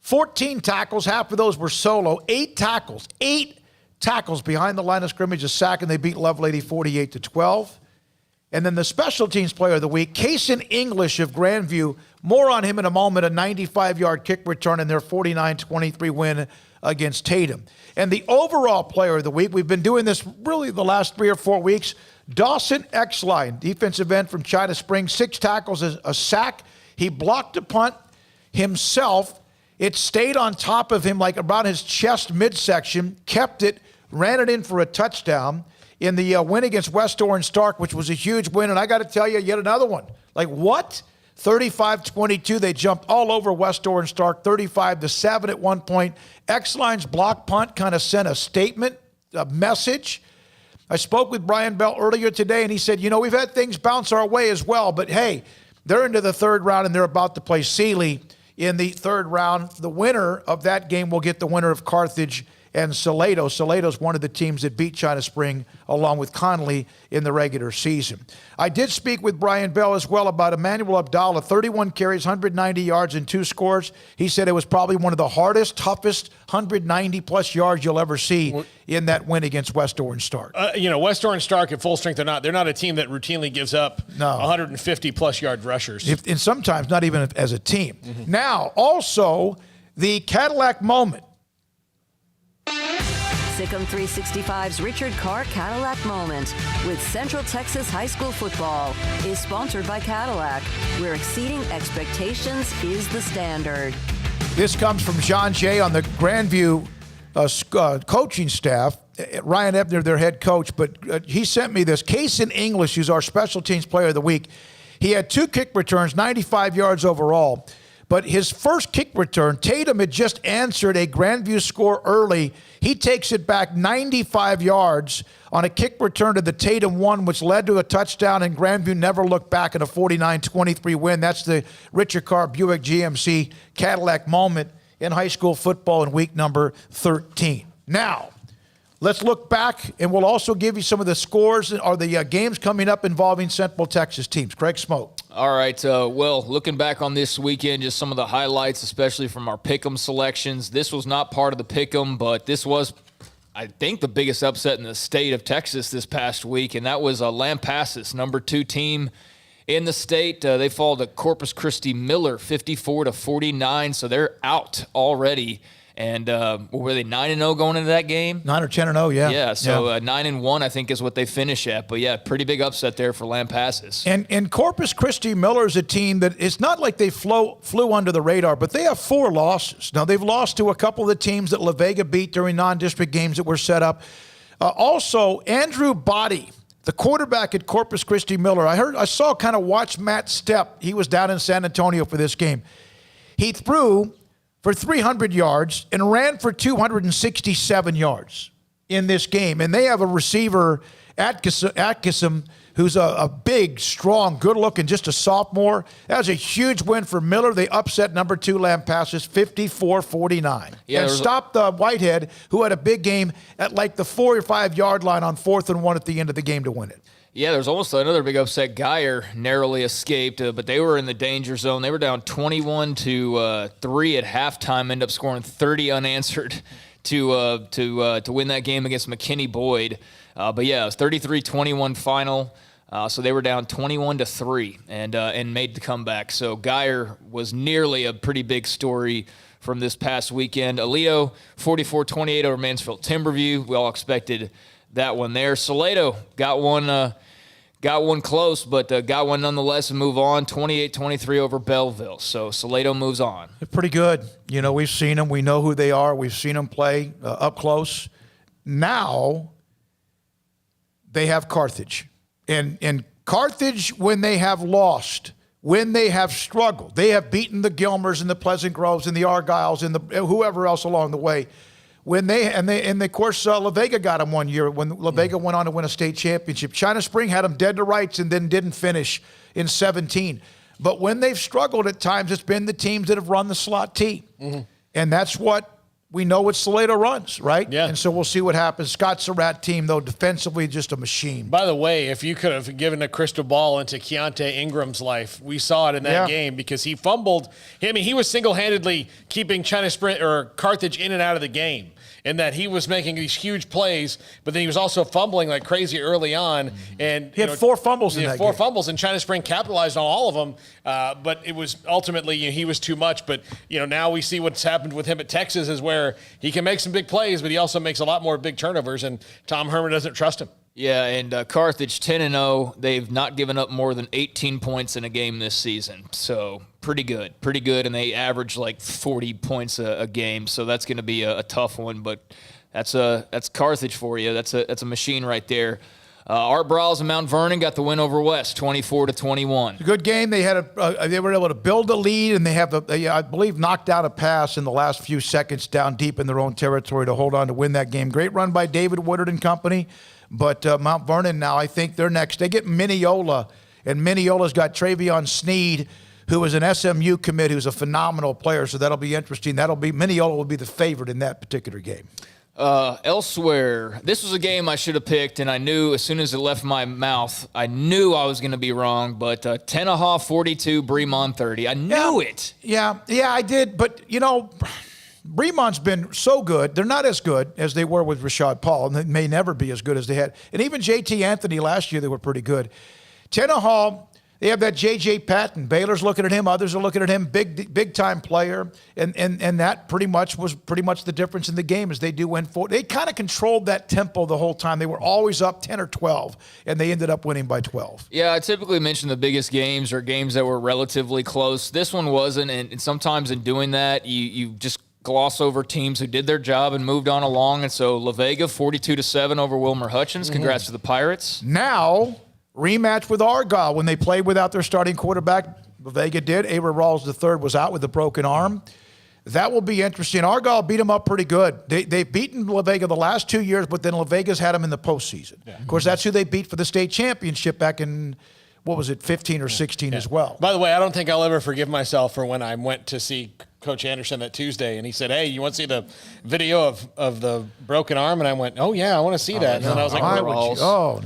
14 tackles, half of those were solo. 8 tackles behind the line of scrimmage, a sack, and they beat Lovelady 48-12. And then the Special Teams Player of the Week, Kason English of Grandview. More on him in a moment, a 95-yard kick return in their 49-23 win against Tatum. And the overall Player of the Week, we've been doing this really the last 3 or 4 weeks, Dawson Exline, defensive end from China Springs, 6 tackles, a sack. He blocked a punt himself. It stayed on top of him like around his chest midsection, kept it, ran it in for a touchdown in the win against West Orange Stark, which was a huge win. And I got to tell you, yet another one. Like, what? 35-22, they jumped all over West Orange Stark, 35-7 at one point. X-Line's block punt kind of sent a statement, a message. I spoke with Brian Bell earlier today, and he said, we've had things bounce our way as well, but hey, they're into the third round, and they're about to play Sealy in the third round. The winner of that game will get the winner of Carthage and Salado. Salado's one of the teams that beat China Spring along with Connolly in the regular season. I did speak with Brian Bell as well about Emmanuel Abdallah, 31 carries, 190 yards, and 2 scores. He said it was probably one of the hardest, toughest 190-plus yards you'll ever see in that win against West Orange Stark. West Orange Stark at full strength, they're not a team that routinely gives up 150-plus yard rushers. And sometimes not even as a team. Mm-hmm. Now, also, the Cadillac moment. SicEm365's Richard Carr Cadillac Moment with Central Texas High School Football is sponsored by Cadillac, where exceeding expectations is the standard. This comes from John Jay on the Grandview coaching staff. Ryan Ebner, their head coach, but he sent me this. Kason English, who's our Special Teams Player of the Week. He had 2 kick returns, 95 yards overall. But his first kick return, Tatum had just answered a Grandview score early. He takes it back 95 yards on a kick return to the Tatum one, which led to a touchdown, and Grandview never looked back in a 49-23 win. That's the Richard Carr Buick GMC Cadillac moment in high school football in week number 13. Now, let's look back, and we'll also give you some of the scores or the games coming up involving Central Texas teams. Craig Smoke. All right, looking back on this weekend, just some of the highlights, especially from our Pick'em selections. This was not part of the Pick'em, but this was, I think, the biggest upset in the state of Texas this past week, and that was Lampasas, number 2 team in the state. They fall to Corpus Christi Miller, 54-49, so they're out already. And were they 9-0 going into that game? 9 or 10-0, yeah. Yeah, so 9-1 I think is what they finish at. But yeah, pretty big upset there for Lampasas. And Corpus Christi Miller is a team that it's not like they flew under the radar, but they have 4 losses. Now they've lost to a couple of the teams that La Vega beat during non-district games that were set up. Also, Andrew Body, the quarterback at Corpus Christi Miller. I watched Matt Stepp. He was down in San Antonio for this game. He threw for 300 yards and ran for 267 yards in this game. And they have a receiver, Atkinson, who's a big, strong, good-looking, just a sophomore. That was a huge win for Miller. They upset number 2 Lampasas 54-49. Yeah, and stopped Whitehead, who had a big game at like the 4 or 5 yard line on 4th and 1 at the end of the game to win it. Yeah, there's almost another big upset. Geyer narrowly escaped, but they were in the danger zone. They were down 21-3 at halftime, ended up scoring 30 unanswered to win that game against McKinney Boyd. But yeah, it was 33-21 final. So they were down 21-3 and made the comeback. So Geyer was nearly a pretty big story from this past weekend. Alito 44-28 over Mansfield Timberview. We all expected that one there. Salado got one close, but got one nonetheless and move on. 28-23 over Belleville. So Salado moves on. They're pretty good. We've seen them. We know who they are. We've seen them play up close. Now they have Carthage. And Carthage, when they have lost, when they have struggled, they have beaten the Gilmers and the Pleasant Groves and the Argyles and the whoever else along the way. Of course, La Vega got them one year when La Vega went on to win a state championship. China Spring had them dead to rights and then didn't finish in 17. But when they've struggled at times, it's been the teams that have run the slot T. And that's what we know what Salado runs, right? Yeah. And so we'll see what happens. Scott Surratt team, though, defensively just a machine. By the way, if you could have given a crystal ball into Keontae Ingram's life, we saw it in that game because he fumbled. I mean, he was single-handedly keeping Carthage in and out of the game. In that he was making these huge plays, but then he was also fumbling like crazy early on. And he had 4 fumbles in that game. 4 fumbles, and China Spring capitalized on all of them. But it was ultimately, he was too much. But, now we see what's happened with him at Texas is where he can make some big plays, but he also makes a lot more big turnovers, and Tom Herman doesn't trust him. Yeah, and Carthage 10-0. They've not given up more than 18 points in a game this season. So pretty good, and they average like 40 points a game. So that's going to be a tough one. But that's Carthage for you. That's a machine right there. Art Briles and Mount Vernon got the win over West, 24-21. It's a good game. They had they were able to build a lead, and they I believe knocked out a pass in the last few seconds down deep in their own territory to hold on to win that game. Great run by David Woodard and company. But Mount Vernon now, I think they're next. They get Mineola, and Mineola's got Travion Sneed, who was an SMU commit, who's a phenomenal player. So that'll be interesting. Mineola will be the favorite in that particular game. Elsewhere, this was a game I should have picked, and I knew as soon as it left my mouth, I knew I was going to be wrong. But Tenaha 42, Bremont 30. I knew it. Yeah, I did. But, Bremont's been so good. They're not as good as they were with Rashad Paul, and they may never be as good as they had. And even J.T. Anthony last year, they were pretty good. Tenaha, they have that J.J. Patton. Baylor's looking at him. Others are looking at him. Big-time player. And that pretty much was the difference in the game as they do win 4. They kind of controlled that tempo the whole time. They were always up 10 or 12, and they ended up winning by 12. Yeah, I typically mention the biggest games or games that were relatively close. This one wasn't, and sometimes in doing that, you just gloss over teams who did their job and moved on along. And so La Vega 42-7 over Wilmer Hutchins. Congrats to the Pirates. Now, rematch with Argyle when they played without their starting quarterback. La Vega did. Avery Rawls III was out with a broken arm. That will be interesting. Argyle beat them up pretty good. They've beaten La Vega the last 2 years, but then La Vega's had them in the postseason. Yeah. Of course, that's who they beat for the state championship back in, 15 or 16 as well. By the way, I don't think I'll ever forgive myself for when I went to see Coach Anderson that Tuesday, and he said, "Hey, you want to see the video of the broken arm?" And I went, "Oh yeah, I want to see that." No. And I was like,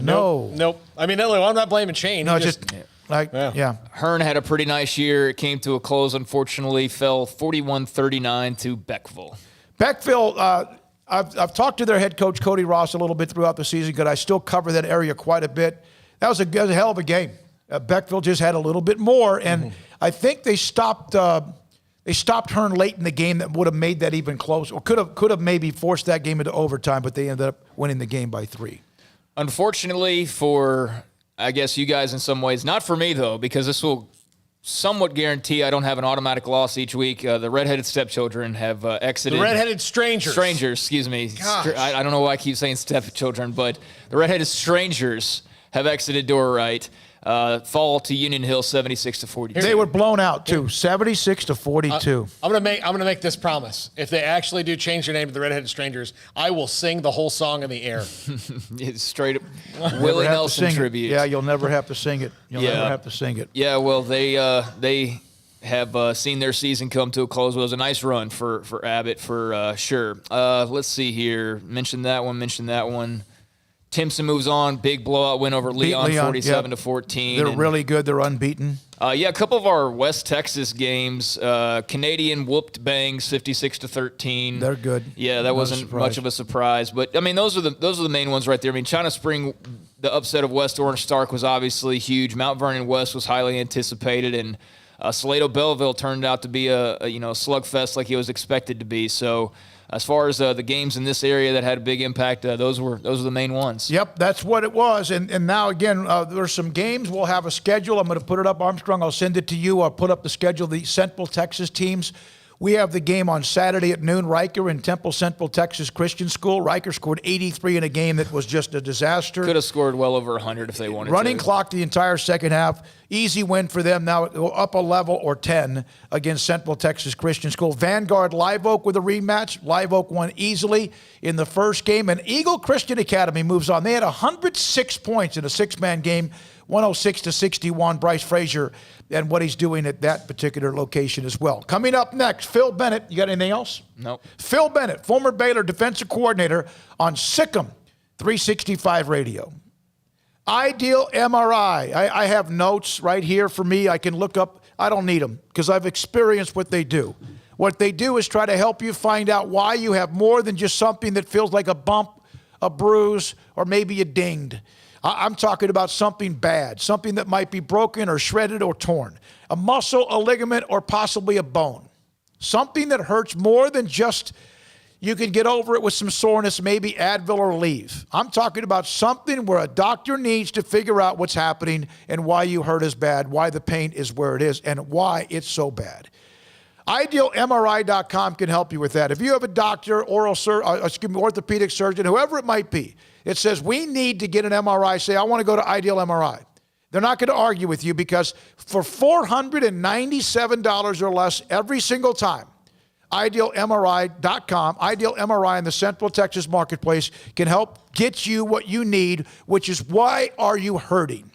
no. Nope. I mean, I'm not blaming Shane. No, yeah. Hearn had a pretty nice year. It came to a close, unfortunately, fell 41-39 to Beckville. Beckville, I've talked to their head coach, Cody Ross, a little bit throughout the season because I still cover that area quite a bit. That was a hell of a game. Beckville just had a little bit more, and I think they stopped Hearn late in the game that would have made that even close, or could have maybe forced that game into overtime, but they ended up winning the game by 3. Unfortunately for, I guess, you guys in some ways, not for me, though, because this will somewhat guarantee I don't have an automatic loss each week. The redheaded stepchildren have exited. The redheaded strangers. Strangers, excuse me. I don't know why I keep saying stepchildren, but the redheaded strangers have exited door right. Fall to Union Hill 76-42. They were blown out too, 76-42. I'm gonna make this promise. If they actually do change their name to the Redheaded Strangers, I will sing the whole song in the air. It's straight up Willie Nelson tribute. Yeah, you'll never have to sing it. Never have to sing it. Yeah, well, they have seen their season come to a close. It was a nice run for Abbott for sure. Let's see here. Mention that one. Timpson moves on. Big blowout win over Leon 47-14. They're really good. They're unbeaten. A couple of our West Texas games. Canadian whooped Bangs 56-13. They're good. Yeah, that wasn't much of a surprise. But I mean, those are the main ones right there. I mean, China Spring, the upset of West Orange Stark was obviously huge. Mount Vernon West was highly anticipated, and Salado Belleville turned out to be a slugfest like it was expected to be. So, as far as the games in this area that had a big impact, those were the main ones. Yep, that's what it was. And now, again, there's some games. We'll have a schedule. I'm going to put it up, Armstrong. I'll send it to you. I'll put up the schedule of the Central Texas teams. We have the game on Saturday at noon, Riker and Temple Central Texas Christian School. Riker scored 83 in a game that was just a disaster. Could have scored well over 100 if they wanted to. Running clock the entire second half. Easy win for them now, up a level or 10 against Central Texas Christian School. Vanguard Live Oak with a rematch. Live Oak won easily in the first game. And Eagle Christian Academy moves on. They had 106 points in a six-man game, 106-61. Bryce Frazier and what he's doing at that particular location as well. Coming up next, Phil Bennett. You got anything else? Nope. Phil Bennett, former Baylor defensive coordinator on SicEm365 Radio. Ideal MRI. I have notes right here for me. I can look up. I don't need them because I've experienced what they do. What they do is try to help you find out why you have more than just something that feels like a bump, a bruise, or maybe you dinged. I'm talking about something bad, something that might be broken or shredded or torn, a muscle, a ligament, or possibly a bone. Something that hurts more than just you can get over it with some soreness, maybe Advil or leave. I'm talking about something where a doctor needs to figure out what's happening and why you hurt as bad, why the pain is where it is, and why it's so bad. IdealMRI.com can help you with that. If you have a doctor, orthopedic surgeon, whoever it might be, it says we need to get an MRI, say I want to go to Ideal MRI. They're not going to argue with you because for $497 or less every single time, IdealMRI.com, Ideal MRI in the Central Texas marketplace can help get you what you need, which is why are you hurting?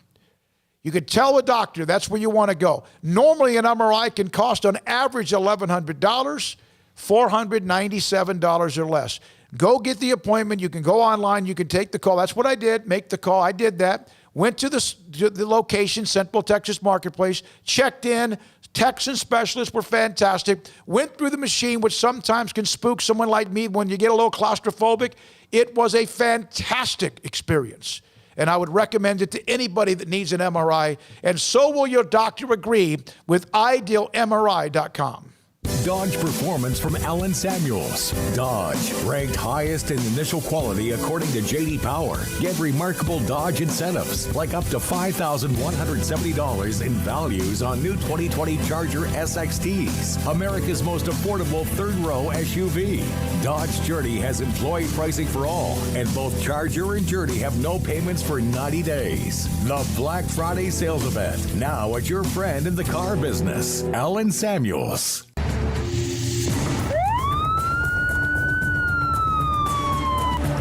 You can tell a doctor that's where you want to go. Normally an MRI can cost on average $1,100, $497 or less. Go get the appointment. You can go online. You can take the call. That's what I did. Make the call. I did that. Went to the location, Central Texas Marketplace, checked in. Texan specialists were fantastic. Went through the machine, which sometimes can spook someone like me when you get a little claustrophobic. It was a fantastic experience. And I would recommend it to anybody that needs an MRI. And so will your doctor agree with IdealMRI.com. Dodge Performance from Alan Samuels. Dodge, ranked highest in initial quality according to J.D. Power. Get remarkable Dodge incentives like up to $5,170 in values on new 2020 Charger SXTs, America's most affordable third-row SUV. Dodge Journey has employee pricing for all, and both Charger and Journey have no payments for 90 days. The Black Friday sales event, now at your friend in the car business, Alan Samuels.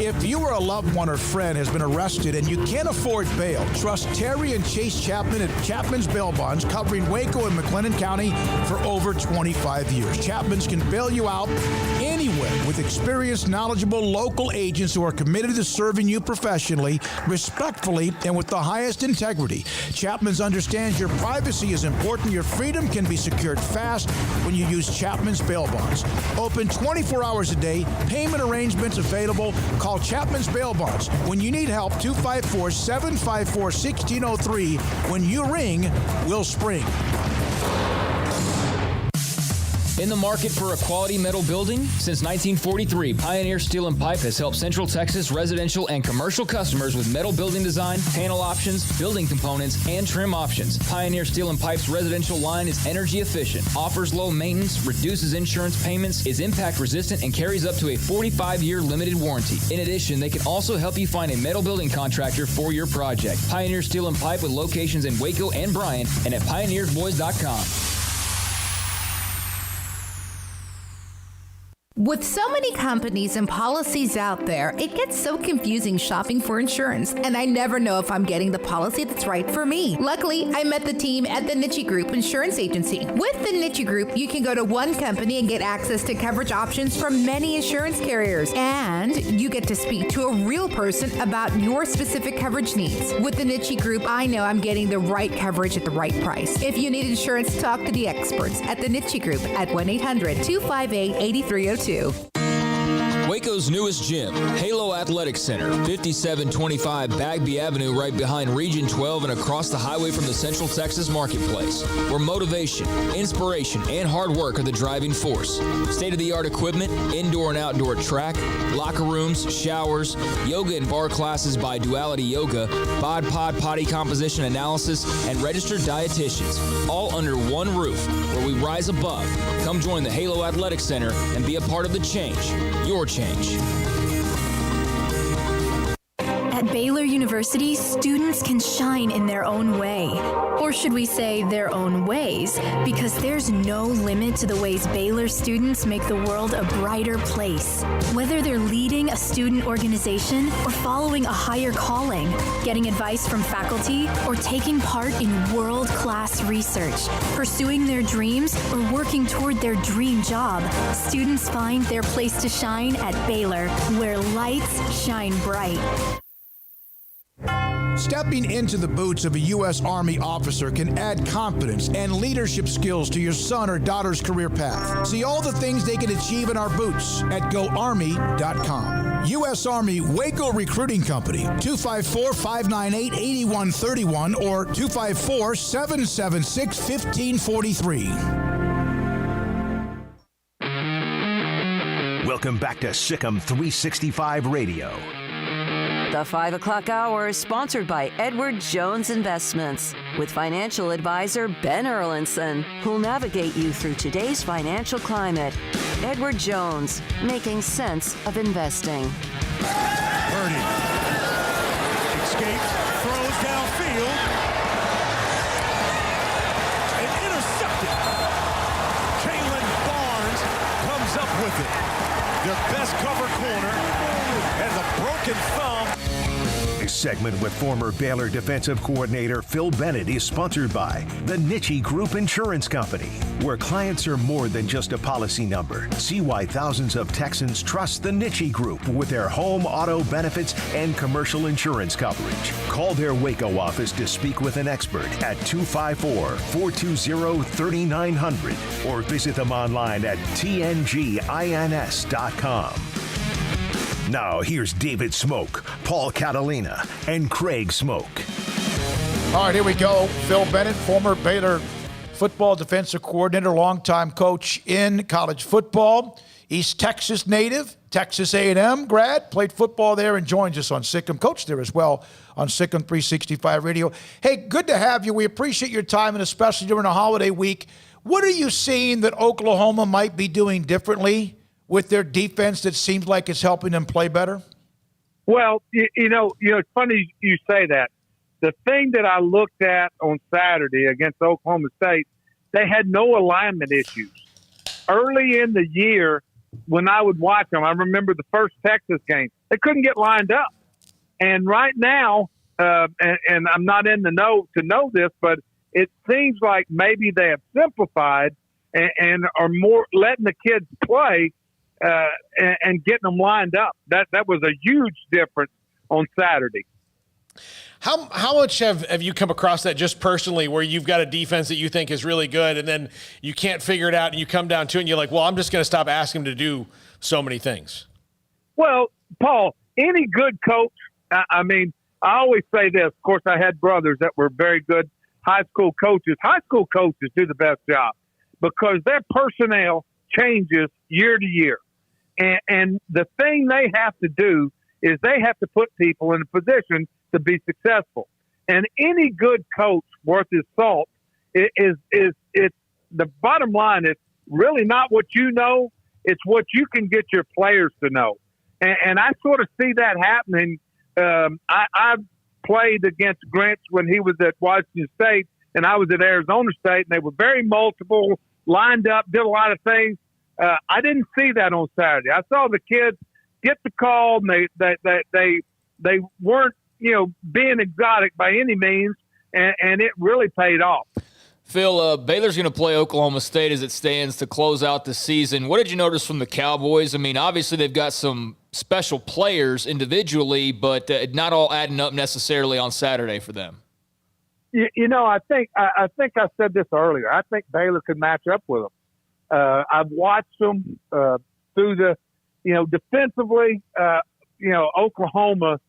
If you or a loved one or friend has been arrested and you can't afford bail, trust Terry and Chase Chapman at Chapman's Bail Bonds, covering Waco and McLennan County for over 25 years. Chapman's can bail you out anywhere with experienced, knowledgeable local agents who are committed to serving you professionally, respectfully, and with the highest integrity. Chapman's understands your privacy is important. Your freedom can be secured fast when you use Chapman's Bail Bonds. Open 24 hours a day. Payment arrangements available. Call Chapman's Bail Bonds. When you need help, 254-754-1603. When you ring, we'll spring. In the market for a quality metal building? Since 1943, Pioneer Steel and Pipe has helped Central Texas residential and commercial customers with metal building design, panel options, building components, and trim options. Pioneer Steel and Pipe's residential line is energy efficient, offers low maintenance, reduces insurance payments, is impact resistant, and carries up to a 45-year limited warranty. In addition, they can also help you find a metal building contractor for your project. Pioneer Steel and Pipe with locations in Waco and Bryan and at pioneersboys.com. With so many companies and policies out there, it gets so confusing shopping for insurance, and I never know if I'm getting the policy that's right for me. Luckily, I met the team at the Niche Group Insurance Agency. With the Niche Group, you can go to one company and get access to coverage options from many insurance carriers, and you get to speak to a real person about your specific coverage needs. With the Niche Group, I know I'm getting the right coverage at the right price. If you need insurance, talk to the experts at the Niche Group at 1-800-258-8302. Waco's newest gym, Halo Athletic Center, 5725 Bagby Avenue, right behind Region 12 and across the highway from the Central Texas Marketplace, where motivation, inspiration, and hard work are the driving force. State-of-the-art equipment, indoor and outdoor track, locker rooms, showers, yoga and bar classes by Duality Yoga, Bod Pod potty composition analysis, and registered dietitians, all under one roof, where we rise above. Come join the Halo Athletic Center and be a part of the change, your change. At Baylor University, students can shine in their own way. Or should we say their own ways? Because there's no limit to the ways Baylor students make the world a brighter place. Whether they're leading a student organization or following a higher calling, getting advice from faculty, or taking part in world-class research, pursuing their dreams, or working toward their dream job, students find their place to shine at Baylor, where lights shine bright. Stepping into the boots of a U.S. Army officer can add confidence and leadership skills to your son or daughter's career path. See all the things they can achieve in our boots at GoArmy.com. U.S. Army Waco Recruiting Company, 254-598-8131 or 254-776-1543. Welcome back to SicEm365 Radio. The 5 o'clock hour is sponsored by Edward Jones Investments with financial advisor Ben Erlinson, who'll navigate you through today's financial climate. Edward Jones, making sense of investing. Purdy escapes, throws downfield, and intercepted. Kalen Barnes comes up with it. Their best cover corner has a broken thumb. This segment with former Baylor defensive coordinator Phil Bennett is sponsored by the Nitchie Group Insurance Company, where clients are more than just a policy number. See why thousands of Texans trust the Nitchie Group with their home, auto, benefits, and commercial insurance coverage. Call their Waco office to speak with an expert at 254-420-3900 or visit them online at tngins.com. Now, here's David Smoke, Paul Catalina, and Craig Smoke. All right, here we go. Phil Bennett, former Baylor football defensive coordinator, longtime coach in college football, East Texas native, Texas A&M grad, played football there and joins us on Sic'em, coach there as well on SicEm365 Radio. Hey, good to have you. We appreciate your time, and especially during a holiday week. What are you seeing that Oklahoma might be doing differently with their defense that seems like it's helping them play better? Well, you know, it's funny you say that. The thing that I looked at on Saturday against Oklahoma State, they had no alignment issues. Early in the year, when I would watch them, I remember the first Texas game, they couldn't get lined up. And right now, and I'm not in the know to know this, but it seems like maybe they have simplified and are more letting the kids play and getting them lined up. That was a huge difference on Saturday. How much have you come across that just personally, where you've got a defense that you think is really good and then you can't figure it out and you come down to it and you're like, well, I'm just going to stop asking them to do so many things? Well, Paul, any good coach, I mean, I always say this. Of course, I had brothers that were very good high school coaches. High school coaches do the best job because their personnel changes year to year. And the thing they have to do is they have to put people in a position to be successful. And any good coach worth his salt is the bottom line is really not what you know, it's what you can get your players to know. And I sort of see that happening. I played against Grinch when he was at Washington State and I was at Arizona State, and they were very multiple, lined up, did a lot of things. I didn't see that on Saturday. I saw the kids get the call, and they weren't, being exotic by any means, and it really paid off. Phil, Baylor's going to play Oklahoma State as it stands to close out the season. What did you notice from the Cowboys? I mean, obviously they've got some special players individually, but not all adding up necessarily on Saturday for them. I think I said this earlier. I think Baylor could match up with them. I've watched them through the, defensively, Oklahoma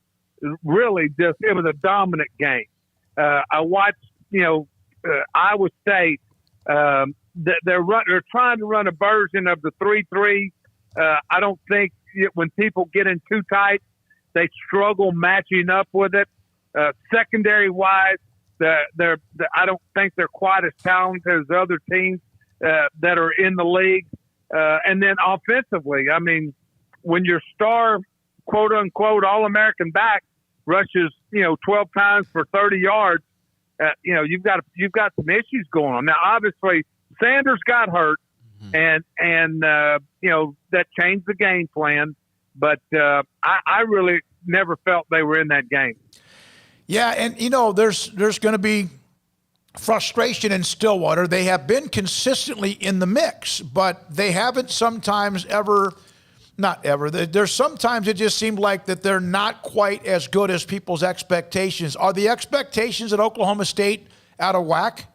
really it was a dominant game. I watched, Iowa State. They're trying to run a version of the 3-3. I don't think when people get in too tight, they struggle matching up with it. Secondary wise, I don't think they're quite as talented as other teams that are in the league. And then offensively, I mean, when your star, quote unquote, All-American back rushes, 12 times for 30 yards, you've got some issues going on. Now, obviously, Sanders got hurt, and that changed the game plan. But I really never felt they were in that game. Yeah, and there's going to be frustration in Stillwater. They have been consistently in the mix, but they haven't sometimes ever. Not ever. There's sometimes it just seemed like that they're not quite as good as people's expectations. Are the expectations at Oklahoma State out of whack?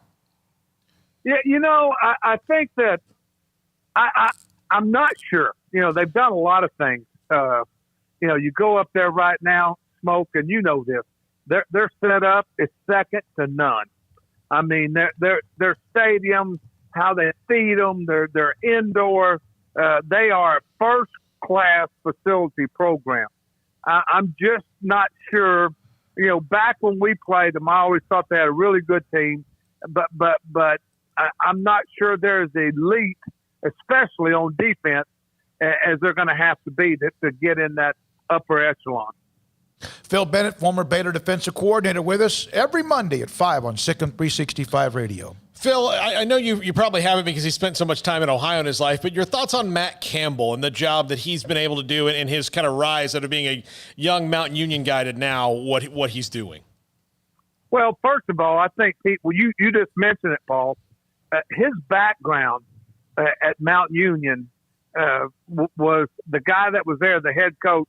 Yeah, I think that I'm not sure. They've done a lot of things. You go up there right now, Smoke, and this. Their setup is second to none. I mean, their stadium, how they feed them, their indoor, they are first class facility program. I'm just not sure. Back when we played them, I always thought they had a really good team, but I'm not sure they're as elite, especially on defense, as they're going to have to be to get in that upper echelon. Phil Bennett, former Baylor defensive coordinator, with us every Monday at 5 on SicEm365 Radio. Phil, I know you probably haven't because he spent so much time in Ohio in his life, but your thoughts on Matt Campbell and the job that he's been able to do and his kind of rise out of being a young Mountain Union guy to now what he's doing? Well, first of all, I think, you just mentioned it, Paul. His background at Mountain Union was the guy that was there, the head coach.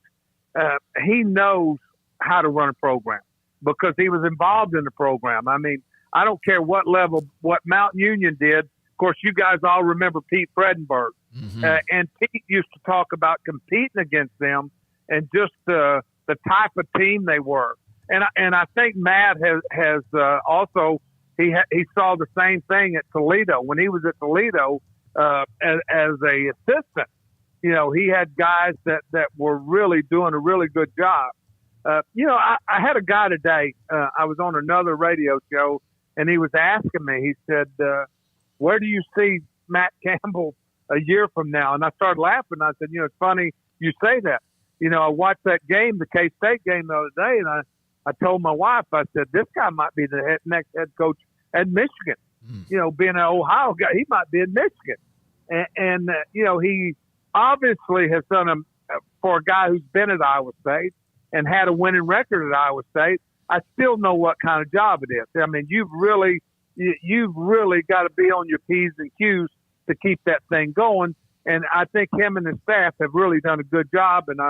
He knows how to run a program because he was involved in the program. I mean, I don't care what level, what Mountain Union did. Of course, you guys all remember Pete Fredenberg. Mm-hmm. And Pete used to talk about competing against them and just the type of team they were. And I think Matt has also he saw the same thing at Toledo when he was at Toledo as a assistant. He had guys that were really doing a really good job. I had a guy today. I was on another radio show, and he was asking me. He said, "Where do you see Matt Campbell a year from now?" And I started laughing. I said, "It's funny you say that. I watched that game, the K-State game the other day, and I told my wife, I said, this guy might be the next head coach at Michigan. Being an Ohio guy, he might be in Michigan. And he obviously has done for a guy who's been at Iowa State and had a winning record at Iowa State. I still know what kind of job it is. I mean, you've really got to be on your P's and Q's to keep that thing going. And I think him and his staff have really done a good job. And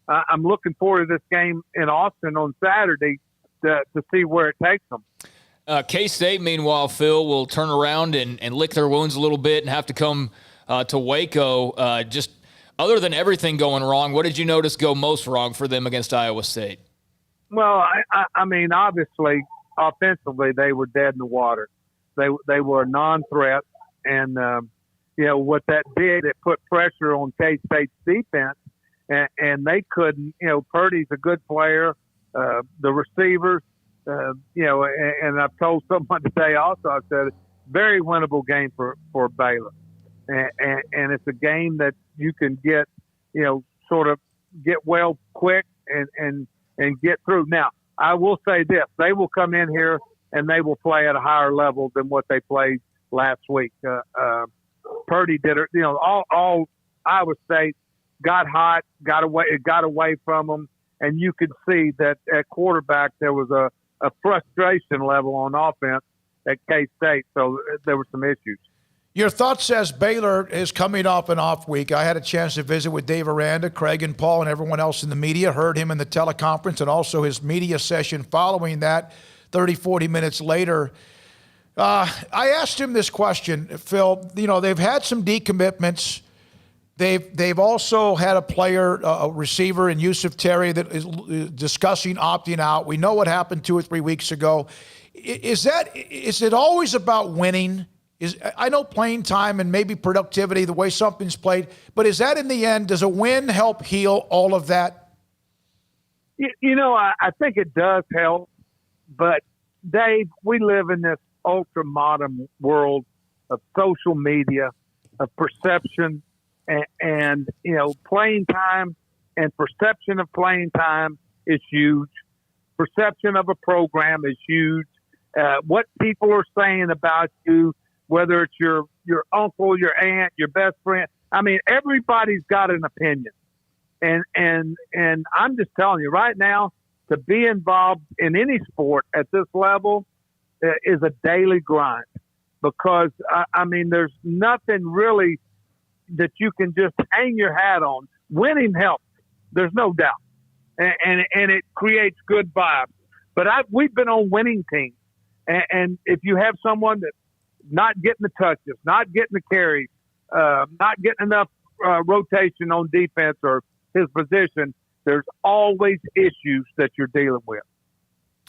I'm looking forward to this game in Austin on Saturday to see where it takes them. K-State, meanwhile, Phil, will turn around and lick their wounds a little bit and have to come to Waco. Just other than everything going wrong, what did you notice go most wrong for them against Iowa State? Well, I mean, obviously, offensively, they were dead in the water. They were a non-threat, and what that did, it put pressure on K-State's defense, and they couldn't. Purdy's a good player. The receivers, and I've told someone today also. I said, very winnable game for Baylor, and it's a game that you can get, sort of get well quick and get through. Now, I will say this: they will come in here and they will play at a higher level than what they played last week. Purdy did it. All Iowa State got hot, got away from them, and you could see that at quarterback there was a frustration level on offense at K-State. So there were some issues. Your thoughts as Baylor is coming off an off week. I had a chance to visit with Dave Aranda, Craig and Paul, and everyone else in the media. Heard him in the teleconference and also his media session following that 30, 40 minutes later. I asked him this question, Phil. They've had some decommitments. They've also had a player, a receiver in Yusuf Terry that is discussing opting out. We know what happened 2 or 3 weeks ago. Is it always about winning? I know playing time and maybe productivity, the way something's played, but is that in the end, does a win help heal all of that? I think it does help, but Dave, we live in this ultra modern world of social media, of perception, and playing time and perception of playing time is huge. perception of a program is huge. What people are saying about you, whether it's your uncle, your aunt, your best friend. I mean, everybody's got an opinion. And I'm just telling you right now, to be involved in any sport at this level is a daily grind, because I mean, there's nothing really that you can just hang your hat on. Winning helps. There's no doubt. And it creates good vibes. But we've been on winning teams. And if you have someone that's not getting the touches, not getting the carries, not getting enough rotation on defense or his position, there's always issues that you're dealing with.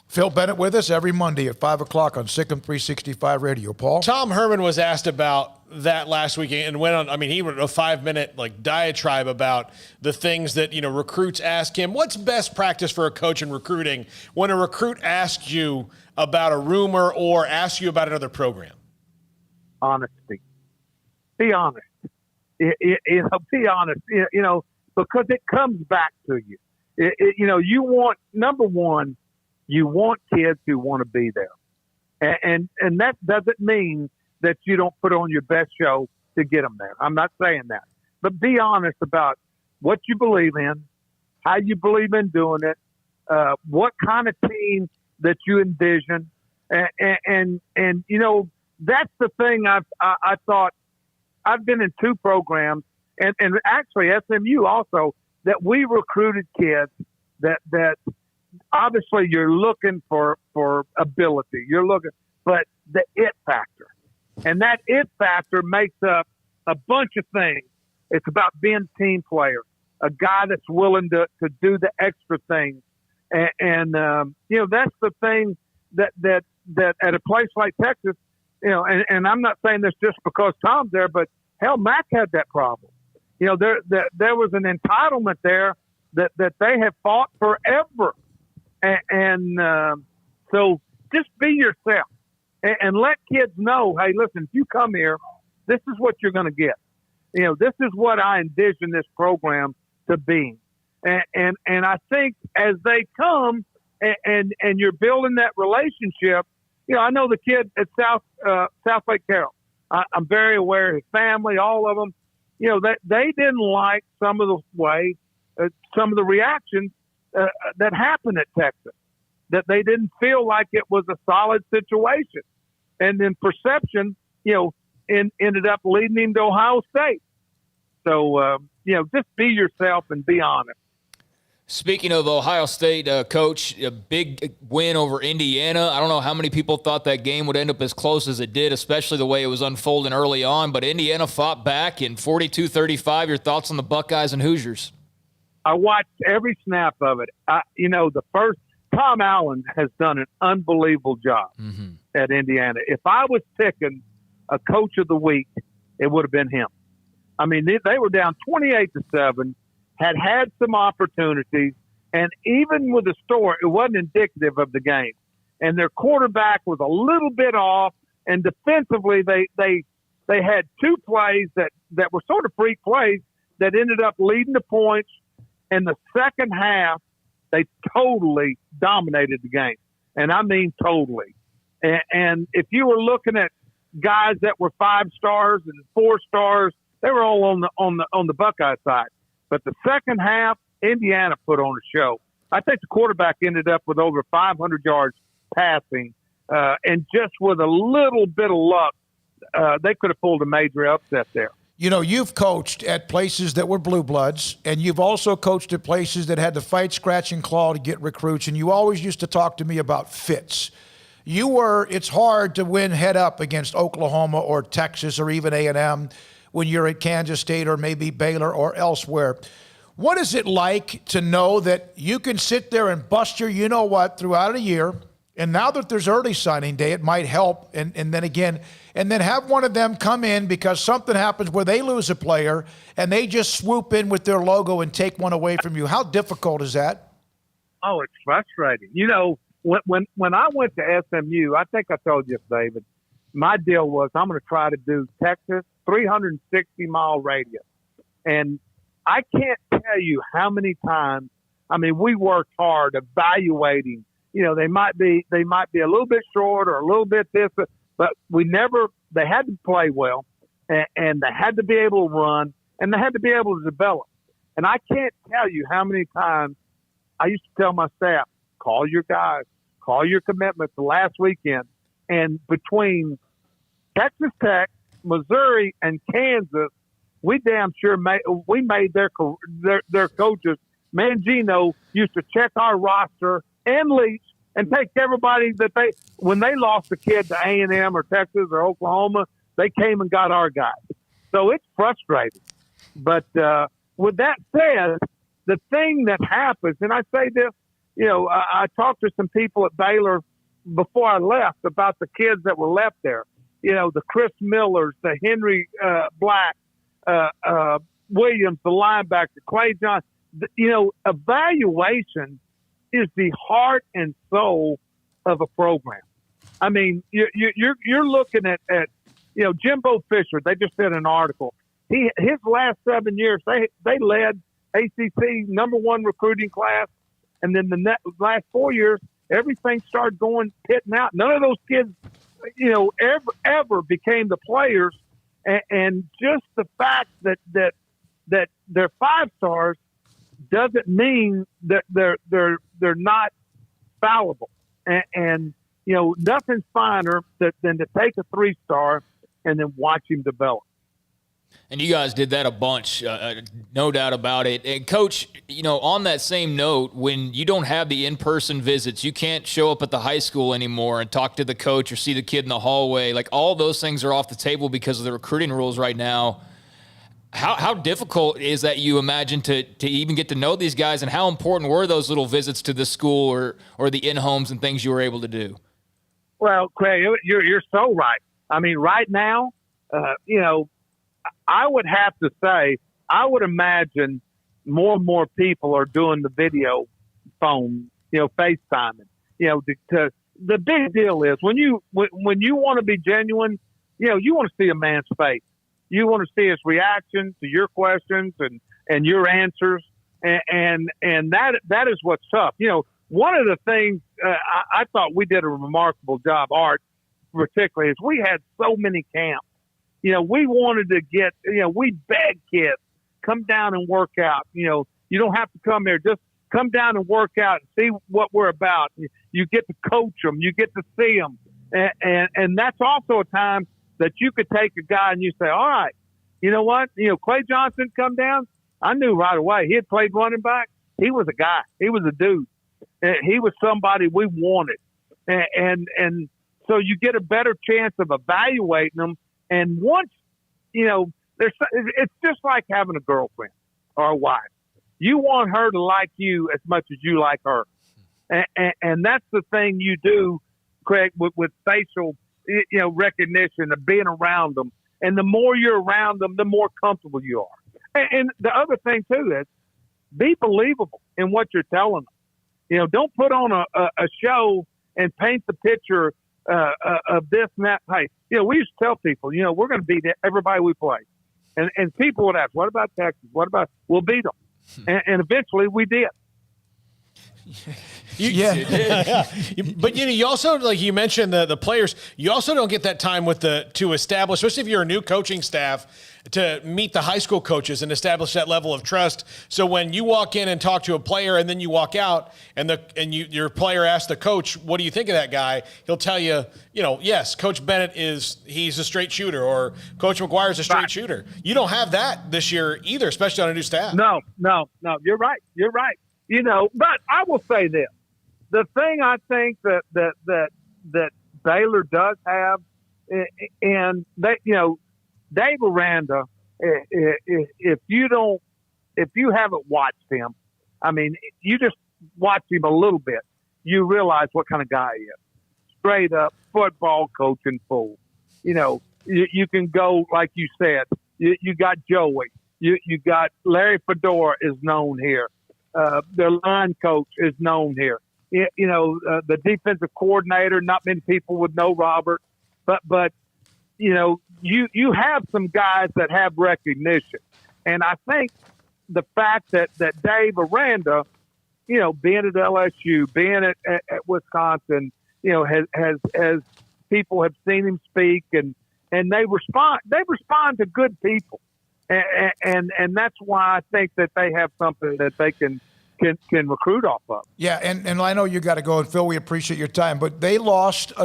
Phil Bennett with us every Monday at 5 o'clock on SicEm365 Radio. Paul? Tom Herman was asked about that last week and went on, I mean, he went a 5-minute diatribe about the things that, recruits ask him. What's best practice for a coach in recruiting when a recruit asks you about a rumor or asks you about another program? Honesty. Be honest. Be honest. Because it comes back to you. You want, number one, you want kids who want to be there. And that doesn't mean that you don't put on your best show to get them there. I'm not saying that. But be honest about what you believe in, how you believe in doing it, what kind of team that you envision. And that's the thing I thought. I've been in 2 programs, and actually SMU also, that we recruited kids that obviously you're looking for ability. You're looking, but the it factor. And that it factor makes up a bunch of things. It's about being a team player, a guy that's willing to do the extra things. And that's the thing that at a place like Texas, and I'm not saying this just because Tom's there, but hell, Mac had that problem. There was an entitlement there that they have fought forever. So just be yourself and let kids know, hey, listen, if you come here, this is what you're going to get. This is what I envision this program to be. And I think as they come and you're building that relationship, I know the kid at South Lake Carroll. I'm very aware of his family, all of them. That they didn't like some of the reactions that happened at Texas. That they didn't feel like it was a solid situation, and then perception, ended up leading him to Ohio State. So just be yourself and be honest. Speaking of Ohio State, Coach, a big win over Indiana. I don't know how many people thought that game would end up as close as it did, especially the way it was unfolding early on. But Indiana fought back in 42-35. Your thoughts on the Buckeyes and Hoosiers? I watched every snap of it. The first, Tom Allen has done an unbelievable job at Indiana. If I was picking a coach of the week, it would have been him. I mean, they were down 28-7. Had some opportunities, and even with the score, it wasn't indicative of the game. And their quarterback was a little bit off, and defensively, they had 2 plays that were sort of freak plays that ended up leading to points. In the second half, they totally dominated the game, and I mean totally. And if you were looking at guys that were 5 stars and 4 stars, they were all on the Buckeye side. But the second half, Indiana put on a show. I think the quarterback ended up with over 500 yards passing, and just with a little bit of luck, they could have pulled a major upset there. You've coached at places that were blue bloods, and you've also coached at places that had to fight, scratch, and claw to get recruits, and you always used to talk to me about fits. It's hard to win head up against Oklahoma or Texas or even A&M when you're at Kansas State or maybe Baylor or elsewhere. What is it like to know that you can sit there and bust your you-know-what throughout a year, and now that there's early signing day, it might help, and then have one of them come in because something happens where they lose a player, and they just swoop in with their logo and take one away from you? How difficult is that? Oh, it's frustrating. When I went to SMU, I think I told you, David, my deal was I'm going to try to do Texas 360-mile radius. And I can't tell you how many times, we worked hard evaluating they might be a little bit short or a little bit this, but they had to play well, and they had to be able to run, and they had to be able to develop. And I can't tell you how many times I used to tell my staff, call your guys, call your commitments the last weekend. And between Texas Tech, Missouri, and Kansas, we damn sure made their coaches. Mangino used to check our roster and Leach and take everybody when they lost a kid to A&M or Texas or Oklahoma, they came and got our guys. So it's frustrating. But with that said, the thing that happens, and I say this, I talked to some people at Baylor before I left about the kids that were left there. The Chris Millers, the Henry Black, Williams, the linebacker, Clay Johnson. Evaluation is the heart and soul of a program. I mean, you're looking at Jimbo Fisher. They just did an article. His last 7 years, they led ACC #1 recruiting class, and then the last 4 years, everything started pitting out. None of those kids, ever became the players, and just the fact that they're 5 stars doesn't mean that they're not fallible. And nothing's finer than to take a 3-star and then watch him develop. And you guys did that a bunch, no doubt about it. And Coach, on that same note, when you don't have the in-person visits, you can't show up at the high school anymore and talk to the coach or see the kid in the hallway. Like, all those things are off the table because of the recruiting rules right now. How difficult is that, you imagine, to even get to know these guys, and how important were those little visits to the school or the in-homes and things you were able to do? Well, Craig, you're so right. I mean, right now, I would have to say, I would imagine more and more people are doing the video phone, FaceTiming. The big deal is when you want to be genuine, you want to see a man's face. You want to see his reaction to your questions and your answers, and that is what's tough. One of the things I thought we did a remarkable job, Art, particularly, is we had so many camps. We wanted to get, we begged kids, come down and work out. You don't have to come here. Just come down and work out and see what we're about. You get to coach them. You get to see them. And that's also a time that you could take a guy and you say, all right, you know what? Clay Johnson come down. I knew right away. He had played running back. He was a guy. He was a dude. He was somebody we wanted. And so you get a better chance of evaluating them. And once, it's just like having a girlfriend or a wife. You want her to like you as much as you like her. And that's the thing you do, Craig, with facial recognition of being around them. And the more you're around them, the more comfortable you are. And the other thing, too, is be believable in what you're telling them. Don't put on a show and paint the picture of this and that. Hey, we used to tell people, we're going to beat everybody we play. And people would ask, what about Texas? What about, we'll beat them. And eventually we did. But you also, like you mentioned, the players, you also don't get that time to establish, especially if you're a new coaching staff, to meet the high school coaches and establish that level of trust. So when you walk in and talk to a player and then you walk out and your player asks the coach, what do you think of that guy? He'll tell you, yes, Coach Bennett he's a straight shooter, or Coach McGuire's a straight shooter. You don't have that this year either, especially on a new staff. No, you're right. But I will say this. The thing I think that Baylor does have, and they, Dave Aranda, if you haven't watched him, I mean, you just watch him a little bit, you realize what kind of guy he is. Straight up football coaching fool. You can go, like you said, you got Joey, you got Larry Fedora is known here. Their line coach is known here. The defensive coordinator, not many people would know Robert, but you have some guys that have recognition. And I think the fact that Dave Aranda, being at LSU, being at Wisconsin, has people have seen him speak and they respond to good people. And that's why I think that they have something that they can recruit off of. Yeah, and I know you got to go, and Phil, we appreciate your time, but they lost they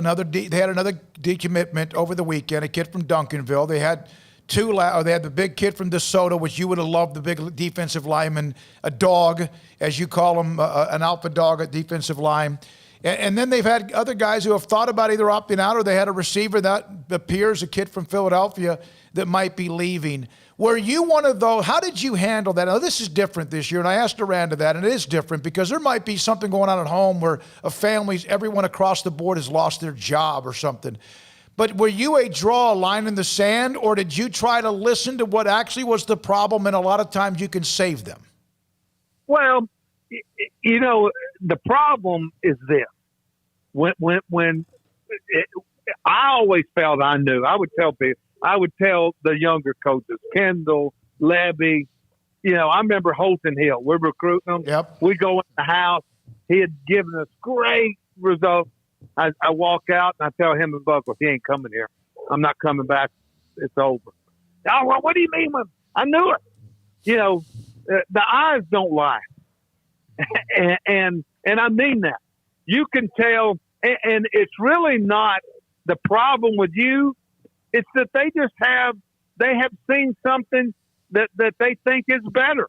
had another decommitment over the weekend, a kid from Duncanville. They had they had the big kid from DeSoto, which you would have loved, the big defensive lineman, a dog, as you call him, an alpha dog, a defensive line. And then they've had other guys who have thought about either opting out, or they had a receiver that appears, a kid from Philadelphia, that might be leaving. Were you one of those? How did you handle that? Now, this is different this year, and I asked Aranda that, and it is different because there might be something going on at home where everyone across the board has lost their job or something. But were you draw a line in the sand, or did you try to listen to what actually was the problem, and a lot of times you can save them? Well, the problem is this. I always felt I knew. I would tell people. I would tell the younger coaches, Kendall, Levy. I remember Holton Hill. We're recruiting them. Yep. We go in the house. He had given us great results. I walk out and I tell him and Buckles, he ain't coming here. I'm not coming back. It's over. Oh, well, what do you mean? I knew it. The eyes don't lie. and I mean that. You can tell, and it's really not the problem with you. It's that they have seen something that they think is better.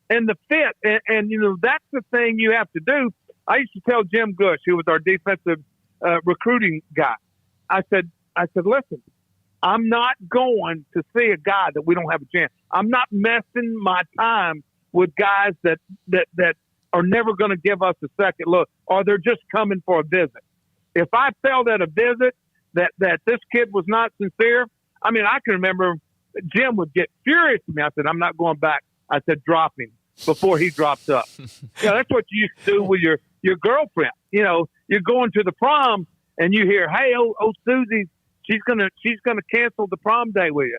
And the fit, and that's the thing you have to do. I used to tell Jim Gush, who was our defensive recruiting guy, I said, listen, I'm not going to see a guy that we don't have a chance. I'm not messing my time with guys that are never going to give us a second look, or they're just coming for a visit. If I felt at a visit that this kid was not sincere, I can remember Jim would get furious with me. I said, I'm not going back. I said, drop him before he drops up. That's what you used to do with your girlfriend. You're going to the prom and you hear, hey, old Susie, she's gonna cancel the prom day with you.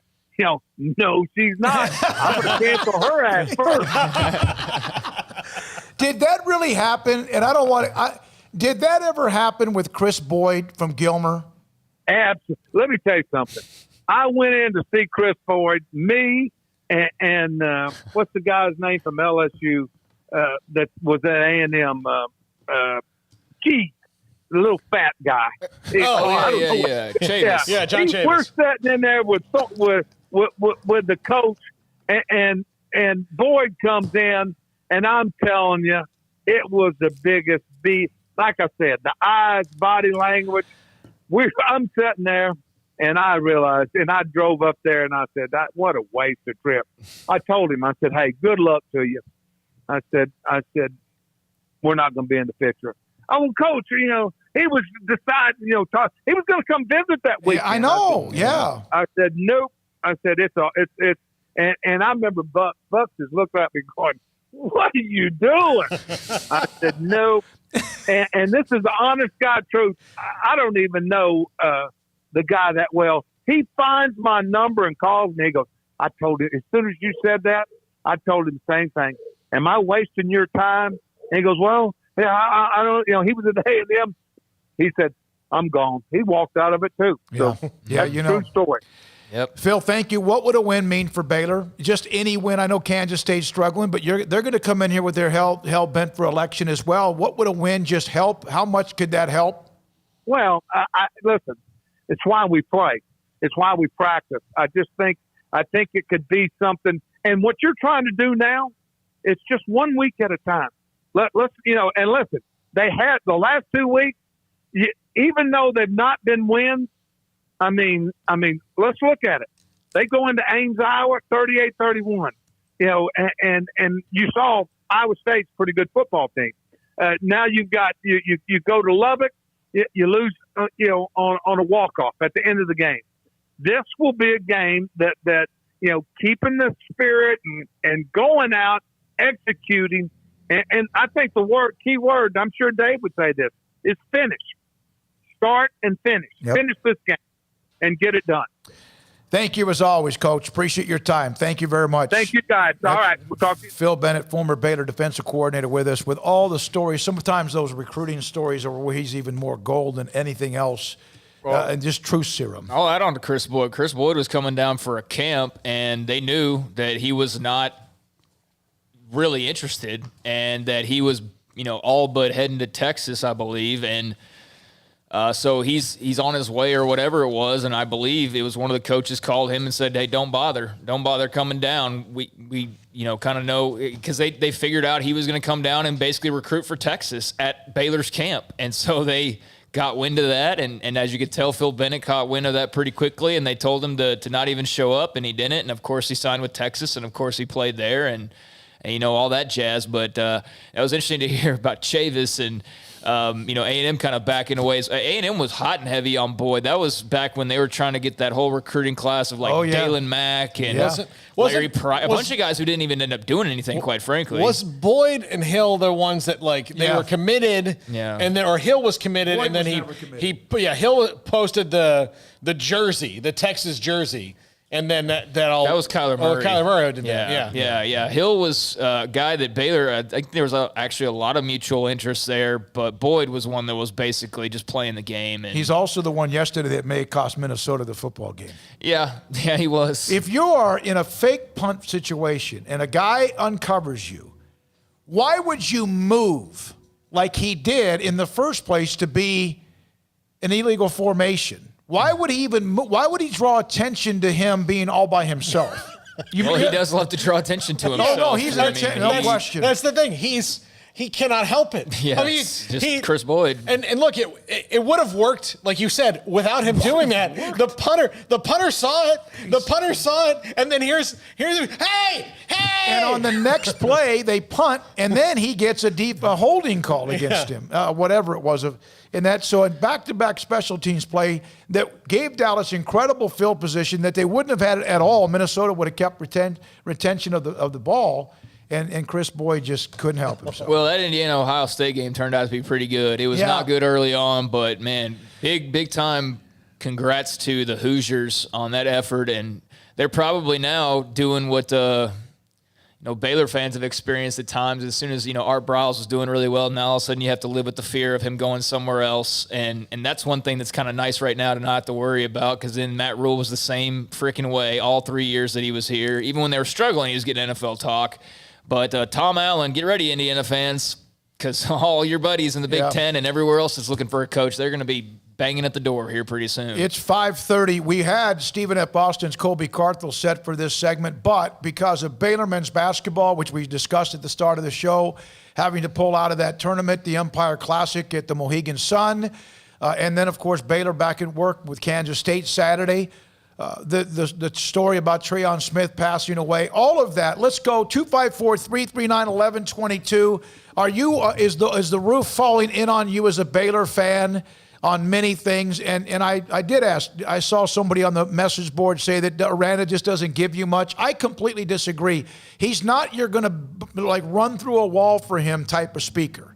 No, she's not. I'm gonna cancel her ass first. Did that really happen? And I don't want to. Did that ever happen with Chris Boyd from Gilmer? Absolutely. Let me tell you something. I went in to see Chris Boyd, me and what's the guy's name from LSU that was at A&M? Keith, the little fat guy. Yeah. Chavis. Yeah, John Chavis. We're sitting in there with the coach, and Boyd comes in, and I'm telling you, it was the biggest beat. Like I said, the eyes, body language. I'm sitting there, and I realized, and I drove up there, and I said, what a waste of trip. I told him, I said, hey, good luck to you. I said, we're not going to be in the picture. Oh, well, Coach, he was deciding, he was going to come visit that weekend. Yeah, I know, yeah. I said, nope. I said, and I remember Bucks just looked at me going, what are you doing? I said, nope. And this is the honest God truth. I don't even know the guy that well. He finds my number and calls me. He goes, I told him, as soon as you said that, I told him the same thing. Am I wasting your time? And he goes, well, yeah, I don't, he was at A&M. He said, I'm gone. He walked out of it too. So that's a true story. Yep. Phil, thank you. What would a win mean for Baylor? Just any win. I know Kansas State's struggling, but they're going to come in here with their hell bent for election as well. What would a win just help? How much could that help? Well, listen, it's why we play. It's why we practice. I think it could be something. And what you're trying to do now, it's just 1 week at a time. Let's and listen, they had the last 2 weeks, even though they've not been wins. I mean, let's look at it. They go into Ames, Iowa, 38-31. And you saw Iowa State's a pretty good football team. Now you've got you go to Lubbock, you lose on a walk-off at the end of the game. This will be a game that keeping the spirit and going out, executing. And I think the key word, I'm sure Dave would say this, is finish. Start and finish. Yep. Finish this game and get it done. Thank you as always, Coach. Appreciate your time. Thank you very much. Thank you, guys. All right. We'll talk to you. Phil Bennett, former Baylor defensive coordinator, with us with all the stories. Sometimes those recruiting stories are where he's even more gold than anything else. And just truth serum. I'll add on to Chris Boyd. Chris Boyd was coming down for a camp, and they knew that he was not really interested and that he was, all but heading to Texas, I believe. And so he's on his way or whatever it was, and I believe it was one of the coaches called him and said, "Hey, don't bother coming down. We kind of know," because they figured out he was going to come down and basically recruit for Texas at Baylor's camp, and so they got wind of that, and as you could tell, Phil Bennett caught wind of that pretty quickly, and they told him to not even show up, and he didn't, and of course he signed with Texas, and of course he played there, and all that jazz. But it was interesting to hear about Chavis and. A&M kind of backing away. A&M was hot and heavy on Boyd. That was back when they were trying to get that whole recruiting class of Dalen Mack and Larry Price, a bunch of guys who didn't even end up doing anything, quite frankly. Was Boyd and Hill the ones that they were committed? Yeah. Or Hill was committed, Boyd and then was Hill posted the jersey, the Texas jersey. And then that was Kyler Murray. Kyler Murray did that. Yeah. Hill was a guy that Baylor, I think there was actually a lot of mutual interest there, but Boyd was one that was basically just playing the game. And he's also the one yesterday that may cost Minnesota the football game. Yeah, he was. If you are in a fake punt situation and a guy uncovers you, why would you move like he did in the first place to be an illegal formation? Why would he draw attention to him being all by himself? He does love to draw attention to himself. No, he's no question. That's the thing. He cannot help it. Yeah, just Chris Boyd. And look, it would have worked, like you said, without him doing that. The punter saw it. The punter saw it, and then here's hey. And on the next play, they punt, and then he gets a holding call against him, whatever it was. In back-to-back special teams play that gave Dallas incredible field position that they wouldn't have had at all. Minnesota would have kept retention of the ball. And Chris Boyd just couldn't help himself. Well, that Indiana-Ohio State game turned out to be pretty good. It was not good early on, but, man, big time congrats to the Hoosiers on that effort. And they're probably now doing what Baylor fans have experienced at times. As soon as, Art Briles was doing really well, now all of a sudden you have to live with the fear of him going somewhere else. And that's one thing that's kind of nice right now to not have to worry about, because then Matt Rule was the same freaking way all 3 years that he was here. Even when they were struggling, he was getting NFL talk. But Tom Allen, get ready, Indiana fans, because all your buddies in the Big Ten and everywhere else is looking for a coach. They're going to be banging at the door here pretty soon. It's 5:30. We had Stephen F. Boston's Colby Carthel set for this segment, but because of Baylor men's basketball, which we discussed at the start of the show, having to pull out of that tournament, the Umpire Classic at the Mohegan Sun, and then, of course, Baylor back at work with Kansas State Saturday. The story about Treon Smith passing away, all of that. Let's go 254-339-1122. Are you is the roof falling in on you as a Baylor fan on many things? And I did ask. I saw somebody on the message board say that Aranda just doesn't give you much. I completely disagree. He's not you're going to run through a wall for him type of speaker.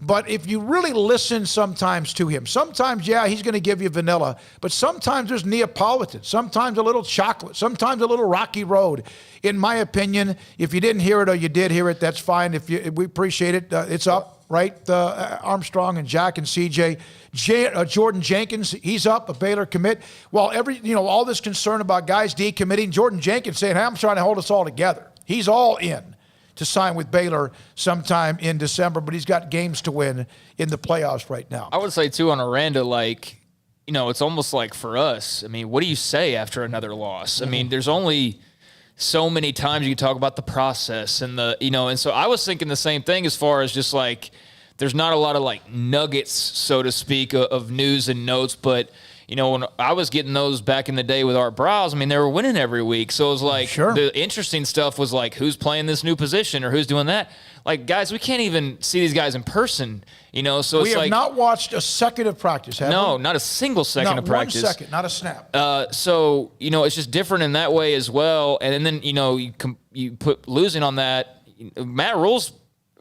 But if you really listen sometimes to him, sometimes, he's going to give you vanilla, but sometimes there's Neapolitan, sometimes a little chocolate, sometimes a little rocky road. In my opinion, if you didn't hear it or you did hear it, that's fine. We appreciate it. It's up, right? Armstrong and Jack and CJ. Jordan Jenkins, he's up, a Baylor commit. While all this concern about guys decommitting, Jordan Jenkins saying, hey, I'm trying to hold us all together. He's all in to sign with Baylor sometime in December, but he's got games to win in the playoffs right now. I would say, too, on Aranda, it's almost like for us, I mean, what do you say after another loss? Mm-hmm. I mean, there's only so many times you can talk about the process and and so I was thinking the same thing as far as just there's not a lot of nuggets, so to speak, of news and notes, but when I was getting those back in the day with Art Briles, I mean, they were winning every week. So it was the interesting stuff was who's playing this new position or who's doing that. Guys, we can't even see these guys in person, so we have not watched a second of practice, have we? No, not a single second of practice. Not 1 second, not a snap. So, it's just different in that way as well. And then, you put losing on that. Matt Rule's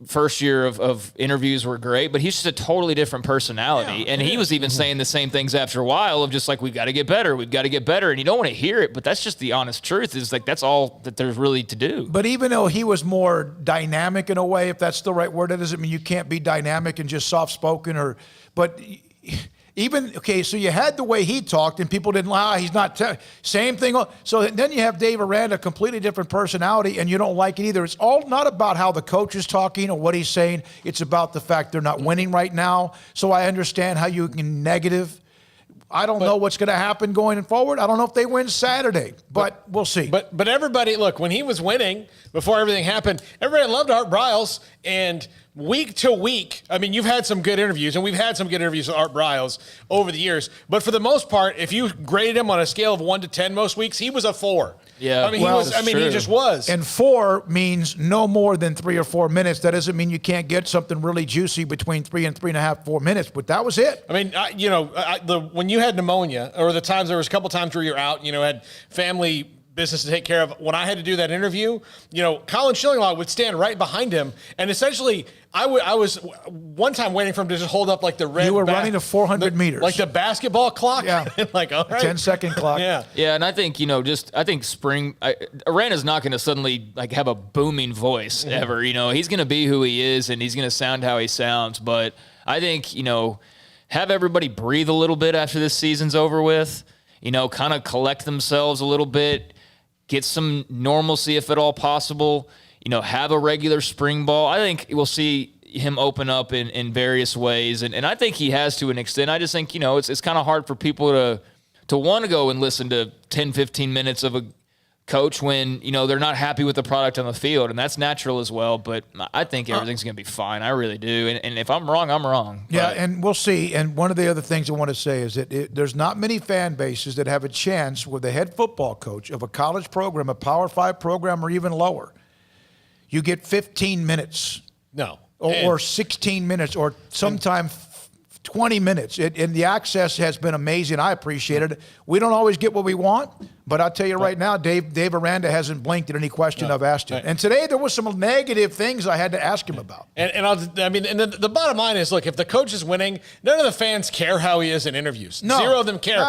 first year of interviews were great, but he's just a totally different personality. And he was even saying the same things after a while of just like, we've got to get better. And you don't want to hear it, but that's just the honest truth. Is like, that's all that there's really to do. But even though he was more dynamic in a way, if that's the right word, that doesn't mean you can't be dynamic and just soft-spoken but so you had the way he talked and people didn't lie. He's not, same thing. So then you have Dave Aranda, completely different personality, and you don't like it either. It's all not about how the coach is talking or what he's saying. It's about the fact they're not winning right now. So I understand how you can negative. I don't know what's going to happen going forward. I don't know if they win Saturday, but we'll see. But everybody, look, when he was winning, before everything happened, everybody loved Art Briles. And week to week, I mean, you've had some good interviews, and we've had some good interviews with Art Briles over the years. But for the most part, if you graded him on a scale of 1 to 10 most weeks, he was a 4. Yeah. I mean, he just was. And 4 means no more than 3 or 4 minutes. That doesn't mean you can't get something really juicy between 3 and 3.5, 4 minutes, but that was it. I mean, when you had pneumonia, or there was a couple times where you're out, had family business to take care of. When I had to do that interview, Colin Schillinglaw would stand right behind him, and essentially, I was one time waiting for him to just hold up like the red. You were running to 400 meters, like the basketball clock. Yeah, like all right, 10-second clock. Yeah, and I think Aranda's not going to suddenly like have a booming voice ever. He's going to be who he is, and he's going to sound how he sounds. But I think have everybody breathe a little bit after this season's over with. Kind of collect themselves a little bit. Get some normalcy if at all possible. Have a regular spring ball. I think we'll see him open up in various ways. And I think he has to an extent. I just think, it's kind of hard for people to want to go and listen to 10, 15 minutes of a coach when, they're not happy with the product on the field. And that's natural as well. But I think everything's going to be fine. I really do. And if I'm wrong, I'm wrong. Yeah, and we'll see. And one of the other things I want to say is that there's not many fan bases that have a chance with the head football coach of a college program, a Power 5 program, or even lower. You get 15 minutes. No. Or 16 minutes, or sometime 20 minutes. And the access has been amazing. I appreciate it. We don't always get what we want, but I'll tell you right now, Dave Aranda hasn't blinked at any question I've asked him. Right. And today there was some negative things I had to ask him about. And the bottom line is, look, if the coach is winning, none of the fans care how he is in interviews. No. Zero of them care.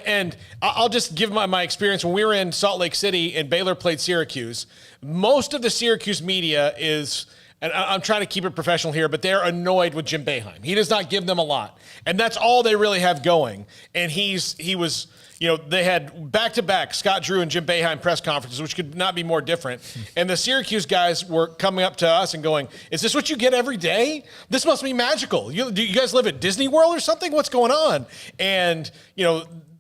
And I'll just give my experience. When we were in Salt Lake City and Baylor played Syracuse, most of the Syracuse media is, and I'm trying to keep it professional here, but they're annoyed with Jim Boeheim. He does not give them a lot. And that's all they really have going. And he was, they had back-to-back Scott Drew and Jim Boeheim press conferences, which could not be more different. And the Syracuse guys were coming up to us and going, is this what you get every day? This must be magical. Do you guys live at Disney World or something? What's going on? And,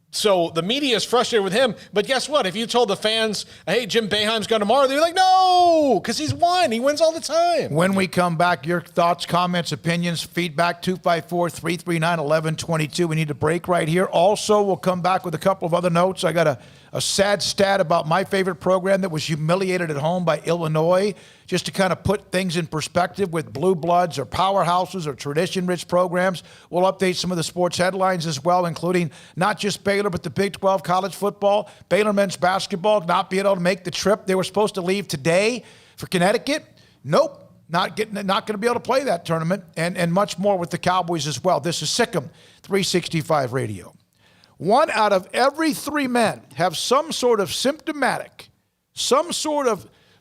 so the media is frustrated with him. But guess what? If you told the fans, hey, Jim Boeheim's gone tomorrow, they'd be like, no, because he's won. He wins all the time. When we come back, your thoughts, comments, opinions, feedback, 254-339-1122. We need a break right here. Also, we'll come back with a couple of other notes. I got a sad stat about my favorite program that was humiliated at home by Illinois, just to kind of put things in perspective with blue bloods or powerhouses or tradition-rich programs. We'll update some of the sports headlines as well, including not just Baylor, but the Big 12 college football. Baylor men's basketball not being able to make the trip. They were supposed to leave today for Connecticut. Nope, not going to be able to play that tournament, and much more with the Cowboys as well. This is SicEm365 Radio. 1 out of every 3 men have some sort of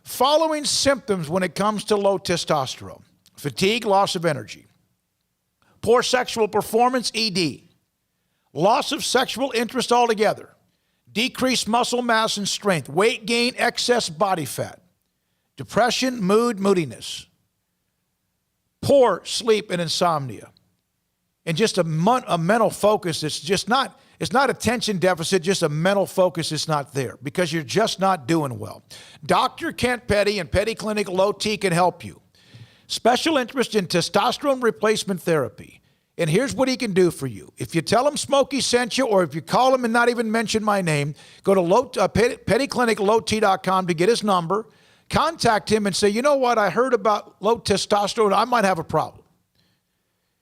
following symptoms when it comes to low testosterone: fatigue, loss of energy, poor sexual performance, ED, loss of sexual interest altogether, decreased muscle mass and strength, weight gain, excess body fat, depression, moodiness, poor sleep and insomnia, and just a mental focus that's just not. It's not attention deficit, just a mental focus is not there because you're just not doing well. Dr. Kent Petty and Petty Clinic Low T can help you. Special interest in testosterone replacement therapy. And here's what he can do for you. If you tell him Smokey sent you, or if you call him and not even mention my name, go to pettycliniclowt.com to get his number. Contact him and say, you know what, I heard about low testosterone. I might have a problem.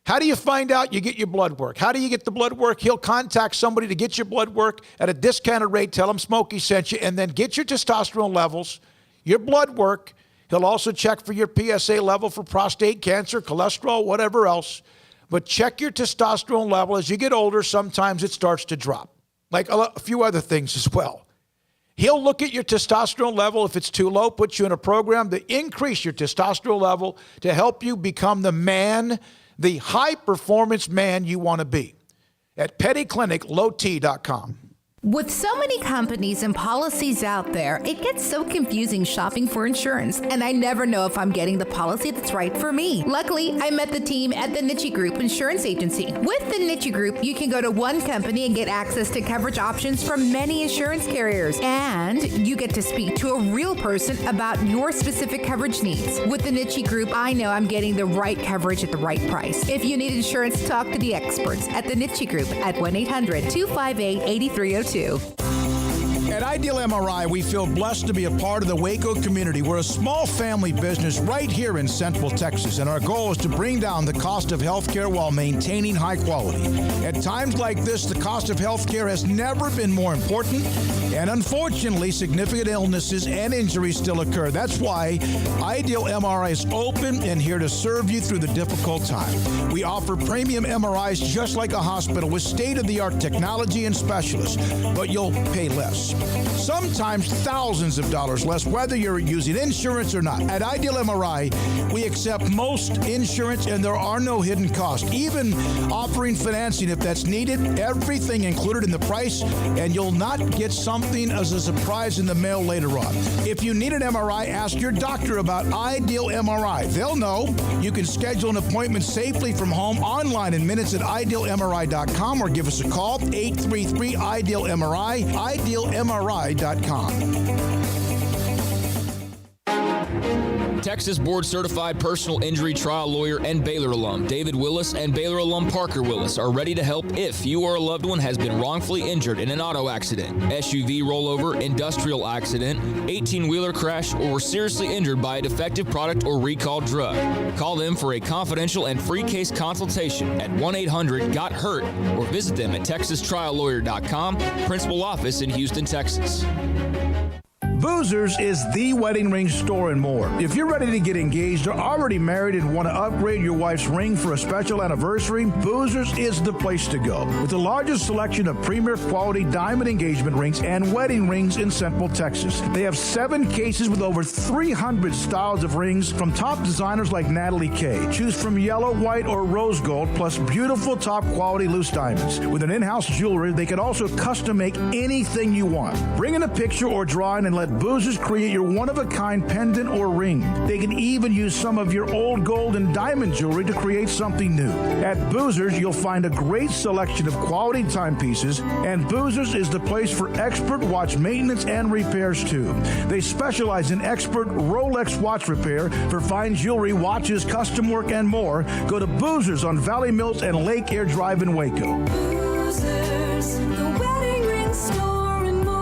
How do you find out? You get your blood work. How do you get the blood work? He'll contact somebody to get your blood work at a discounted rate. Tell him Smokey sent you, and then get your testosterone levels, your blood work, He'll also check for your PSA level for prostate cancer, cholesterol, whatever else. But check your testosterone level. As you get older, sometimes it starts to drop, like a few other things as well. He'll look at your testosterone level. If it's too low, put you in a program to increase your testosterone level to help you become the man, the high-performance man you want to be. At pettycliniclowt.com. With so many companies and policies out there, it gets so confusing shopping for insurance, and I never know if I'm getting the policy that's right for me. Luckily, I met the team at the Niche Group Insurance Agency. With the Niche Group, you can go to one company and get access to coverage options from many insurance carriers, and you get to speak to a real person about your specific coverage needs. With the Niche Group, I know I'm getting the right coverage at the right price. If you need insurance, talk to the experts at the Niche Group at 1-800-258-8302. At Ideal MRI, we feel blessed to be a part of the Waco community. We're a small family business right here in Central Texas, and our goal is to bring down the cost of healthcare while maintaining high quality. At times like this, the cost of healthcare has never been more important, and unfortunately, significant illnesses and injuries still occur. That's why Ideal MRI is open and here to serve you through the difficult time. We offer premium MRIs just like a hospital with state-of-the-art technology and specialists, but you'll pay less. Sometimes thousands of dollars less, whether you're using insurance or not. At Ideal MRI, we accept most insurance and there are no hidden costs, even offering financing if that's needed. Everything included in the price, and you'll not get something as a surprise in the mail later on. If you need an MRI, ask your doctor about Ideal MRI. They'll know. You can schedule an appointment safely from home online in minutes at idealmri.com or give us a call, 833-IDEAL-MRI, idealmri.com. Texas Board Certified Personal Injury Trial Lawyer and Baylor alum David Willis and Baylor alum Parker Willis are ready to help if you or a loved one has been wrongfully injured in an auto accident, SUV rollover, industrial accident, 18-wheeler crash, or were seriously injured by a defective product or recalled drug. Call them for a confidential and free case consultation at 1-800-GOT-HURT or visit them at texastriallawyer.com, principal office in Houston, Texas. Boozers is the wedding ring store and more. If you're ready to get engaged or already married and want to upgrade your wife's ring for a special anniversary, Boozers is the place to go. With the largest selection of premier quality diamond engagement rings and wedding rings in Central Texas. They have 7 cases with over 300 styles of rings from top designers like Natalie Kay. Choose from yellow, white, or rose gold, plus beautiful top quality loose diamonds. With an in-house jewelry, they can also custom make anything you want. Bring in a picture or drawing and let Boozers create your one-of-a-kind pendant or ring. They can even use some of your old gold and diamond jewelry to create something new. At Boozers, you'll find a great selection of quality timepieces, and Boozers is the place for expert watch maintenance and repairs too. They specialize in expert Rolex watch repair for fine jewelry, watches, custom work, and more. Go to Boozers on Valley Mills and Lake Air Drive in Waco. Boozers, the wedding ring store and more.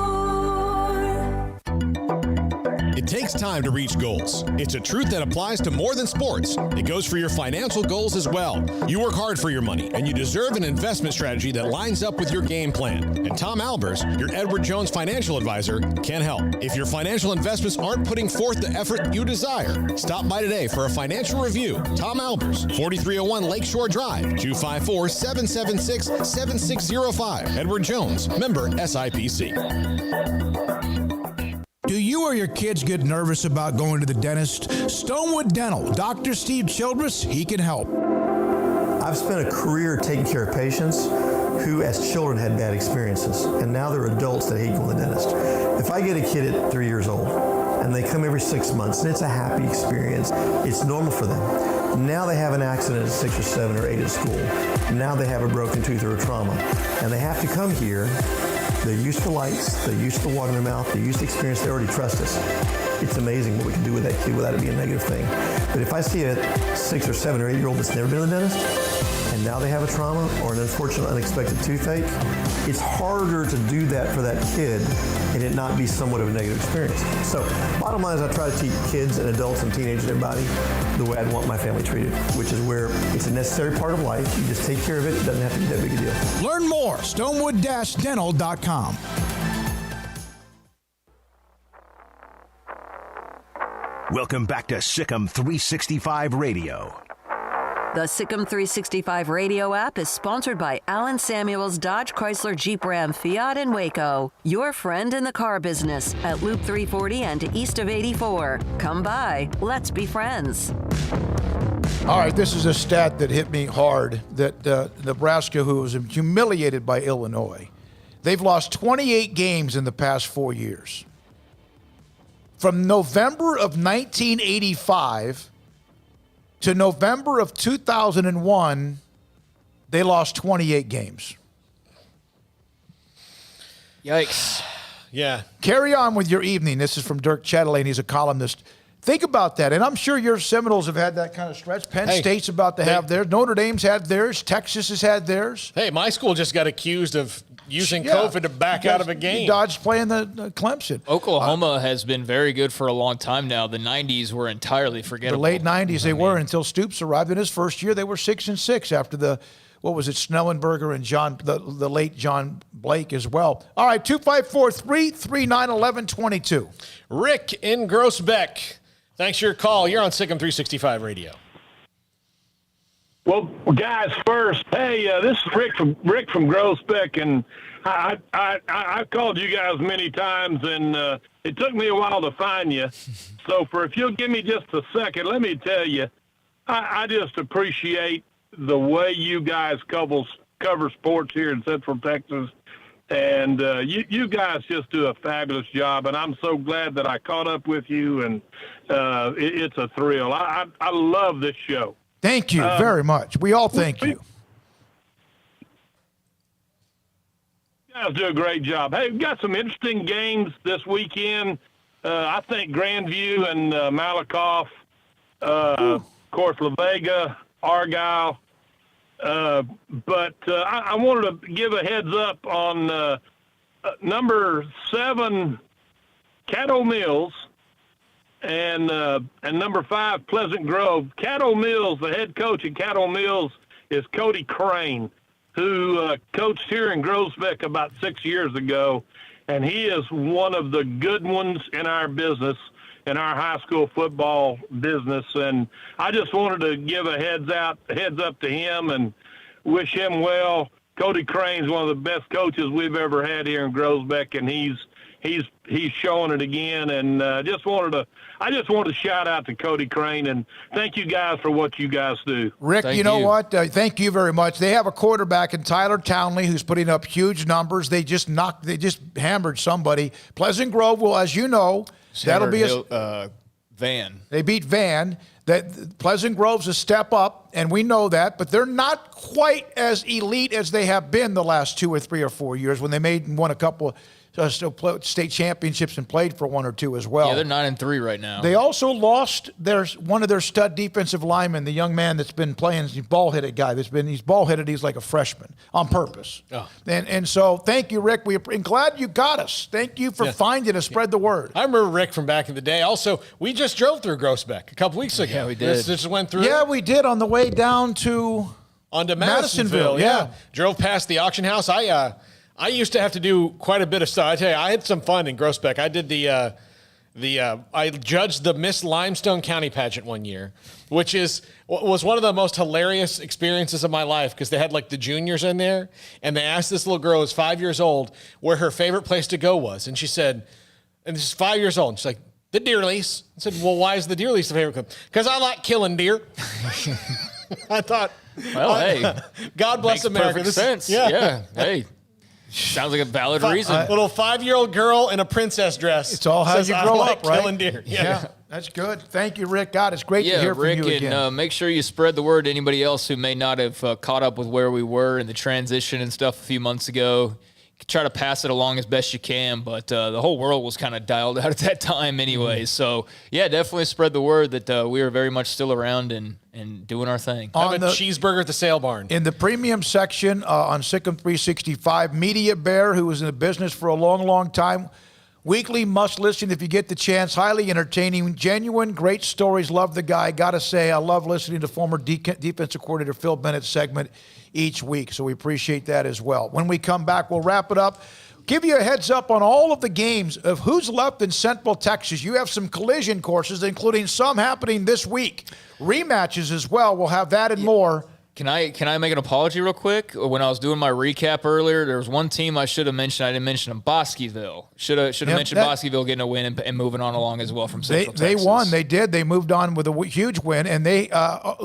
It takes time to reach goals. It's a truth that applies to more than sports. It goes for your financial goals as well. You work hard for your money, and you deserve an investment strategy that lines up with your game plan. And Tom Albers, your Edward Jones financial advisor, can help. If your financial investments aren't putting forth the effort you desire, stop by today for a financial review. Tom Albers, 4301 Lakeshore Drive, 254-776-7605. Edward Jones, member SIPC. Do you or your kids get nervous about going to the dentist? Stonewood Dental, Dr. Steve Childress, he can help. I've spent a career taking care of patients who as children had bad experiences, and now they're adults that hate going to the dentist. If I get a kid at 3 years old and they come every 6 months and it's a happy experience, it's normal for them. Now they have an accident at 6 or 7 or 8 at school. Now they have a broken tooth or a trauma, and they have to come here. They're used to lights, they're used to water in their mouth, they're used to experience, they already trust us. It's amazing what we can do with that kid without it being a negative thing. But if I see a 6 or 7 or 8 year old that's never been to the dentist, and now they have a trauma or an unfortunate unexpected toothache, it's harder to do that for that kid and it not be somewhat of a negative experience. So bottom line is I try to teach kids and adults and teenagers and everybody the way I'd want my family treated, which is where it's a necessary part of life. You just take care of it. It doesn't have to be that big a deal. Learn more, stonewood-dental.com. Welcome back to SicEm365 Radio. The Sic'Em365 Radio app is sponsored by Alan Samuels Dodge Chrysler Jeep Ram Fiat in Waco. Your friend in the car business at Loop 340 and east of 84. Come by. Let's be friends. All right, this is a stat that hit me hard, that Nebraska, who was humiliated by Illinois, they've lost 28 games in the past 4 years. From November of 1985 to November of 2001, they lost 28 games. Yikes. Yeah. Carry on with your evening. This is from Dirk Chatelaine. He's a columnist. Think about that. And I'm sure your Seminoles have had that kind of stretch. Penn State's about to have theirs. Notre Dame's had theirs. Texas has had theirs. Hey, my school just got accused of using COVID to back out of a game. Dodge playing the Clemson. Oklahoma has been very good for a long time now. The 90s were entirely forgettable. The late 90s they were, until Stoops arrived. In his first year, they were 6-6 after the, Snellenberger and the late John Blake as well. All right, 254-339-1122. Rick in Groesbeck. Thanks for your call. You're on Sic'Em365 Radio. Well, guys, first, hey, this is Rick from Groesbeck, and I've called you guys many times, and it took me a while to find you. So if you'll give me just a second, let me tell you, I just appreciate the way you guys cover sports here in Central Texas, and you guys just do a fabulous job, and I'm so glad that I caught up with you, and it's a thrill. I love this show. Thank you very much. We all thank you. You guys do a great job. Hey, we've got some interesting games this weekend. I think Grandview and Malakoff, of course, La Vega, Argyle. But I wanted to give a heads up on number 7, Caddo Mills, and number 5, Pleasant Grove. Caddo Mills, the head coach at Caddo Mills is Cody Crane, who coached here in Groesbeck about 6 years ago, and he is one of the good ones in our business, in our high school football business. And I just wanted to give a heads up to him and wish him well. Cody Crane's one of the best coaches we've ever had here in Groesbeck, and he's showing it again. And I just wanted to shout out to Cody Crane and thank you guys for what you guys do. Rick, you know what? Thank you very much. They have a quarterback in Tyler Townley who's putting up huge numbers. They just hammered somebody. Pleasant Grove will, as you know, that'll be Van. They beat Van. That Pleasant Grove's a step up, and we know that, but they're not quite as elite as they have been the last 2 or 3 or 4 years when they won a couple state championships and played for 1 or 2 as well. Yeah, they're 9-3 right now. They also lost one of their stud defensive linemen, the young man that's been playing, he's a ball-headed guy. He's ball-headed. He's like a freshman on purpose. Oh. And so thank you, Rick. We're glad you got us. Thank you for finding us. Spread the word. I remember Rick from back in the day. Also, we just drove through Groesbeck a couple weeks ago. Yeah, we did. This just went through. Yeah, we did on the way down to Madisonville. Yeah. Drove past the auction house. I used to have to do quite a bit of stuff. I tell you, I had some fun in Groesbeck. I did I judged the Miss Limestone County pageant one year, which was one of the most hilarious experiences of my life because they had like the juniors in there, and they asked this little girl who's 5 years old where her favorite place to go was, and she said, and this is 5 years old, and she's like, the deer lease. I said, well, why is the deer lease the favorite club? Because I like killing deer. I thought, well, hey, God bless America. Perfect sense. Yeah. Hey. Sounds like a valid reason. Little 5-year-old girl in a princess dress. It's all how you grow up, right? Killing deer. Yeah, that's good. Thank you, Rick. God, it's great to hear from you again. And make sure you spread the word to anybody else who may not have caught up with where we were in the transition and stuff a few months ago. Try to pass it along as best you can, but the whole world was kind of dialed out at that time anyway. So, yeah, definitely spread the word that we are very much still around and doing our thing. Have a cheeseburger at the sale barn. In the premium section on Sic'em365, Media Bear, who was in the business for a long, long time. Weekly must listen if you get the chance. Highly entertaining, genuine, great stories. Love the guy. Got to say, I love listening to former defensive coordinator Phil Bennett's segment each week, so we appreciate that as well. When we come back, we'll wrap it up. Give you a heads up on all of the games of who's left in Central Texas. You have some collision courses, including some happening this week. Rematches as well. We'll have that and more. Can I make an apology real quick? When I was doing my recap earlier, there was one team I should have mentioned. I didn't mention them. Bosqueville. Should have mentioned Bosqueville getting a win and moving on along as well from Central Texas. They won. They did. They moved on with a huge win, and they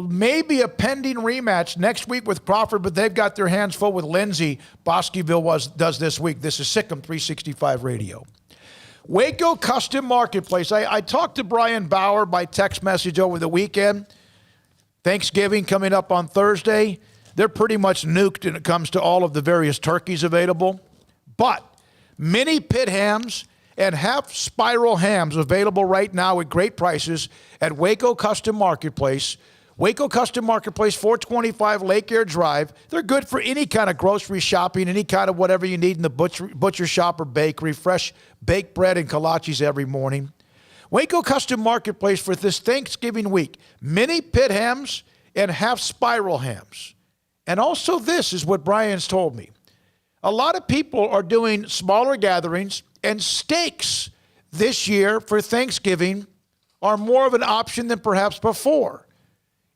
maybe a pending rematch next week with Crawford, but they've got their hands full with Lindsay. Bosqueville does this week. This is SicEm365 Radio. Waco Custom Marketplace. I talked to Brian Bauer by text message over the weekend. Thanksgiving coming up on Thursday. They're pretty much nuked when it comes to all of the various turkeys available. But mini pit hams and half spiral hams available right now at great prices at Waco Custom Marketplace. Waco Custom Marketplace, 425 Lake Air Drive. They're good for any kind of grocery shopping, any kind of whatever you need in the butcher shop or bakery. Fresh baked bread and kolaches every morning. Waco Custom Marketplace for this Thanksgiving week. Mini pit hams and half spiral hams. And also this is what Brian's told me. A lot of people are doing smaller gatherings, and steaks this year for Thanksgiving are more of an option than perhaps before,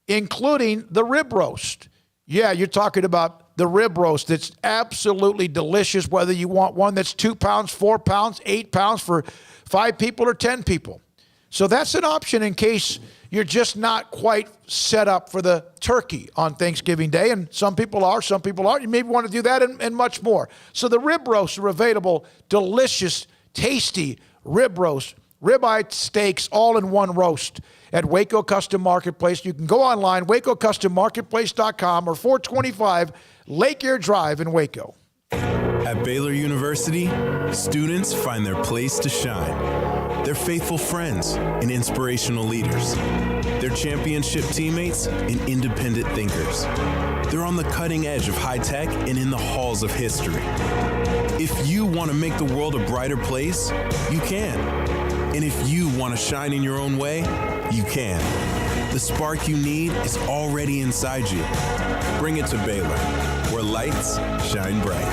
including the rib roast. Yeah, you're talking about the rib roast that's absolutely delicious, whether you want one that's 2 pounds, 4 pounds, 8 pounds for 5 people or 10 people. So that's an option in case you're just not quite set up for the turkey on Thanksgiving Day. And some people are, some people aren't. You maybe want to do that and much more. So the rib roasts are available. Delicious, tasty rib roast, ribeye steaks, all in one roast at Waco Custom Marketplace. You can go online, wacocustommarketplace.com or 425 Lake Air Drive in Waco. At Baylor University, students find their place to shine. They're faithful friends and inspirational leaders. They're championship teammates and independent thinkers. They're on the cutting edge of high tech and in the halls of history. If you want to make the world a brighter place, you can. And if you want to shine in your own way, you can. The spark you need is already inside you. Bring it to Baylor, where lights shine bright.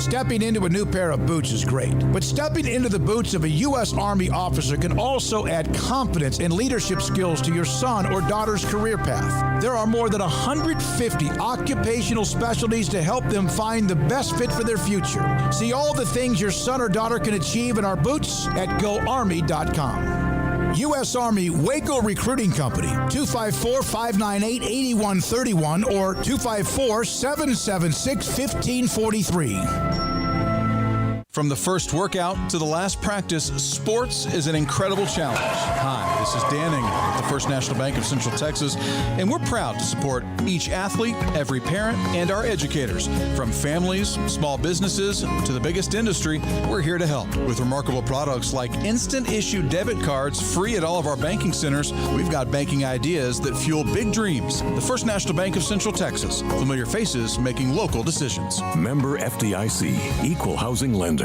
Stepping into a new pair of boots is great, but stepping into the boots of a U.S. Army officer can also add confidence and leadership skills to your son or daughter's career path. There are more than 150 occupational specialties to help them find the best fit for their future. See all the things your son or daughter can achieve in our boots at GoArmy.com. U.S. Army Waco Recruiting Company, 254-598-8131 or 254-776-1543. From the first workout to the last practice, sports is an incredible challenge. Hi, this is Dan Ingham with the First National Bank of Central Texas, and we're proud to support each athlete, every parent, and our educators. From families, small businesses, to the biggest industry, we're here to help. With remarkable products like instant issue debit cards free at all of our banking centers, we've got banking ideas that fuel big dreams. The First National Bank of Central Texas, familiar faces making local decisions. Member FDIC, Equal Housing Lender.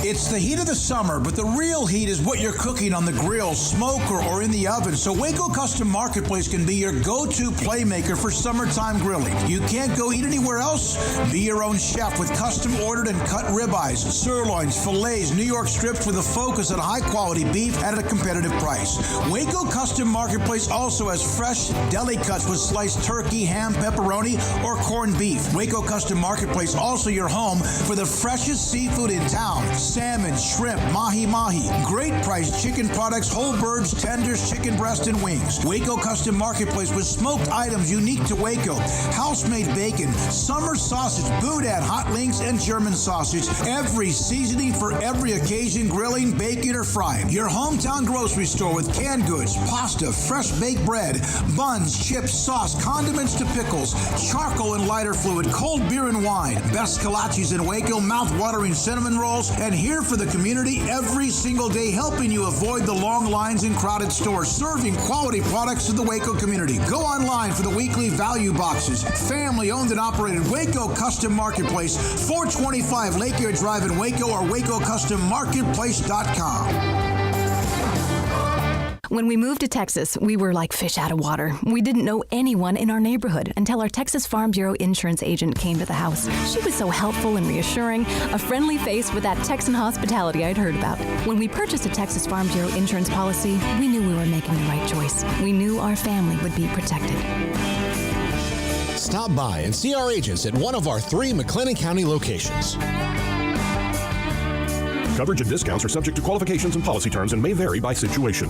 It's the heat of the summer, but the real heat is what you're cooking on the grill, smoker, or in the oven. So Waco Custom Marketplace can be your go-to playmaker for summertime grilling. You can't go eat anywhere else? Be your own chef with custom ordered and cut ribeyes, sirloins, fillets, New York strips with a focus on high-quality beef at a competitive price. Waco Custom Marketplace also has fresh deli cuts with sliced turkey, ham, pepperoni, or corned beef. Waco Custom Marketplace also your home for the freshest seafood in town. Salmon, shrimp, mahi-mahi. Great priced chicken products, whole birds, tenders, chicken breast, and wings. Waco Custom Marketplace with smoked items unique to Waco. House-made bacon, summer sausage, boudin, hot links, and German sausage. Every seasoning for every occasion, grilling, baking, or frying. Your hometown grocery store with canned goods, pasta, fresh baked bread, buns, chips, sauce, condiments to pickles, charcoal and lighter fluid, cold beer and wine. Best kolaches in Waco, mouth-watering cinnamon rolls, and here for the community every single day, helping you avoid the long lines in crowded stores, serving quality products to the Waco community. Go online for the weekly value boxes. Family owned and operated Waco Custom Marketplace, 425 Lake Air Drive in Waco or WacoCustomMarketplace.com. When we moved to Texas, we were like fish out of water. We didn't know anyone in our neighborhood until our Texas Farm Bureau insurance agent came to the house. She was so helpful and reassuring, a friendly face with that Texan hospitality I'd heard about. When we purchased a Texas Farm Bureau insurance policy, we knew we were making the right choice. We knew our family would be protected. Stop by and see our agents at one of our 3 McLennan County locations. Coverage and discounts are subject to qualifications and policy terms and may vary by situation.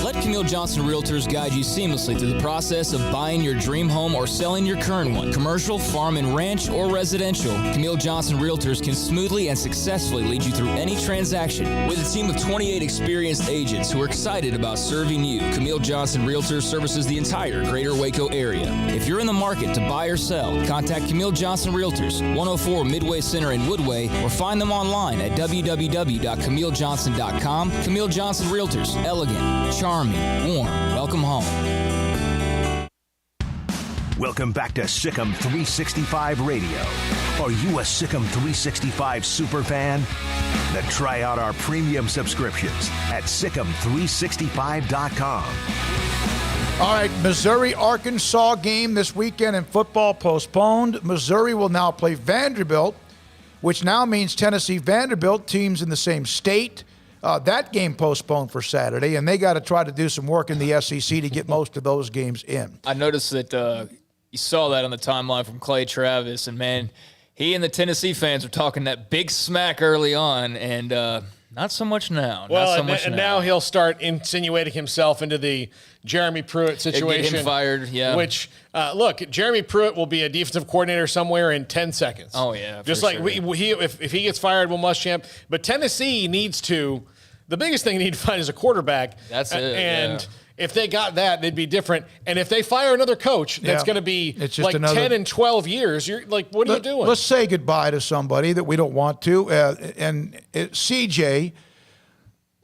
Let Camille Johnson Realtors guide you seamlessly through the process of buying your dream home or selling your current one. Commercial, farm and ranch, or residential, Camille Johnson Realtors can smoothly and successfully lead you through any transaction. With a team of 28 experienced agents who are excited about serving you, Camille Johnson Realtors services the entire greater Waco area. If you're in the market to buy or sell, contact Camille Johnson Realtors, 104 Midway Center in Woodway, or find them online at www.camillejohnson.com. Camille Johnson Realtors, elegant, charming, warm. Welcome home. Welcome back to SicEm365 Radio. Are you a SicEm365 super fan? Then try out our premium subscriptions at SicEm365.com. All right, Missouri-Arkansas game this weekend in football postponed. Missouri will now play Vanderbilt, which now means Tennessee-Vanderbilt, teams in the same state. That game postponed for Saturday, and they got to try to do some work in the SEC to get most of those games in. I noticed that you saw that on the timeline from Clay Travis, and, man, he and the Tennessee fans were talking that big smack early on, and not so much now. Well, now he'll start insinuating himself into the Jeremy Pruitt situation. Get him fired, yeah. Which, look, Jeremy Pruitt will be a defensive coordinator somewhere in 10 seconds. Oh, yeah. Just like if he gets fired, we'll Muschamp. But Tennessee needs to – the biggest thing they need to find is a quarterback. That's it, And if they got that, they'd be different. And if they fire another coach, that's going to be like 10 and 12 years. You're like, what are you doing? Let's say goodbye to somebody that we don't want to. CJ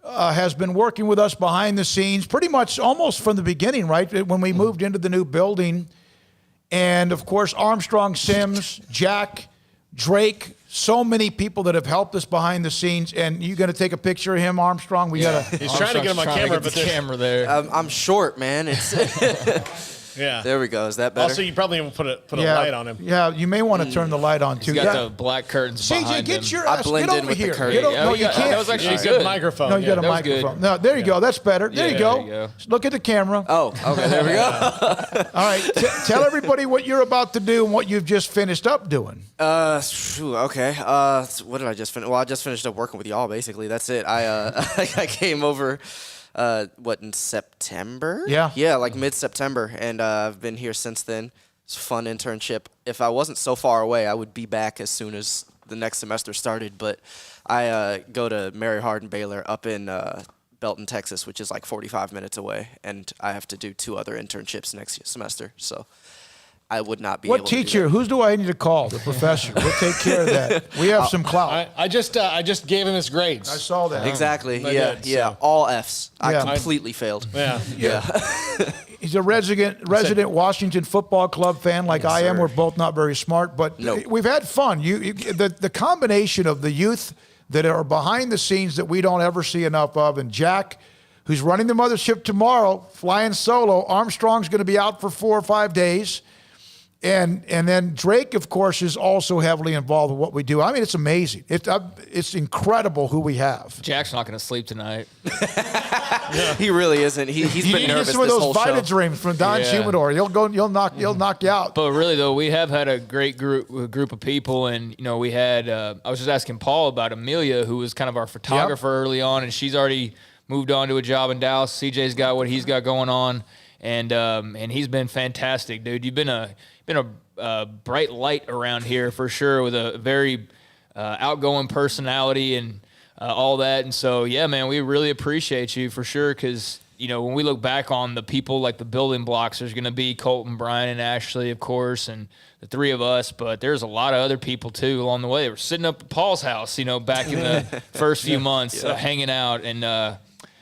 has been working with us behind the scenes pretty much almost from the beginning, right? When we moved into the new building. And, of course, Armstrong, Sims, Jack, Drake, so many people that have helped us behind the scenes. And you going to take a picture of him, Armstrong? He's trying to get him on camera, but the camera there. I'm short, man. Yeah. There we go. Is that better? Also, you probably even put a light on him. Yeah, you may want to turn the light on, too. He's got the black curtains behind him. CJ, get your I ass. blend Get in over with here. the curtain. No, you can't. That was actually He's good. got a microphone. No, you got a that was microphone. good. No, there you go. That's better. There you go. There you go. Look at the camera. Oh, okay. There we go. All right. Tell everybody what you're about to do and what you've just finished up doing. Okay. What did I just finish? Well, I just finished up working with y'all, basically. That's it. I came over, in September? Yeah. Yeah, like mid-September, and I've been here since then. It's a fun internship. If I wasn't so far away, I would be back as soon as the next semester started, but I go to Mary Hardin Baylor up in Belton, Texas, which is like 45 minutes away, and I have to do 2 other internships next semester, so I would not be able to do teacher? Who do I need to call? The professor. We'll take care of that. We have some clout. I just gave him his grades. I saw that. Exactly. I did, all Fs. Yeah. I completely failed. Yeah. He's a resident Washington Football Club fan like I am. sir. We're both not very smart, but we've had fun. The combination of the youth that are behind the scenes that we don't ever see enough of, and Jack, who's running the mothership tomorrow, flying solo. Armstrong's going to be out for 4 or 5 days. And then Drake, of course, is also heavily involved with what we do. I mean, it's amazing. It's incredible who we have. Jack's not going to sleep tonight. He really isn't. He's been nervous this some of those whole show. Vita dreams from Don Humidor. You'll knock you out. But really, though, we have had a great group of people, and we had. I was just asking Paul about Amelia, who was kind of our photographer early on, and she's already moved on to a job in Dallas. CJ's got what he's got going on, and he's been fantastic, dude. You've been a bright light around here for sure, with a very outgoing personality and all that. And so, yeah, man, we really appreciate you for sure, because, when we look back on the people like the building blocks, there's going to be Colton, Brian, and Ashley, of course, and the 3 of us, but there's a lot of other people, too, along the way. They were sitting up at Paul's house, back in the first few months, hanging out, and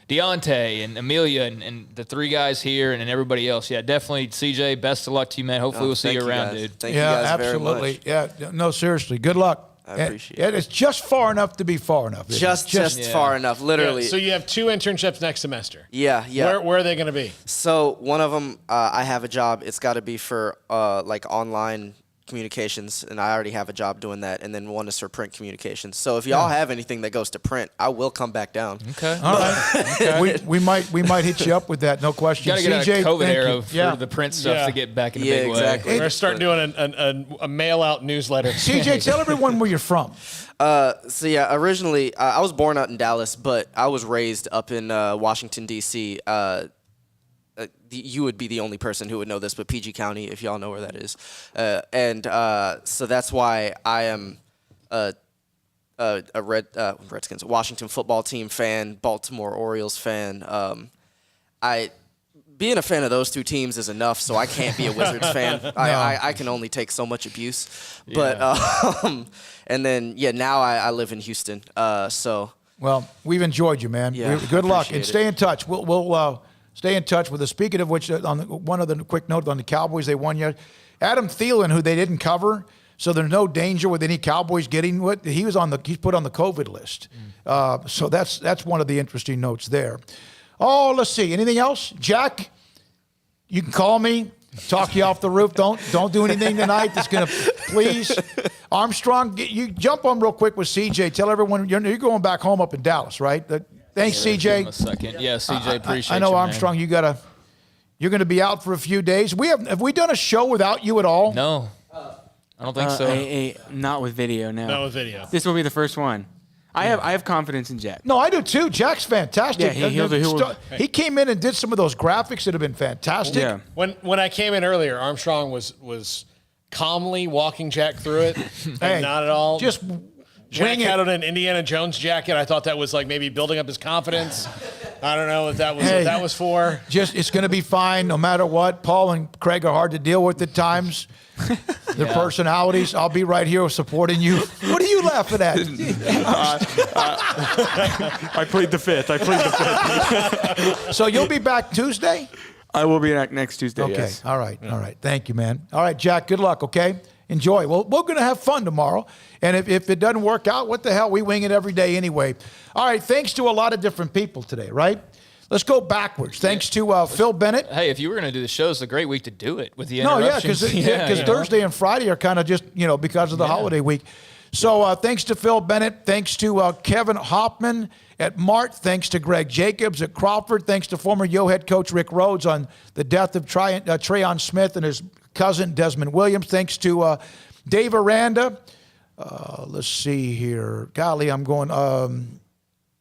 Deontay and Amelia and the 3 guys here and everybody else. Yeah, definitely, CJ, best of luck to you, man. Hopefully we'll see you around, dude. Thank you guys absolutely. very much. Yeah, no, seriously, good luck. I appreciate it. It's just far enough to be far enough. Just far enough, literally. Yeah, so you have 2 internships next semester. Yeah. Where are they going to be? So one of them, I have a job. It's got to be for like online communications, and I already have a job doing that. And then one is for print communications. So if y'all have anything that goes to print, I will come back down. Okay. All right. Okay. we might hit you up with that. No question. Got to get out of CJ, COVID thank era you. for the print stuff to get back in a big exactly. way. We're going to start doing a mail-out newsletter. CJ, tell everyone where you're from. Originally, I was born out in Dallas, but I was raised up in Washington, D.C. You would be the only person who would know this, but PG County, if y'all know where that is. So that's why I am a Redskins, Washington football team fan, Baltimore Orioles fan. Being a fan of those 2 teams is enough, so I can't be a Wizards fan. I can only take so much abuse. But and then now I live in Houston. Well, we've enjoyed you, man. Yeah, Good luck, and it. stay in touch. We'll stay in touch with us. Speaking of which, on one other quick note on the Cowboys, they won yet. Adam Thielen, who they didn't cover, so there's no danger with any Cowboys getting what he's put on the COVID list. So that's one of the interesting notes there. Oh, let's see. Anything else, Jack? You can call me. Talk you off the roof. Don't do anything tonight that's going to please. Armstrong, you jump on real quick with CJ. Tell everyone you're going back home up in Dallas, right? Thanks, CJ. Give him a second. Yeah, CJ, appreciate you. I know, man. Armstrong, you're going to be out for a few days. Have we done a show without you at all? No, I don't think so. Not with video, no. Not with video. This will be the first one. I have confidence in Jack. No, I do too. Jack's fantastic. Yeah, he came in and did some of those graphics that have been fantastic. Yeah. When I came in earlier, Armstrong was calmly walking Jack through it, and not at all. Just Jack had on an Indiana Jones jacket. I thought that was like maybe building up his confidence. I don't know what that was for. It's going to be fine no matter what. Paul and Craig are hard to deal with at times. Their personalities. I'll be right here supporting you. What are you laughing at? I plead the fifth. So you'll be back Tuesday? I will be back next Tuesday, Okay. yes. All right. All right. Thank you, man. All right, Jack, good luck, okay? Enjoy. Well, we're going to have fun tomorrow. And if it doesn't work out, what the hell? We wing it every day anyway. All right. Thanks to a lot of different people today, right? Let's go backwards. Thanks to Phil Bennett. Hey, if you were going to do the show, it's a great week to do it with the interruptions. Because Thursday and Friday are kind of just, because of the holiday week. So thanks to Phil Bennett. Thanks to Kevin Hoffman at Mart. Thanks to Greg Jacobs at Crawford. Thanks to former Yo head coach Rick Rhodes on the death of Trayon Smith and his cousin Desmond Williams. Thanks to Dave Aranda. Let's see here. Golly, I'm going...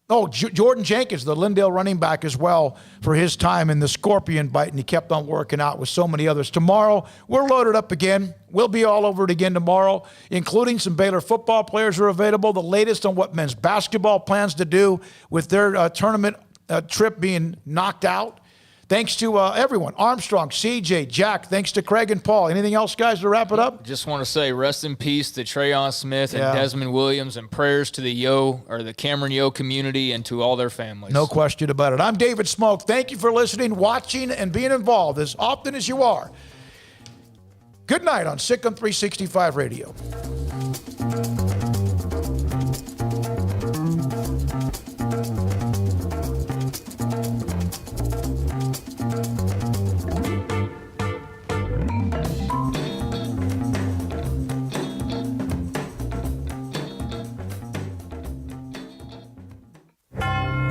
Jordan Jenkins, the Lindale running back as well, for his time in the scorpion bite, and he kept on working out with so many others. Tomorrow, we're loaded up again. We'll be all over it again tomorrow, including some Baylor football players are available, the latest on what men's basketball plans to do with their tournament trip being knocked out. Thanks to everyone, Armstrong, CJ, Jack. Thanks to Craig and Paul. Anything else, guys, to wrap it up? Just want to say rest in peace to Trayon Smith and Desmond Williams, and prayers to the Cameron Yo community and to all their families. No question about it. I'm David Smoke. Thank you for listening, watching, and being involved as often as you are. Good night on SicEm365 Radio.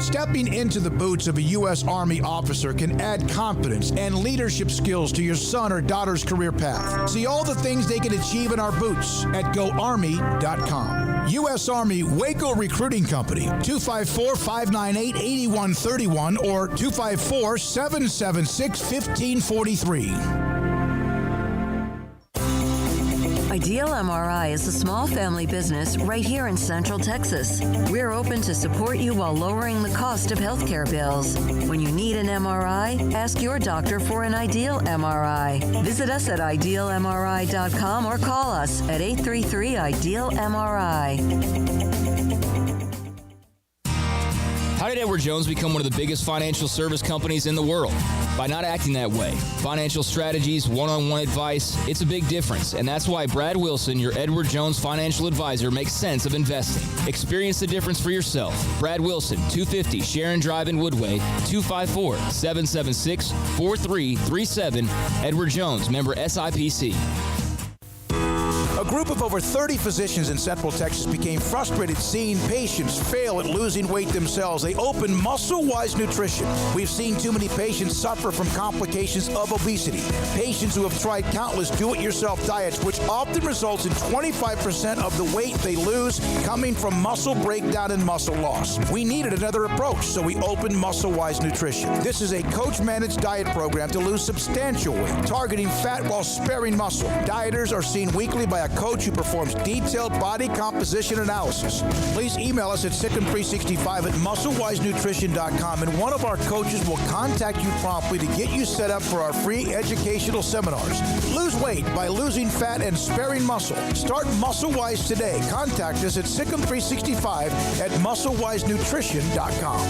Stepping into the boots of a U.S. Army officer can add confidence and leadership skills to your son or daughter's career path. See all the things they can achieve in our boots at GoArmy.com. U.S. Army Waco Recruiting Company, 254-598-8131 or 254-776-1543. Ideal MRI is a small family business right here in Central Texas. We're open to support you while lowering the cost of healthcare bills. When you need an MRI, ask your doctor for an Ideal MRI. Visit us at idealmri.com or call us at 833-IDEAL-MRI. How did Edward Jones become one of the biggest financial service companies in the world? by not acting that way. Financial strategies, one-on-one advice, it's a big difference, and that's why Brad Wilson, your Edward Jones financial advisor, makes sense of investing. Experience the difference for yourself. Brad Wilson, 250 Sharon Drive in Woodway, 254-776-4337. Edward Jones, member SIPC. A group of over 30 physicians in Central Texas became frustrated seeing patients fail at losing weight themselves. They opened Muscle-Wise Nutrition. We've seen too many patients suffer from complications of obesity. Patients who have tried countless do-it-yourself diets, which often results in 25% of the weight they lose coming from muscle breakdown and muscle loss. We needed another approach, so we opened Muscle-Wise Nutrition. This is a coach-managed diet program to lose substantial weight, targeting fat while sparing muscle. Dieters are seen weekly by a coach who performs detailed body composition analysis. Please email us at Sic'em365 at MuscleWiseNutrition.com, and one of our coaches will contact you promptly to get you set up for our free educational seminars. Lose weight by losing fat and sparing muscle. Start MuscleWise today. Contact us at Sic'em365 at MuscleWiseNutrition.com.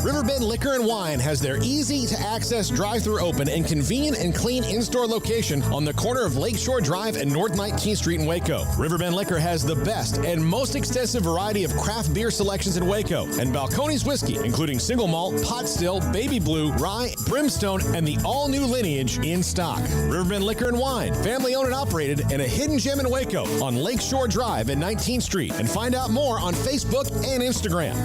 Riverbend Liquor and Wine has their easy-to-access drive-thru open and convenient and clean in-store location on the corner of Lakeshore Drive and North 19th Street in Waco. Riverbend Liquor has the best and most extensive variety of craft beer selections in Waco, and Balcones whiskey, including single malt, pot still, baby blue, rye, brimstone, and the all-new lineage in stock. Riverbend Liquor and Wine, family-owned and operated, and a hidden gem in Waco on Lakeshore Drive and 19th Street. And find out more on Facebook and Instagram.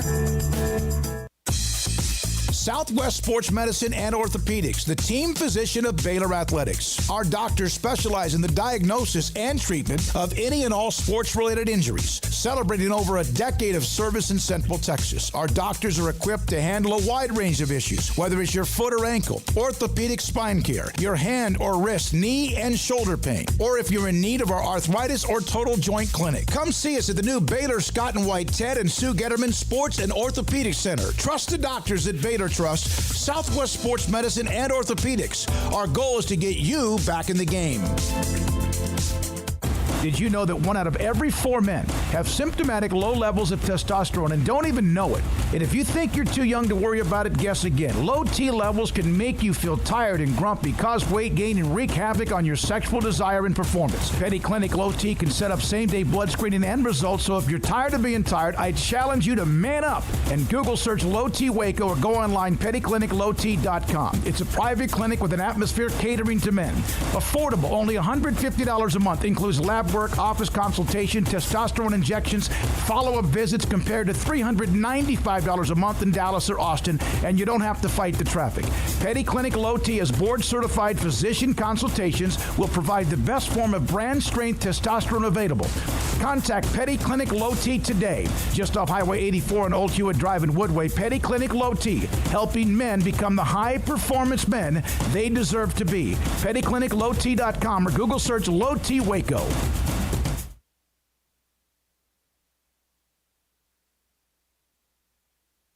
Southwest Sports Medicine and Orthopedics, the team physician of Baylor Athletics. Our doctors specialize in the diagnosis and treatment of any and all sports-related injuries, celebrating over a decade of service in Central Texas. Our doctors are equipped to handle a wide range of issues, whether it's your foot or ankle, orthopedic spine care, your hand or wrist, knee and shoulder pain, or if you're in need of our arthritis or total joint clinic. Come see us at the new Baylor Scott and White Ted and Sue Getterman Sports and Orthopedic Center. Trust the doctors at Baylor Trust, Southwest Sports Medicine and Orthopedics. Our goal is to get you back in the game. Did you know that 1 out of every 4 men have symptomatic low levels of testosterone and don't even know it? And if you think you're too young to worry about it, guess again. Low T levels can make you feel tired and grumpy, cause weight gain, and wreak havoc on your sexual desire and performance. Petty Clinic Low T can set up same-day blood screening and results, so if you're tired of being tired, I challenge you to man up and Google search Low T Waco or go online pettycliniclowt.com. It's a private clinic with an atmosphere catering to men. Affordable, only $150 a month, includes lab work, office consultation, testosterone injections, follow-up visits compared to $395 a month in Dallas or Austin, and you don't have to fight the traffic. Petty Clinic Low T as board-certified physician consultations will provide the best form of brand-strength testosterone available. Contact Petty Clinic Low T today, just off Highway 84 and Old Hewitt Drive in Woodway. Petty Clinic Low T, helping men become the high-performance men they deserve to be. PettyClinicLowT.com or Google search Low T Waco.